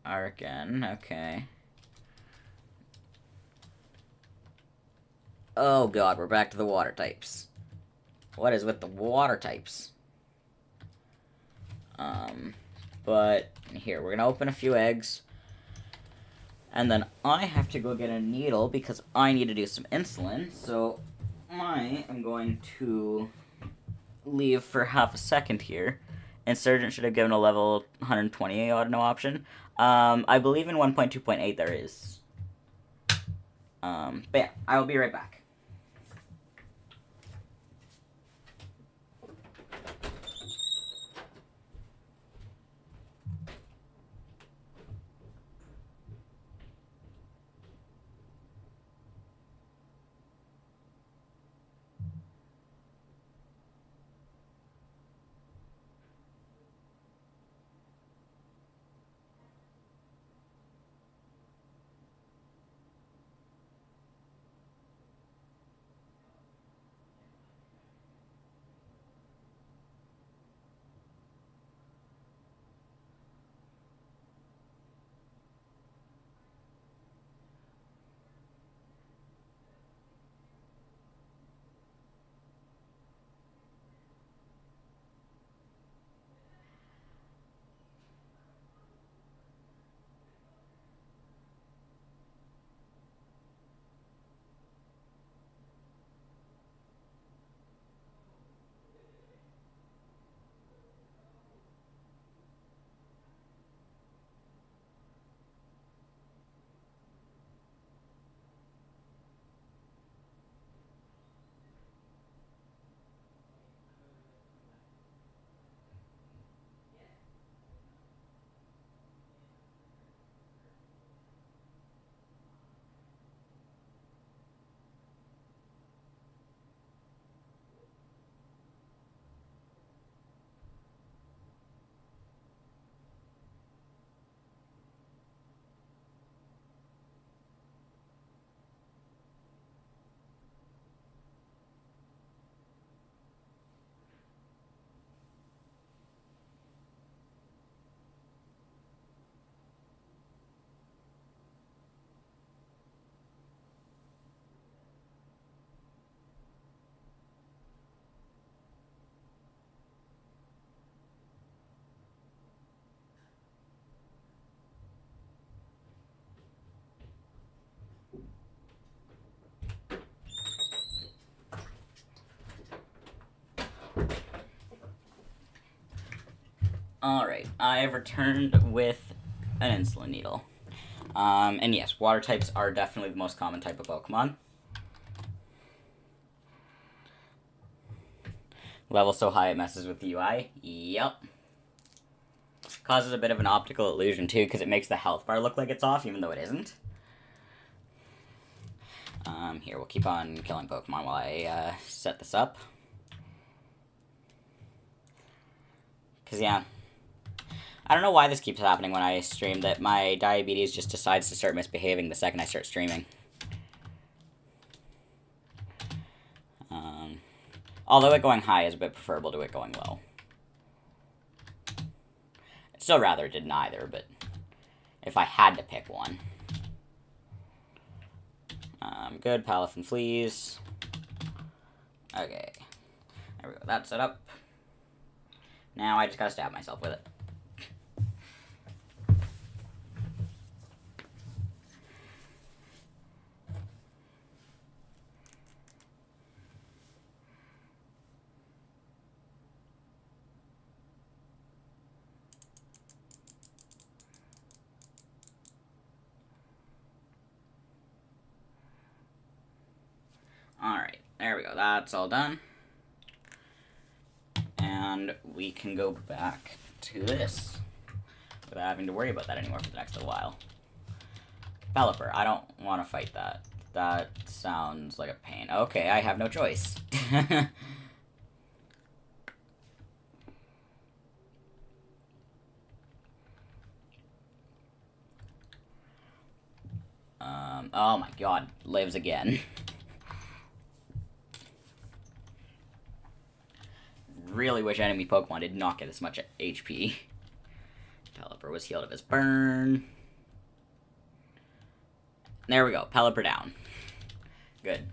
Arcan, okay. Oh god, we're back to the water types. What is with the water types? But here, we're gonna open a few eggs. And then I have to go get a needle because I need to do some insulin. So I am going to leave for half a second here. Insurgent should have given a level 120 Audino option. I believe in 1.2.8 there is. But yeah, I will be right back. Alright, I have returned with an insulin needle. And yes, water types are definitely the most common type of Pokemon. Level so high it messes with the UI. Yep. Causes a bit of an optical illusion too, because it makes the health bar look like it's off, even though it isn't. Here, we'll keep on killing Pokemon while I set this up. Because, yeah. I don't know why this keeps happening when I stream, that my diabetes just decides to start misbehaving the second I start streaming. Although it going high is a bit preferable to it going low. I'd still rather it did neither, but if I had to pick one. Good, Palafin Fleas. Okay. There we go, that's set up. Now I just gotta stab myself with it. Alright, there we go, that's all done. And we can go back to this without having to worry about that anymore for the next little while. Pelipper, I don't want to fight that. That sounds like a pain. Okay, I have no choice. Oh my god, lives again. Really wish enemy Pokemon did not get as much HP. Pelipper was healed of his burn. There we go, Pelipper down. Good.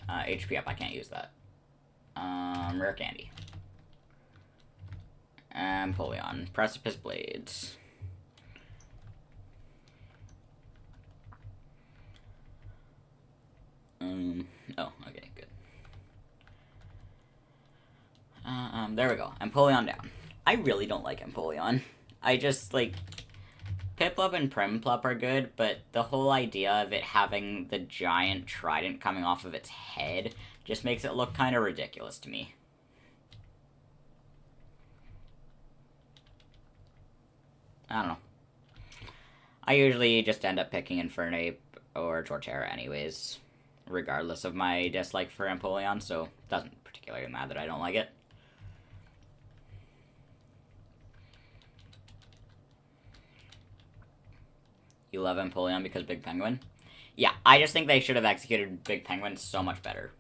HP up, I can't use that. Rare Candy. And Empoleon. Precipice Blades. Oh, okay, good. There we go. Empoleon down. I really don't like Empoleon. I just, like... Piplup and Primplup are good, but the whole idea of it having the giant trident coming off of its head just makes it look kind of ridiculous to me. I don't know. I usually just end up picking Infernape or Torterra anyways, regardless of my dislike for Empoleon, so it doesn't particularly matter that I don't like it. You love Empoleon because Big Penguin? Yeah, I just think they should have executed Big Penguin so much better.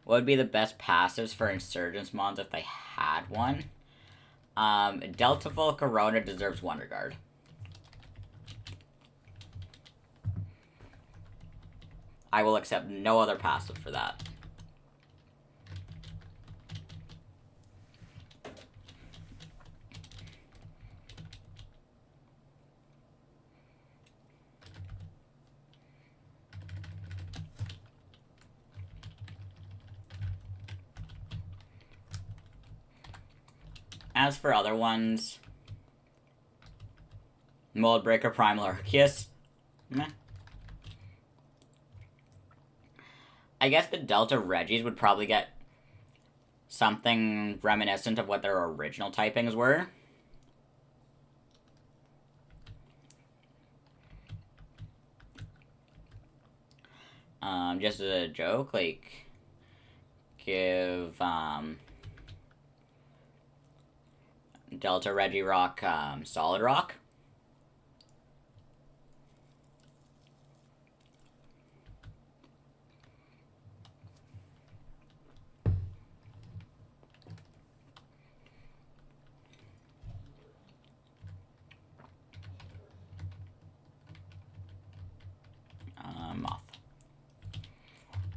What would be the best passives for Insurgence Mons if they had one? Delta Volcarona deserves Wonder Guard. I will accept no other passive for that. As for other ones, Mold Breaker, Primal Arceus, meh. I guess the Delta Regis would probably get something reminiscent of what their original typings were. Just as a joke, like, give, Delta Regirock, Solid Rock. Moth.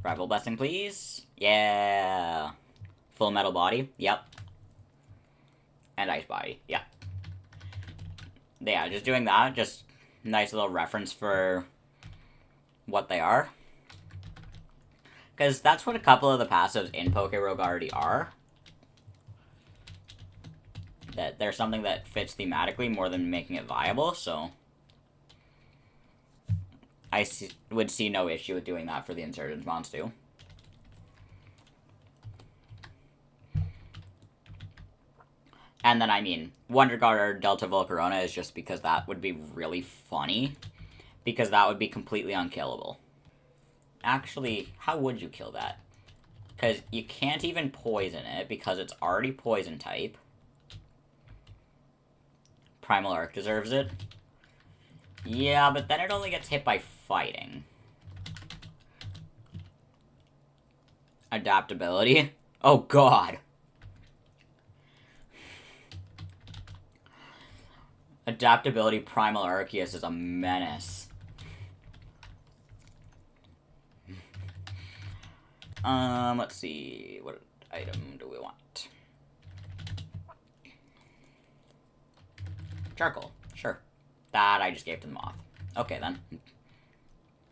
Rival Blessing, please. Yeah. Full Metal Body. Yep. And Ice Body. Yeah. Yeah, just doing that. Just nice little reference for what they are. Because that's what a couple of the passives in Pokerogue already are. that there's something that fits thematically more than making it viable, so would see no issue with doing that for the Insurgents mons too. And then, I mean, Wonder Guard or Delta Volcarona is just because that would be really funny. Because that would be completely unkillable. Actually, how would you kill that? Because you can't even poison it because it's already poison type. Primal Arc deserves it. Yeah, but then it only gets hit by fighting. Adaptability. Oh, God. Adaptability Primal Arceus is a menace. Let's see. What item do we want? Charcoal. Sure. That I just gave to the moth. Okay, then.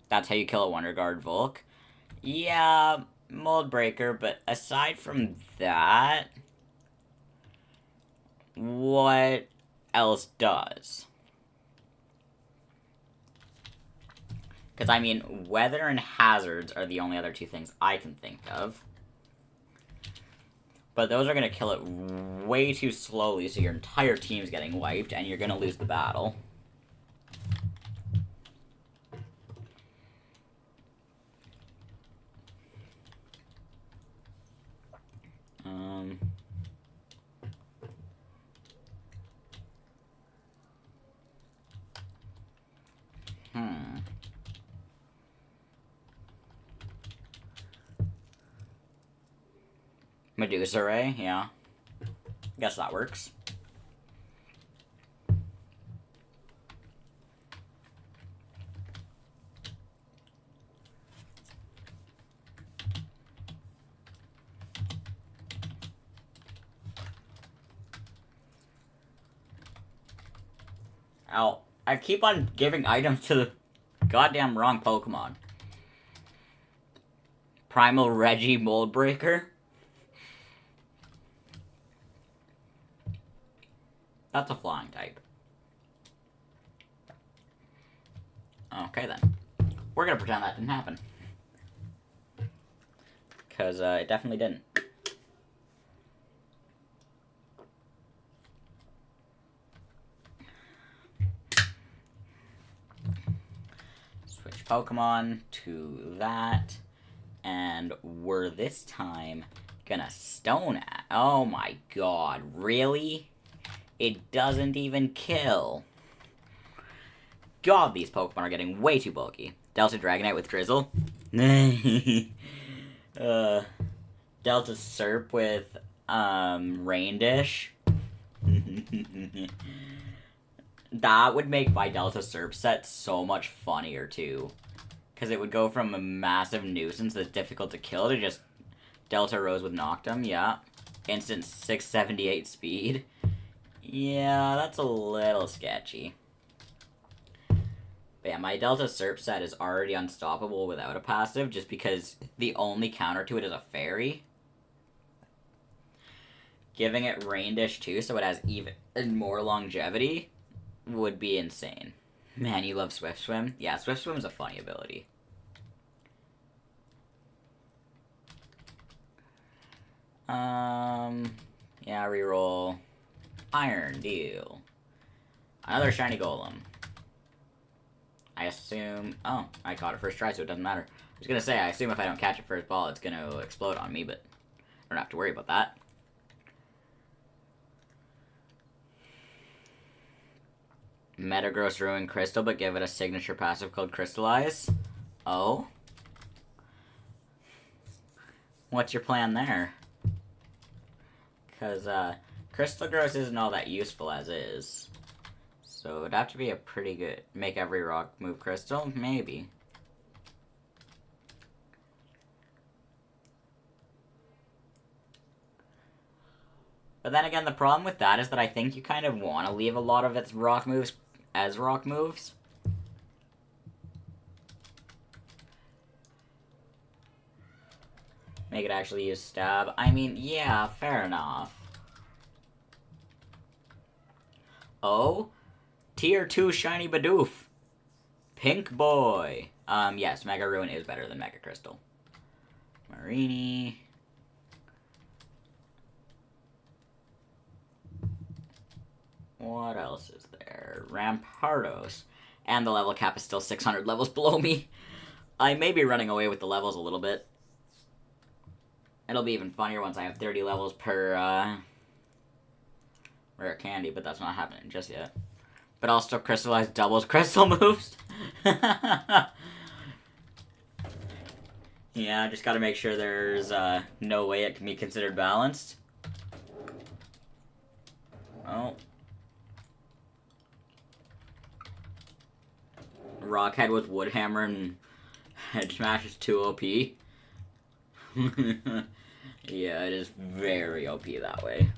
That's how you kill a Wonder Guard Volk. Yeah, Mold Breaker, but aside from that, what else does? Because, I mean, weather and hazards are the only other two things I can think of. But those are going to kill it way too slowly, so your entire team's getting wiped, and you're going to lose the battle. Medusa Ray, yeah. Guess that works. Ow. I keep on giving items to the goddamn wrong Pokemon. Primal Reggie Mold Breaker? That's a flying type. Okay, then. We're gonna pretend that didn't happen. Because it definitely didn't. Switch Pokemon to that. And we're this time gonna Stone at. Oh my god, really? It doesn't even kill. God, these Pokemon are getting way too bulky. Delta Dragonite with Drizzle. Delta Serp with, Rain Dish. That would make my Delta Serp set so much funnier, too. Because it would go from a massive nuisance that's difficult to kill to just Delta Rose with Noctum, yeah. Instant 678 speed. Yeah, that's a little sketchy. But yeah, my Delta Serp set is already unstoppable without a passive, just because the only counter to it is a fairy. Giving it Rain Dish too, so it has even more longevity, would be insane. Man, you love Swift Swim? Yeah, Swift Swim is a funny ability. Yeah, reroll. Iron, deal. Another shiny golem. I assume... Oh, I caught it first try, so it doesn't matter. I was gonna say, I assume if I don't catch it first ball, it's gonna explode on me, but I don't have to worry about that. Metagross Ruin Crystal, but give it a signature passive called Crystallize. Oh? What's your plan there? Because, Crystal Gross isn't all that useful as is. So it'd have to be a pretty good... Make every rock move Crystal? Maybe. But then again, the problem with that is that I think you kind of want to leave a lot of its rock moves as rock moves. Make it actually use Stab. I mean, yeah, fair enough. Oh, Tier 2 Shiny Bidoof. Pink Boy. Yes, Mega Ruin is better than Mega Crystal. Marini. What else is there? Rampardos. And the level cap is still 600 levels below me. I may be running away with the levels a little bit. It'll be even funnier once I have 30 levels per, rare candy, but that's not happening just yet. But I'll still crystallize doubles crystal moves. Yeah, I just gotta make sure there's, no way it can be considered balanced. Oh. Rockhead with Woodhammer and Head Smash is too OP. Yeah, it is very OP that way.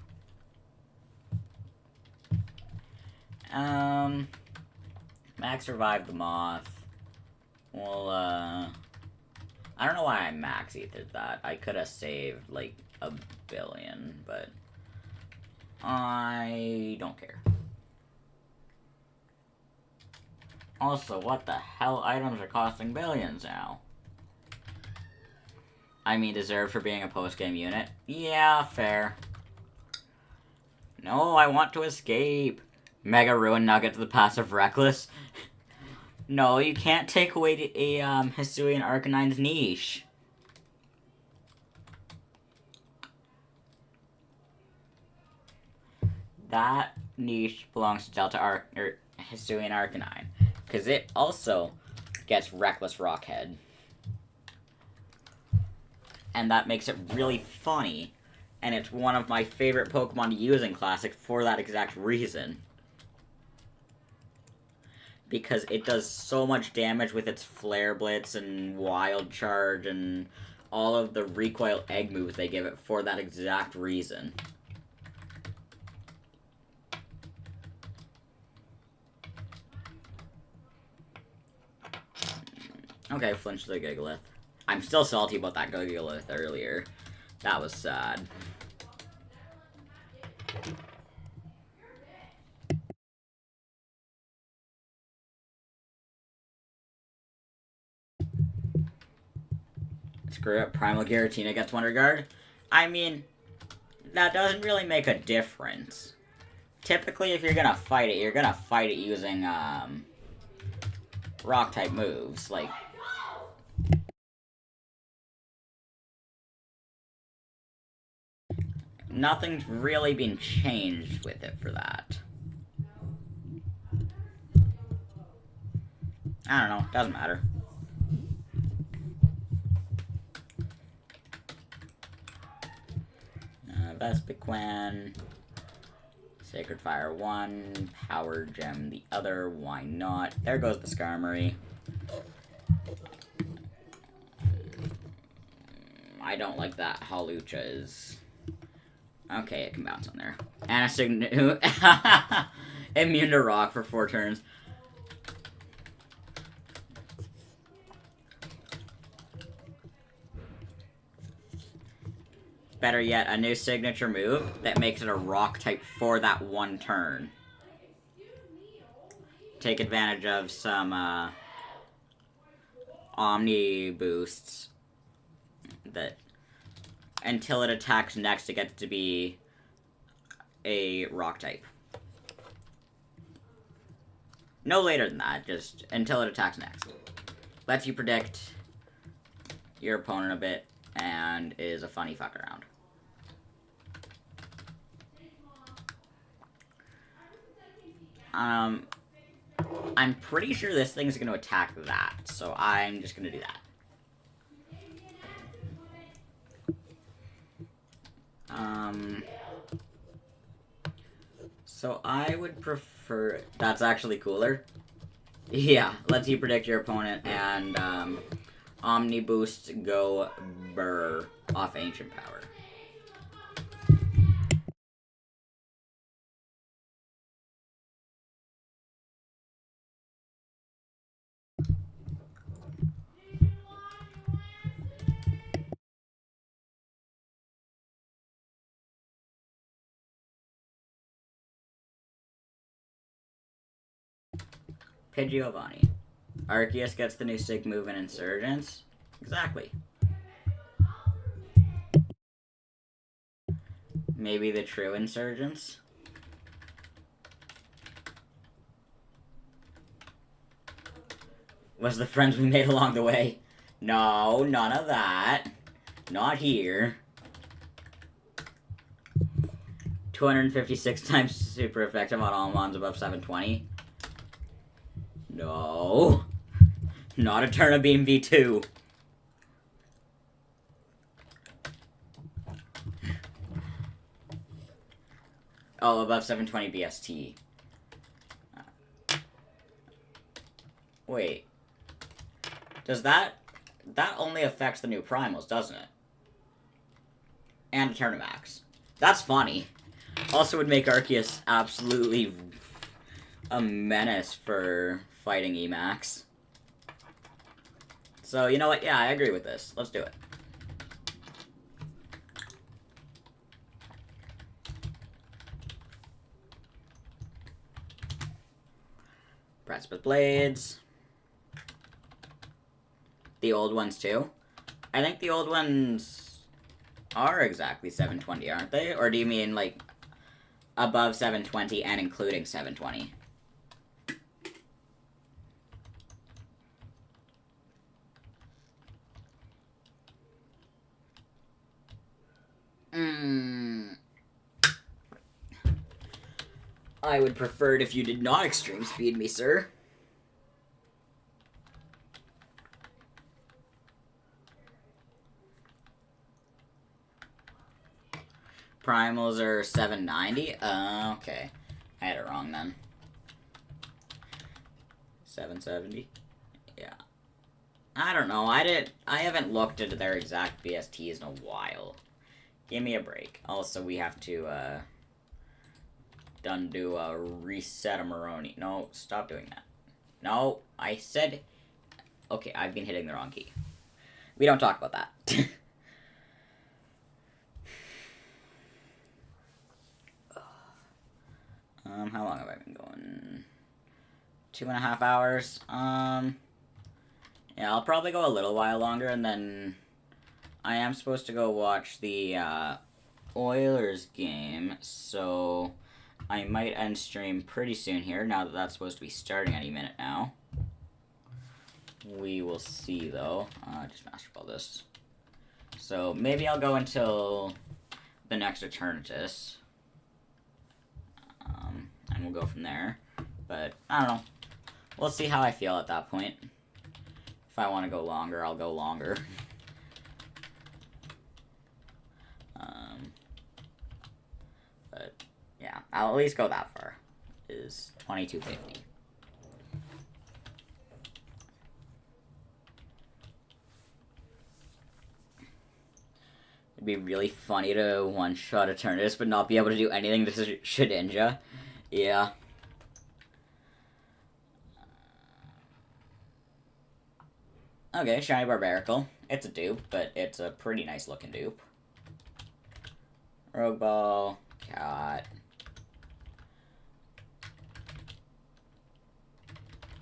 Max revived the Moth. Well, I don't know why I max ethered that. I could have saved, like, 1 billion, but I don't care. Also, what the hell items are costing billions now? I mean, deserved for being a post-game unit? Yeah, fair. No, I want to escape. Mega Ruin Nugget to the passive Reckless. No, you can't take away a Hisuian Arcanine's niche. That niche belongs to Hisuian Arcanine. Because it also gets Reckless Rockhead. And that makes it really funny. And it's one of my favorite Pokemon to use in Classic for that exact reason. Because it does so much damage with its Flare Blitz and Wild Charge and all of the recoil egg moves they give it for that exact reason. Okay, flinch the Gigalith. I'm still salty about that Gigalith earlier. That was sad. Screw it, Primal Giratina gets Wonder Guard. I mean, that doesn't really make a difference. Typically, if you're gonna fight it, you're gonna fight it using, Rock-type moves, like... Nothing's really been changed with it for that. I don't know, doesn't matter. Vespiquen, Sacred Fire 1, Power Gem the other, why not? There goes the Skarmory. I don't like that Hawlucha is... Okay, it can bounce on there. And a immune to Rock for 4 turns. Better yet, a new signature move that makes it a Rock type for that 1 turn. Take advantage of some, Omni boosts that until it attacks next, it gets to be a Rock type. No later than that, just until it attacks next. Lets you predict your opponent a bit, and is a funny fuck around. I'm pretty sure this thing's gonna attack that, so I'm just gonna do that. So I would prefer... That's actually cooler. Yeah, lets you predict your opponent, and, Omni Boost go burr off Ancient Power. Pidgeovani. Arceus gets the new Sig move in Insurgence. Exactly. Maybe the true Insurgents? Was the friends we made along the way? No, none of that. Not here. 256 times super effective on all mons above 720. No. Not a Turna Beam V2. Oh, above 720 BST. Wait. Does that... That only affects the new primals, doesn't it? And a Turnamax. That's funny. Also would make Arceus absolutely a menace for fighting Emax. So, you know what? Yeah, I agree with this. Let's do it. Precipice Blades. The old ones, too? I think the old ones are exactly 720, aren't they? Or do you mean, like, above 720 and including 720? I would prefer it if you did not extreme speed me, sir. Primals are 790? Okay. I had it wrong then. 770? Yeah. I don't know. I haven't looked at their exact BSTs in a while. Give me a break. Also, we have to, do a reset a Moroni. No, stop doing that. No, I said... Okay, I've been hitting the wrong key. We don't talk about that. How long have I been going? 2.5 hours. Yeah, I'll probably go a little while longer, and then I am supposed to go watch the, Oilers game, so I might end stream pretty soon here, now that that's supposed to be starting any minute now. We will see, though. Just Master Ball this. So, maybe I'll go until the next Eternatus. And we'll go from there. But, I don't know. We'll see how I feel at that point. If I want to go longer, I'll go longer. But, yeah. I'll at least go that far. Is 2250. It'd be really funny to one-shot Eternatus, but not be able to do anything to Shedinja. Yeah. Okay, Shiny Barbaracle. It's a dupe, but it's a pretty nice looking dupe. Rogue Ball, Cat.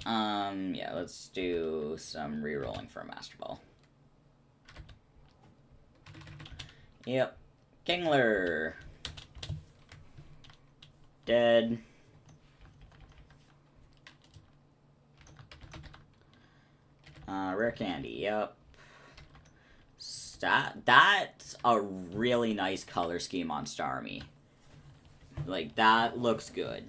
Yeah, let's do some re-rolling for a Master Ball. Yep. Kingler. Dead. Rare Candy, yep. That's a really nice color scheme on Starmie. Like, that looks good.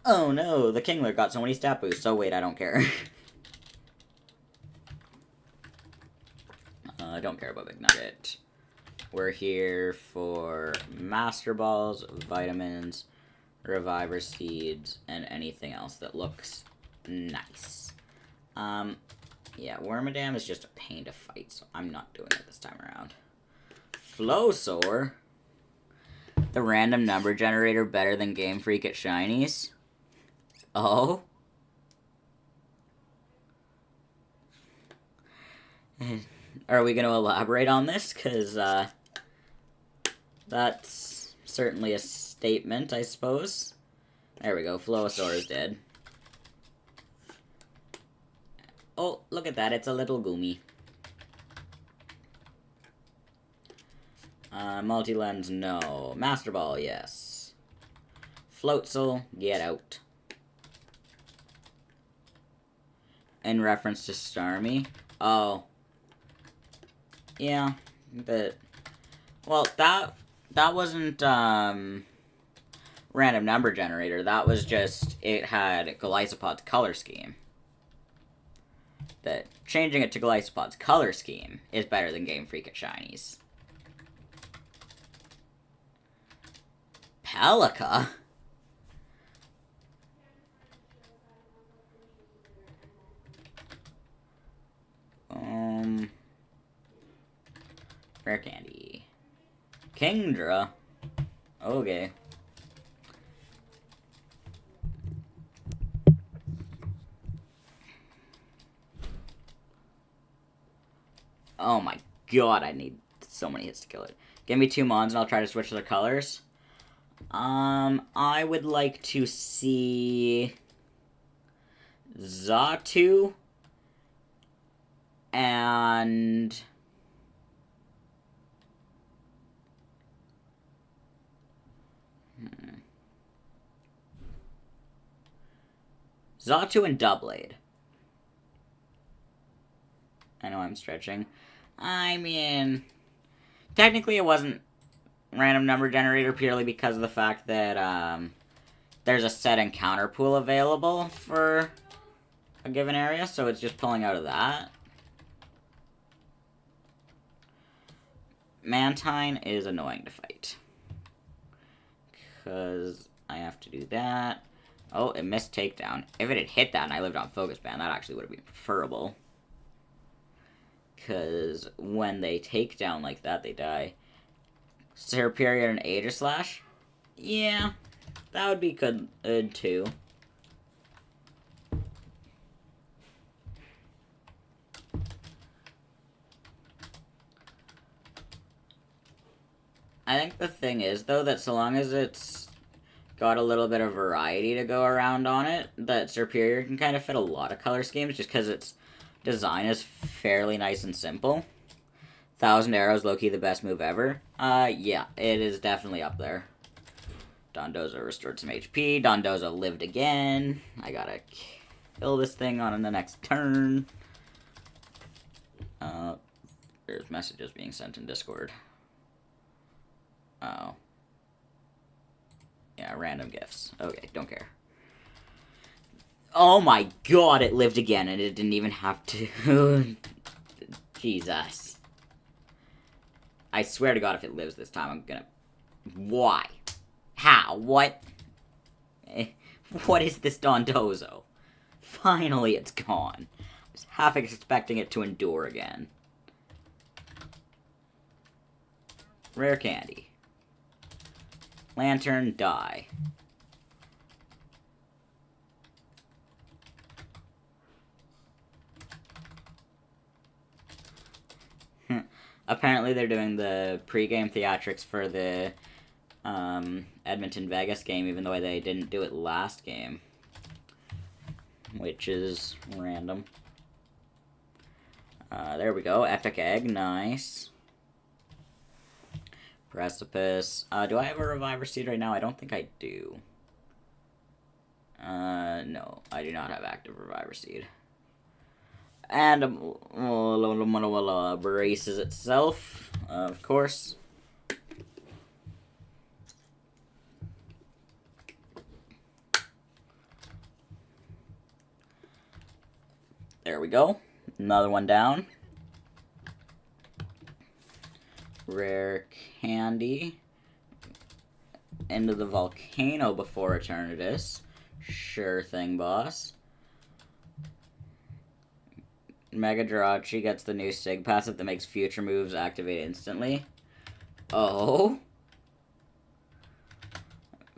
Oh no, the Kingler got so many stat boosts. Oh wait, I don't care. I don't care about Big Nugget. We're here for Master Balls, Vitamins, Reviver Seeds, and anything else that looks nice. Yeah, Wormadam is just a pain to fight, so I'm not doing it this time around. Flowsaur? the random number generator better than Game Freak at Shinies? Oh? Are we going to elaborate on this? Because, that's certainly a statement, I suppose. There we go, Floasaur is dead. Oh, look at that, it's a little Goomy. Multi-lens, no. Master Ball, yes. Floatzel, get out. In reference to Starmie? Oh. Yeah, but... Well, that wasn't, random number generator. That was just, it had Golisopod's color scheme. That changing it to Golisopod's color scheme is better than Game Freak at Shinies. Pelika? Rare Candy. Kingdra? Okay. Oh my god, I need so many hits to kill it. Give me 2 Mons and I'll try to switch their colors. I would like to see Xatu and Xatu and Doublade. I know I'm stretching. I mean, technically it wasn't random number generator purely because of the fact that there's a set encounter pool available for a given area, so it's just pulling out of that. Mantine is annoying to fight. Because I have to do that. Oh, it missed takedown. If it had hit that and I lived on Focus Band, that actually would have been preferable. Because when they take down like that, they die. Serperior and Aegislash? Yeah, that would be good too. I think the thing is, though, that so long as it's got a little bit of variety to go around on it, that Serperior can kind of fit a lot of color schemes just because its design is fairly nice and simple. 1,000 Arrows, low-key the best move ever. Yeah, it is definitely up there. Dondozo restored some HP. Dondozo lived again. I gotta kill this thing on the next turn. There's messages being sent in Discord. Oh. Yeah, random gifts. Okay, don't care. Oh my god, it lived again, and it didn't even have to. Jesus. I swear to god, if it lives this time, I'm gonna... Why? How? What? What is this Dondozo? Finally, it's gone. I was half expecting it to endure again. Rare Candy. Lantern, die. Apparently they're doing the pre-game theatrics for the Edmonton-Vegas game, even though they didn't do it last game. Which is random. There we go. Epic Egg, nice. Precipice. Do I have a Reviver Seed right now? I don't think I do. No, I do not have active Reviver Seed. And braces itself, of course. There we go. Another one down. Rare Candy. Into the volcano before Eternatus. Sure thing, boss. Mega Jirachi gets the new Sig passive that makes future moves activate instantly. Oh.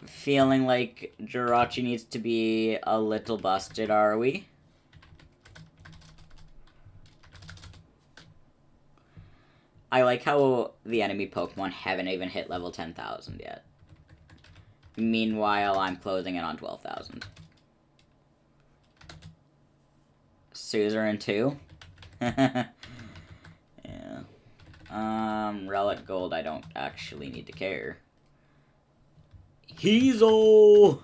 feeling like Jirachi needs to be a little busted, are we? I like how the enemy Pokemon haven't even hit level 10,000 yet. Meanwhile, I'm closing in on 12,000. Suzerain 2? Yeah. Relic Gold, I don't actually need to care. Heezel!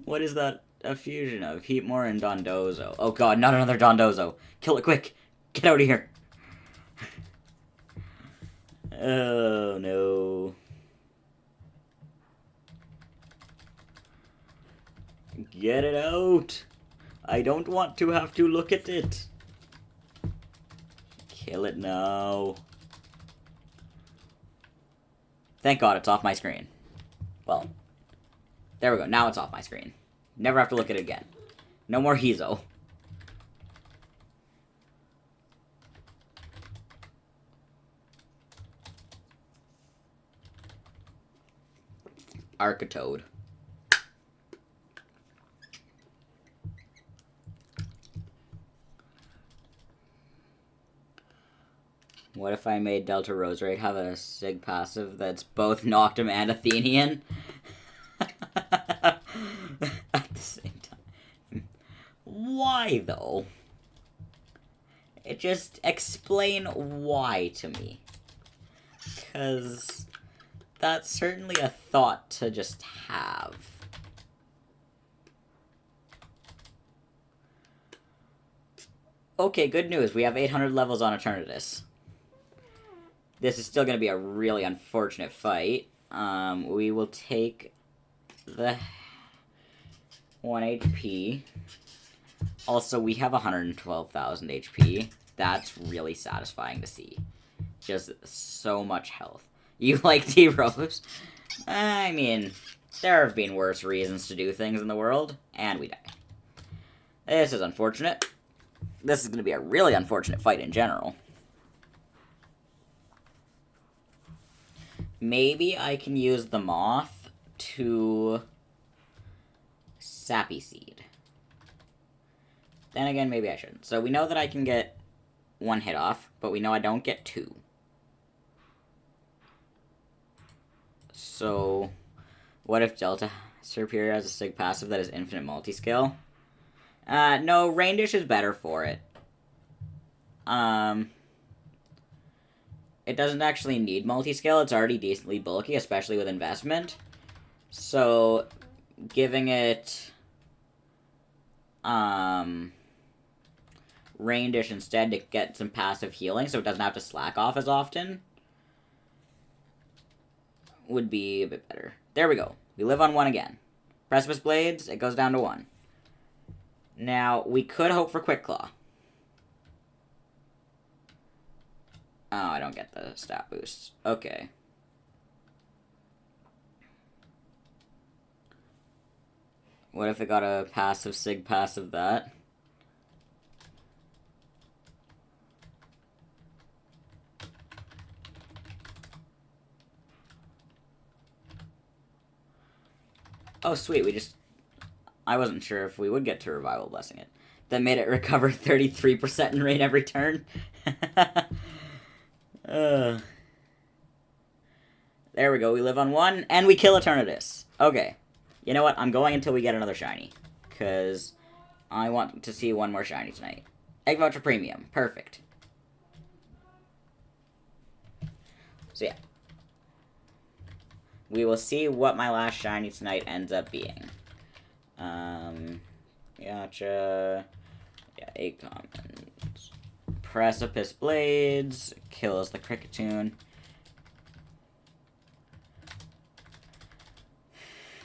What is that a fusion of? Heatmore and Dondozo. Oh god, not another Dondozo. Kill it quick! Get out of here! Oh no. Get it out! I don't want to have to look at it. Kill it now. Thank god it's off my screen. Well, there we go. Now it's off my screen. Never have to look at it again. No more Heezo. Architoad. What if I made Delta Roserade have a Sig passive that's both Noctum and Athenian? At the same time. Why, though? Just explain why to me. Because that's certainly a thought to just have. Okay, good news. We have 800 levels on Eternatus. This is still going to be a really unfortunate fight. We will take the 1 HP. Also, we have 112,000 HP. That's really satisfying to see. Just so much health. You like T-Rose? I mean, there have been worse reasons to do things in the world, and we die. This is unfortunate. This is going to be a really unfortunate fight in general. Maybe I can use the Moth to Sappy Seed. Then again, maybe I shouldn't. So we know that I can get 1 hit off, but we know I don't get 2. So, what if Delta Superior has a Sig passive that is infinite multi-skill? No, Rain Dish is better for it. It doesn't actually need multi-scale. It's already decently bulky, especially with investment. So, giving it Rain Dish instead to get some passive healing so it doesn't have to slack off as often would be a bit better. There we go. We live on 1 again. Precipice Blades, it goes down to 1. Now, we could hope for Quick Claw. Oh, I don't get the stat boost. Okay. What if it got a passive Sig passive that? Oh, sweet, we just... I wasn't sure if we would get to Revival Blessing it. That made it recover 33% in rate every turn. There we go, we live on 1, and we kill Eternatus. Okay. You know what, I'm going until we get another shiny. Because I want to see 1 more shiny tonight. Egg Voucher Premium. Perfect. So yeah. We will see what my last shiny tonight ends up being. Gotcha. Yeah, 8 commons. Precipice Blades. Kills the Cricketune.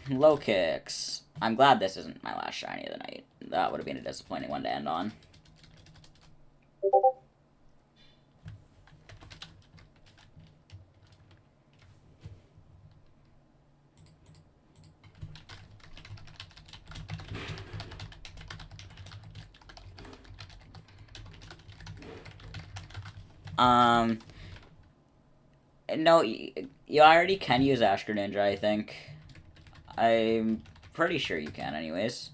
Low Kicks. I'm glad this isn't my last shiny of the night. That would have been a disappointing one to end on. No, you already can use Ash Greninja, I think. I'm pretty sure you can, anyways.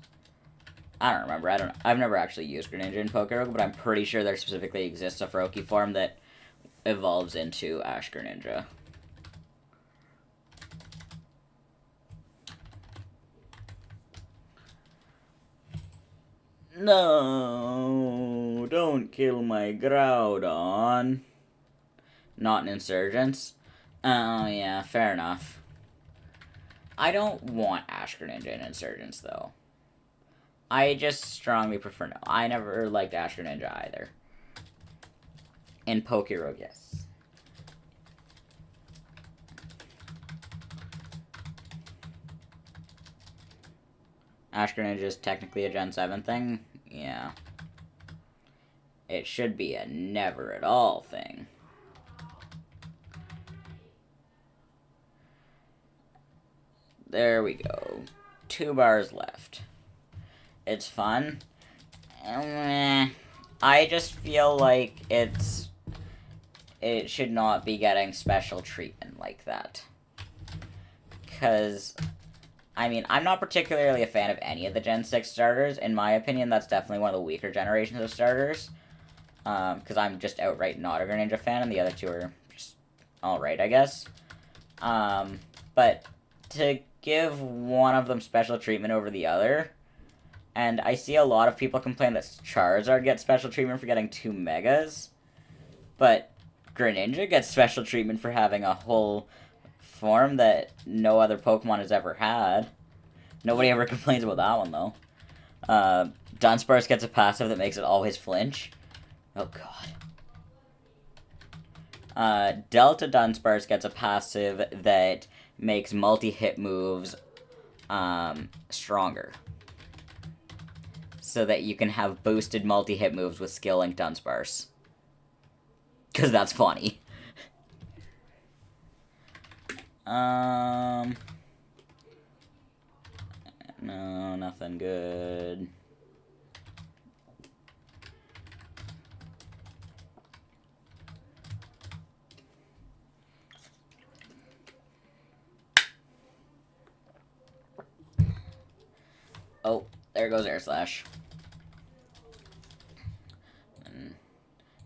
I don't remember. I've never actually used Greninja in Pokerogue, but I'm pretty sure there specifically exists a Froakie form that evolves into Ash Greninja. No, don't kill my Groudon. Not an Insurgence. Oh, yeah, fair enough. I don't want Ash Greninja in Insurgence, though. I just strongly prefer no. I never liked Ash Greninja either. In Pokerogue, yes. Ash Greninja is technically a Gen 7 thing? Yeah. It should be a never at all thing. There we go. 2 bars left. It's fun. I just feel like it should not be getting special treatment like that. Because, I mean, I'm not particularly a fan of any of the Gen 6 starters. In my opinion, that's definitely one of the weaker generations of starters. Because I'm just outright not a Greninja fan, and the other two are just alright, I guess. But to give one of them special treatment over the other, and I see a lot of people complain that Charizard gets special treatment for getting 2 Megas, but Greninja gets special treatment for having a whole form that no other Pokemon has ever had. Nobody ever complains about that one, though. Dunsparce gets a passive that makes it always flinch. Oh, God. Delta Dunsparce gets a passive that makes multi-hit moves stronger. So that you can have boosted multi-hit moves with Skill Link Dunsparce. Because that's funny. No, nothing good. Oh, there goes Air Slash.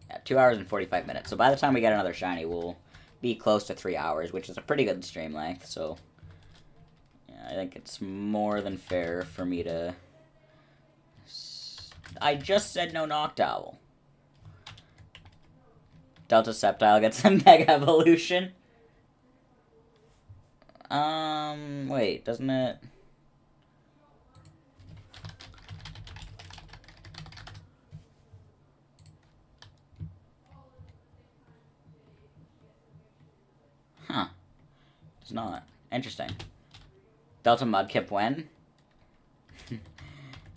Yeah, 2 hours and 45 minutes. So by the time we get another shiny, we'll be close to 3 hours, which is a pretty good stream length. So yeah, I think it's more than fair for me to... I just said no Noctowl. Delta Sceptile gets a Mega Evolution. Wait, doesn't it... Huh. It's not. Interesting. Delta Mudkip when?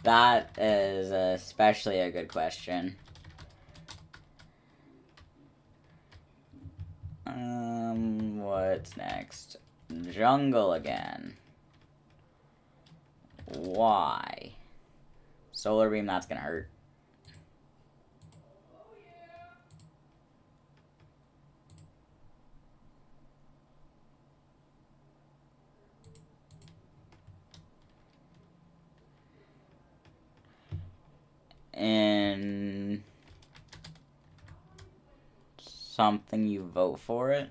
That is especially a good question. What's next? Jungle again. Why? Solar Beam, that's gonna hurt. And something you vote for it?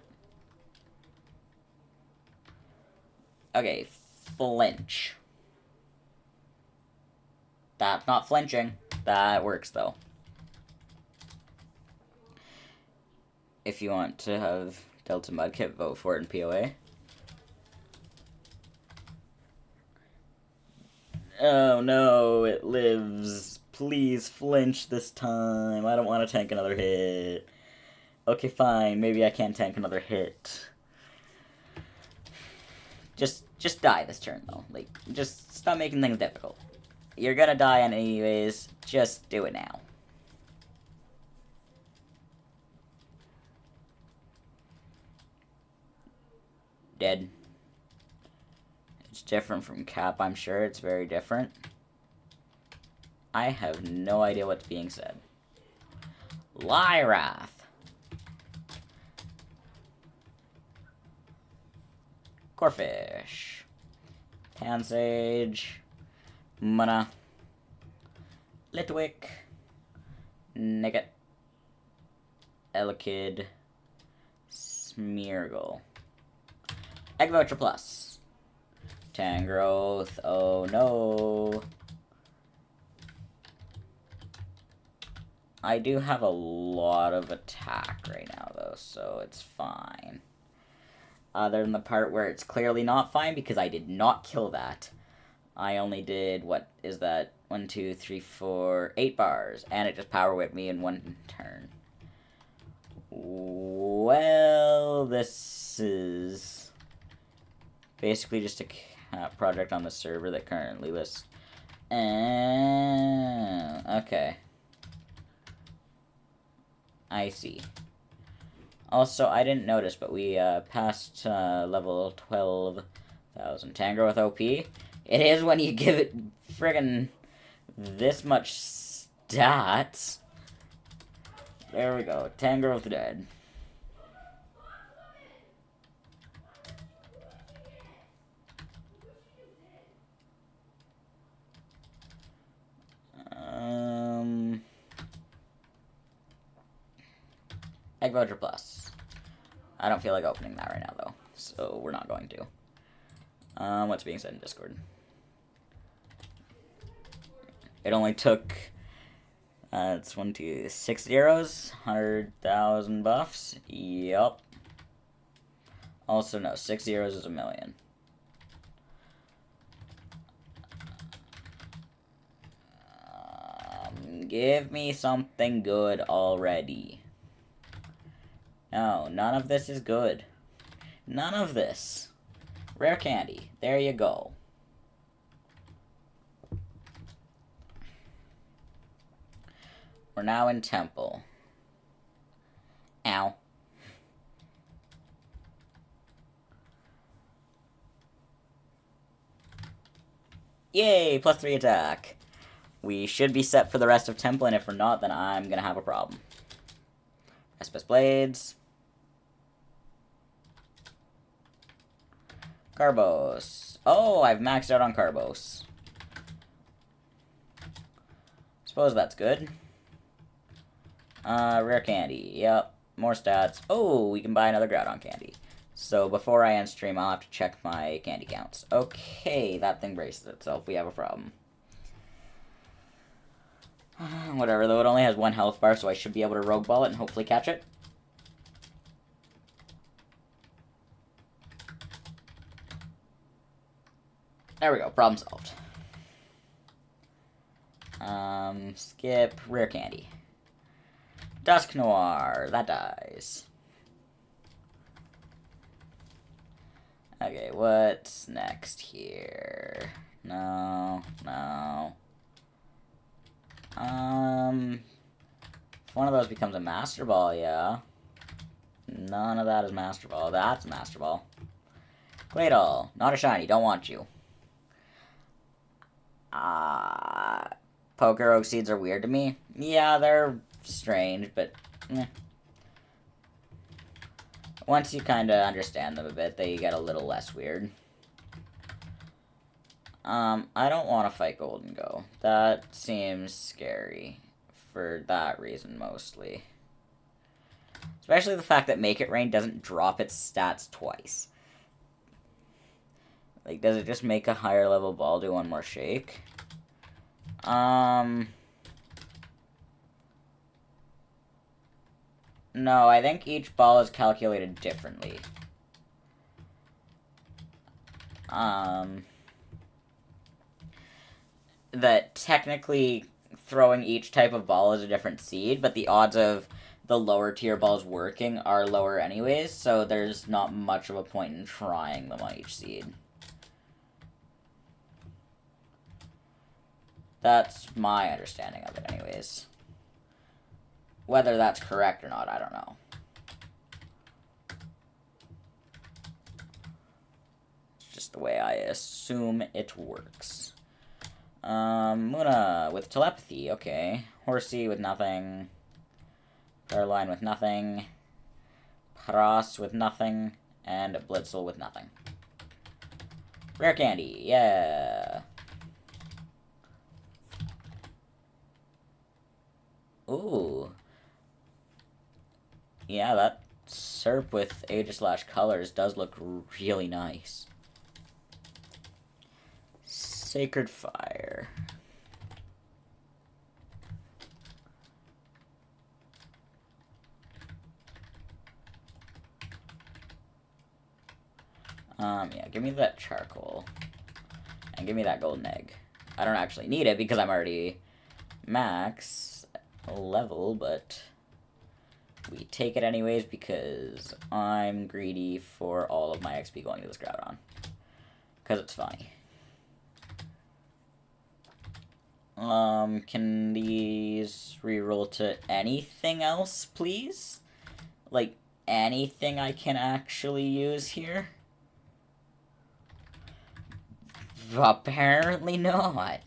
Okay, flinch. That's not flinching. That works, though. If you want to have Delta Mudkip, vote for it in POA. Oh no, it lives. Please flinch this time. I don't want to tank another hit. Okay, fine. Maybe I can tank another hit. Just die this turn, though. Like, just stop making things difficult. You're gonna die anyways. Just do it now. Dead. It's different from Cap, I'm sure. It's very different. I have no idea what's being said. Lyrath. Corphish. Pansage, Mana, Litwick, Nickit, Elekid, Smeargle. Egg Voucher Plus. Tangrowth, oh no. I do have a lot of attack right now, though, so it's fine. Other than the part where it's clearly not fine because I did not kill that. I only did, what is that? 1, 2, 3, 4, 8 bars. And it just power whipped me in one turn. Well, this is basically just a project on the server that currently lists. Okay. I see. Also, I didn't notice, but we passed level 12,000. Tangrowth OP. It is when you give it friggin' this much stats. There we go. Tangrowth dead. Egg Voucher Plus. I don't feel like opening that right now, though, so we're not going to. What's being said in Discord? It only took, it's 1, 2, 6 zeros, 100,000 buffs. Yup. Also, no, 6 zeros is 1,000,000. Give me something good already. No, none of this is good. None of this. Rare candy. There you go. We're now in Temple. Ow. Yay! +3 attack. We should be set for the rest of Temple, and if we're not, then I'm gonna have a problem. Espus Blades. Carbos. Oh, I've maxed out on Carbos. Suppose that's good. Rare candy. Yep. More stats. Oh, we can buy another Groudon candy. So before I end stream, I'll have to check my candy counts. Okay, that thing braces itself. We have a problem. Whatever, though. It only has 1 health bar, so I should be able to Rogue Ball it and hopefully catch it. There we go. Problem solved. Skip. Rare candy. Dusk Noir. That dies. Okay, what's next here? No. If one of those becomes a Master Ball, yeah. None of that is Master Ball. That's a Master Ball. Claydol. Not a shiny. Don't want you. Pokerogue seeds are weird to me. Yeah, they're strange, but once you kind of understand them a bit, they get a little less weird. I don't want to fight Golden Go. That seems scary for that reason mostly. Especially the fact that Make It Rain doesn't drop its stats twice. Like, does it just make a higher level ball do one more shake? No, I think each ball is calculated differently. That technically throwing each type of ball is a different seed, but the odds of the lower tier balls working are lower anyways, so there's not much of a point in trying them on each seed. That's my understanding of it anyways. Whether that's correct or not, I don't know. It's just the way I assume it works. Muna with telepathy, okay. Horsey with nothing. Caroline with nothing. Paras with nothing. And Blitzel with nothing. Rare candy, yeah. Ooh. Yeah, that SERP with Aegis/Colors does look really nice. Sacred Fire. Yeah, give me that charcoal. And give me that golden egg. I don't actually need it because I'm already max level, but we take it anyways because I'm greedy for all of my XP going to this Groudon. Because it's funny. Can these reroll to anything else, please? Like, anything I can actually use here? Apparently not.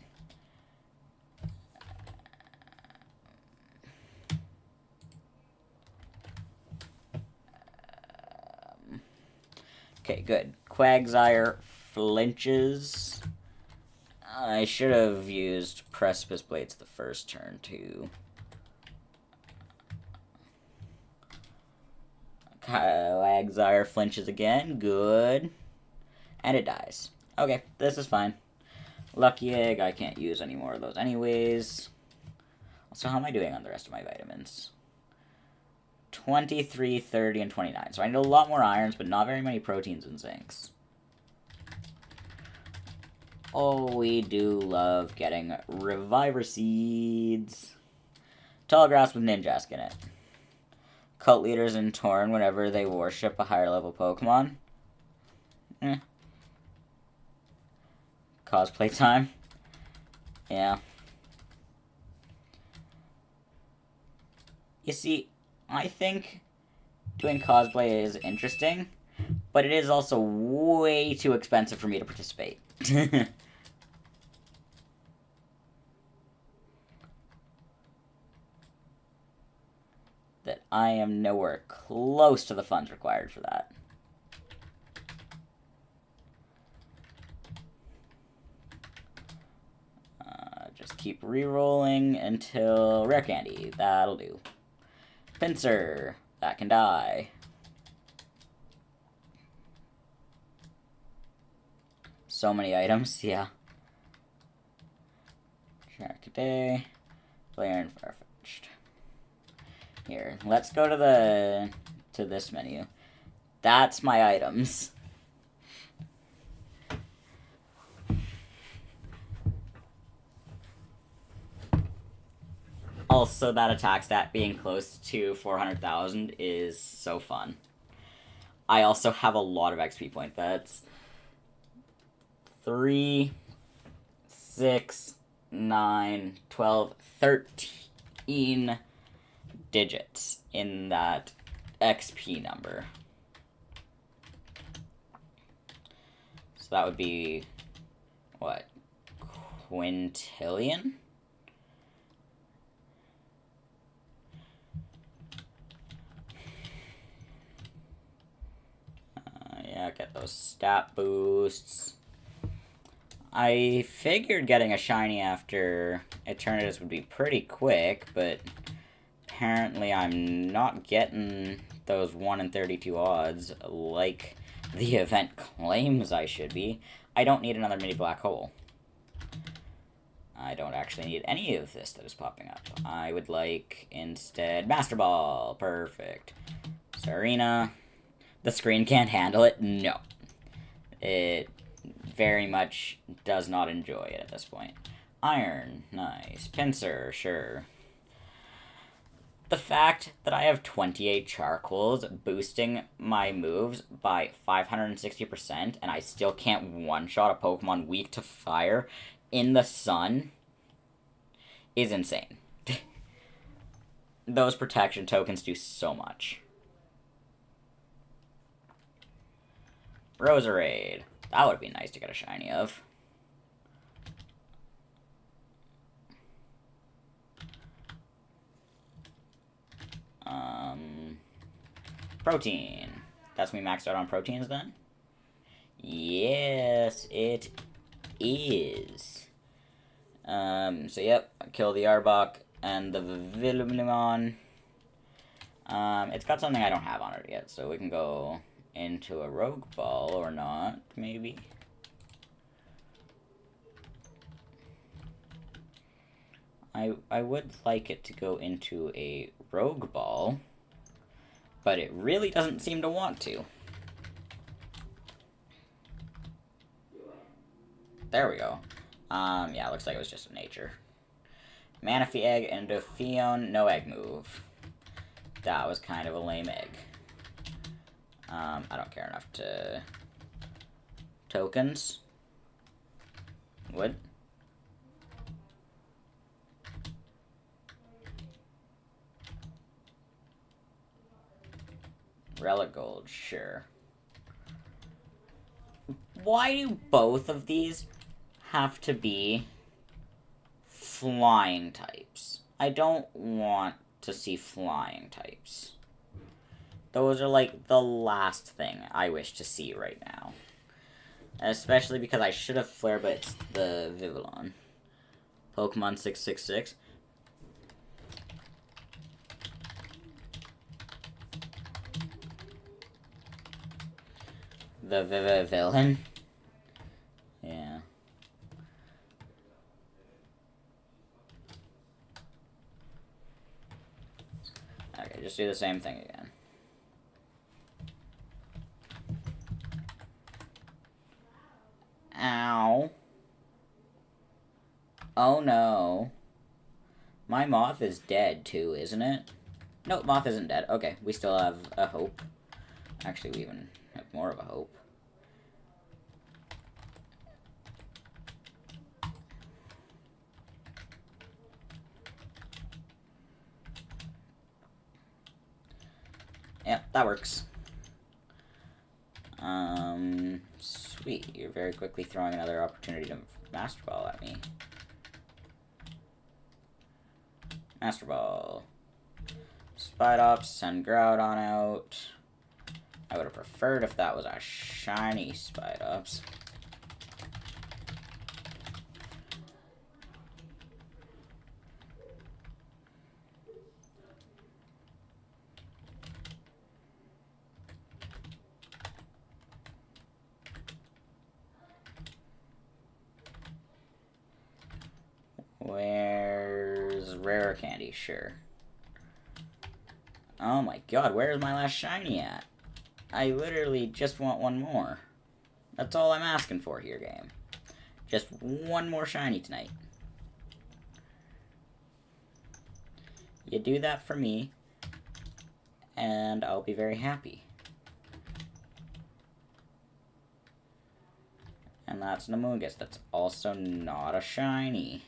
Okay, good. Quagsire flinches. I should have used Precipice Blades the first turn, too. Quagsire flinches again. Good. And it dies. Okay, this is fine. Lucky Egg, I can't use any more of those anyways. So how am I doing on the rest of my vitamins? 23, 30, and 29. So I need a lot more irons, but not very many proteins and zincs. Oh, we do love getting Reviver Seeds. Tall Grass with Ninjask in it. Cult Leaders in Torn whenever they worship a higher level Pokemon. Cosplay time. Yeah. You see, I think doing cosplay is interesting, but it is also way too expensive for me to participate. That I am nowhere close to the funds required for that. Just keep re-rolling until Rare Candy. That'll do. Pinsir. That can die. So many items, yeah. Sharkaday. Player and Farfetch'd. Here, let's go to this menu. That's my items. Also, that attack stat being close to 400,000 is so fun. I also have a lot of XP point bets. 3, 6, 9, 12, 13 digits in that XP number. So that would be, what, quintillion? Yeah, get those stat boosts. I figured getting a shiny after Eternatus would be pretty quick, but apparently I'm not getting those 1 in 32 odds like the event claims I should be. I don't need another mini black hole. I don't actually need any of this that is popping up. I would like, instead, Master Ball. Perfect. Serena. The screen can't handle it? No. It very much does not enjoy it at this point. Iron. Nice. Pinsir. Sure. The fact that I have 28 charcoals boosting my moves by 560% and I still can't one-shot a Pokemon weak to fire in the sun is insane. Those protection tokens do so much. Roserade. That would be nice to get a shiny of. Protein. That's me maxed out on proteins then? Yes, it is. So yep, kill the Arbok and the Villimon. It's got something I don't have on it yet, so we can go into a Rogue Ball or not, maybe. I would like it to go into a Rogue Ball, but it really doesn't seem to want to. There we go. Yeah, looks like it was just a nature. Manaphy Egg into Fion, no egg move. That was kind of a lame egg. I don't care enough to... Tokens? Wood? Relic Gold, sure. Why do both of these have to be flying types? I don't want to see flying types. Those are like the last thing I wish to see right now. Especially because I should have Flare Blitzed the Vivillon. Pokemon 666. The Villain. Yeah. Okay, just do the same thing again. Ow. Oh no. My Moth is dead too, isn't it? No, Moth isn't dead. Okay, we still have a hope. Actually, we even have more of a hope. Yep, that works. Sweet. You're very quickly throwing another opportunity to Master Ball at me. Master Ball. Spidops, send Groudon out. I would have preferred if that was a shiny Spidops. Where's Rare Candy? Sure. Oh my god, where's my last shiny at? I literally just want one more. That's all I'm asking for here, game. Just one more shiny tonight. You do that for me, and I'll be very happy. And that's Namungus. That's also not a shiny.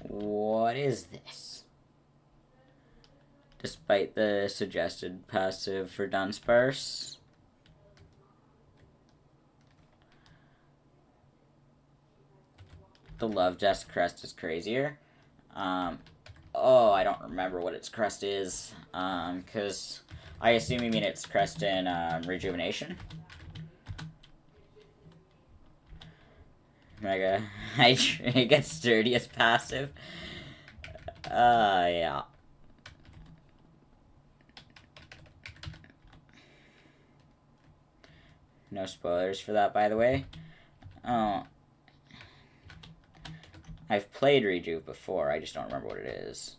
What is this? Despite the suggested passive for Dunsparce. The Love Dust crest is crazier. Oh, I don't remember what its crest is. Because I assume you mean its crest in Rejuvenation. Mega it gets sturdy as passive. Yeah. No spoilers for that, by the way. Oh. I've played Rejuve before, I just don't remember what it is.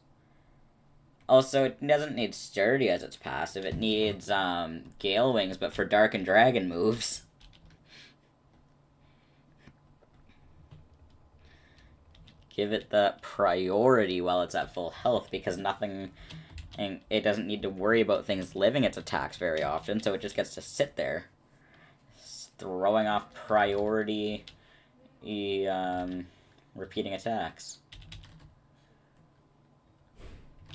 Also, it doesn't need sturdy as its passive, it needs, Gale Wings, but for Dark and Dragon moves. Give it the priority while it's at full health, because nothing... And it doesn't need to worry about things living its attacks very often, so it just gets to sit there. Throwing off priority... repeating attacks.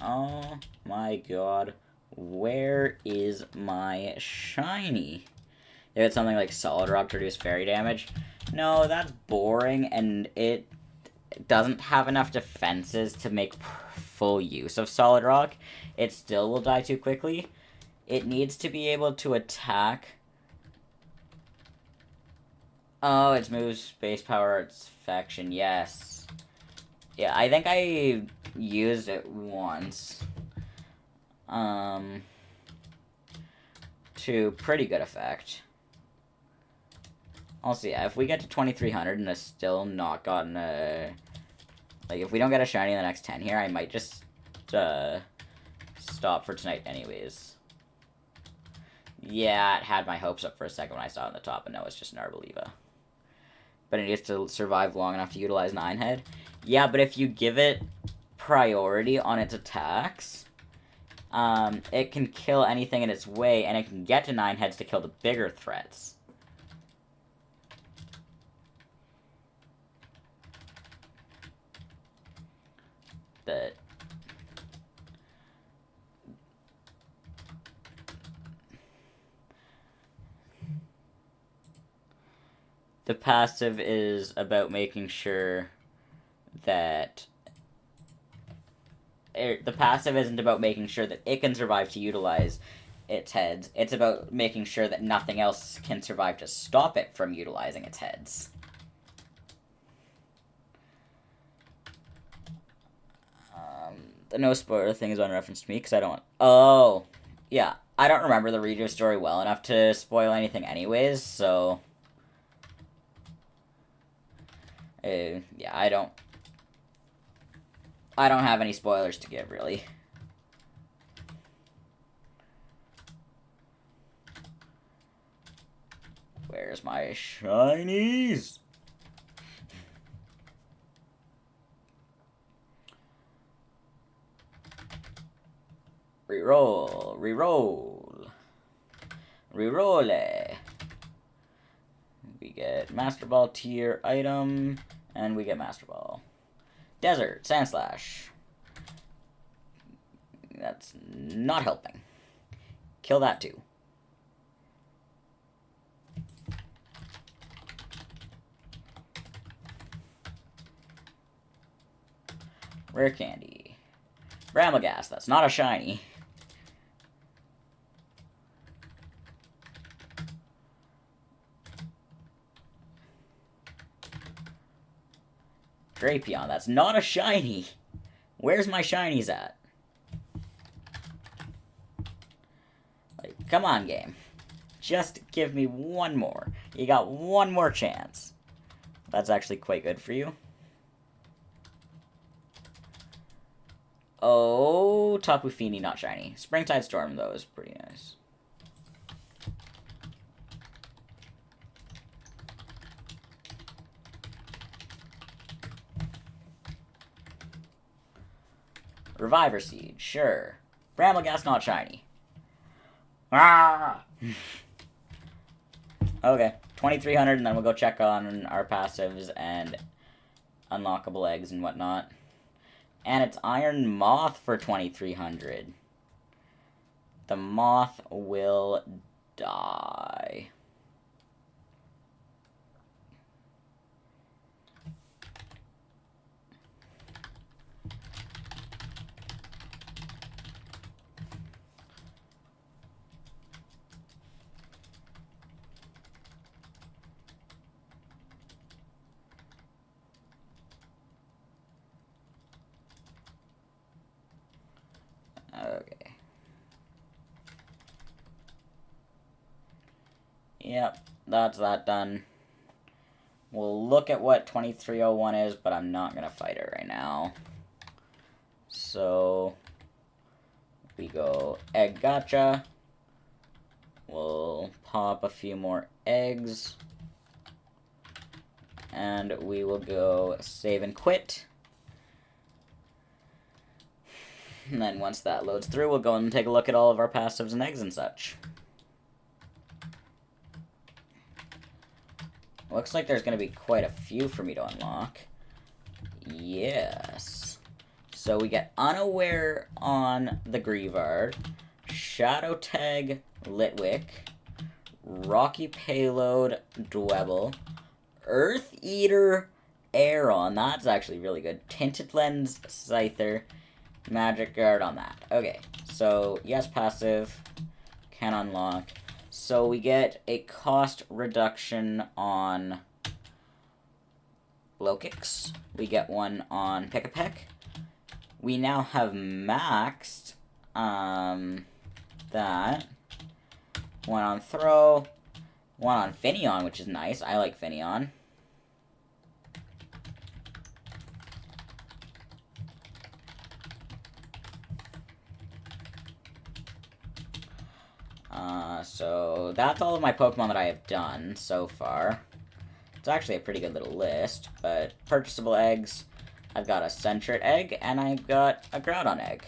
Oh my god. Where is my shiny? If it's something like Solid Rock to reduce fairy damage. No, that's boring, and it doesn't have enough defenses to make full use of Solid Rock. It still will die too quickly. It needs to be able to attack Oh, it's moves, space power, its faction, yes. Yeah, I think I used it once. To pretty good effect. Also, yeah, if we get to 2300 and it's still not gotten a... Like, if we don't get a shiny in the next 10 here, I might just, stop for tonight anyways. Yeah, it had my hopes up for a second when I saw it on the top, and no, it's just an Arboliva. But it needs to survive long enough to utilize 9-head. Yeah, but if you give it priority on its attacks, it can kill anything in its way, and it can get to 9 heads to kill the bigger threats. But the passive is about making sure that... The passive isn't about making sure that it can survive to utilize its heads. It's about making sure that nothing else can survive to stop it from utilizing its heads. The no spoiler thing is on reference to me, because I don't... Oh! Yeah, I don't remember the Reader story well enough to spoil anything anyways, so... yeah, I don't have any spoilers to give, really. Where's my shinies? Reroll, reroll. Reroll. We get Master Ball tier item, and we get Master Ball. Desert, Sandslash. That's not helping. Kill that too. Rare candy. Brambleghast, that's not a shiny. Drapion, that's not a shiny. Where's my shinies at? Like, come on, game. Just give me one more. You got one more chance. That's actually quite good for you. Oh, Tapu Fini, not shiny. Springtide Storm, though, is pretty nice. Reviver Seed, sure. Brambleghast, not shiny. Ah! Okay, 2300, and then we'll go check on our passives and unlockable eggs and whatnot. And it's Iron Moth for 2300. The moth will die. Okay. Yep, that's that done. We'll look at what 2301 is, but I'm not going to fight it right now. So, we go Egg Gacha. We'll pop a few more eggs. And we will go save and quit. And then once that loads through, we'll go and take a look at all of our passives and eggs and such. Looks like there's going to be quite a few for me to unlock. Yes. So we get Unaware on the Grievard, Shadow Tag Litwick, Rocky Payload Dwebble, Earth Eater Aeron, that's actually really good, Tinted Lens Scyther, Magic Guard on that. Okay, so yes, passive, can unlock. So we get a cost reduction on Lokix. We get one on Pick-a-Peck. We now have maxed that. One on Throw. One on Finneon, which is nice. I like Finneon. So that's all of my Pokemon that I have done so far. It's actually a pretty good little list, but purchasable eggs, I've got a Sentret egg, and I've got a Groudon egg.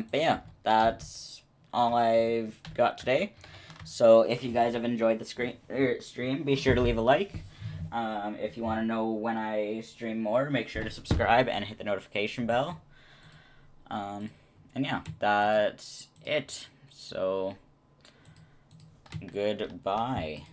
But yeah, that's all I've got today. So if you guys have enjoyed the stream, be sure to leave a like. If you want to know when I stream more, make sure to subscribe and hit the notification bell. And yeah, that's it. So, goodbye.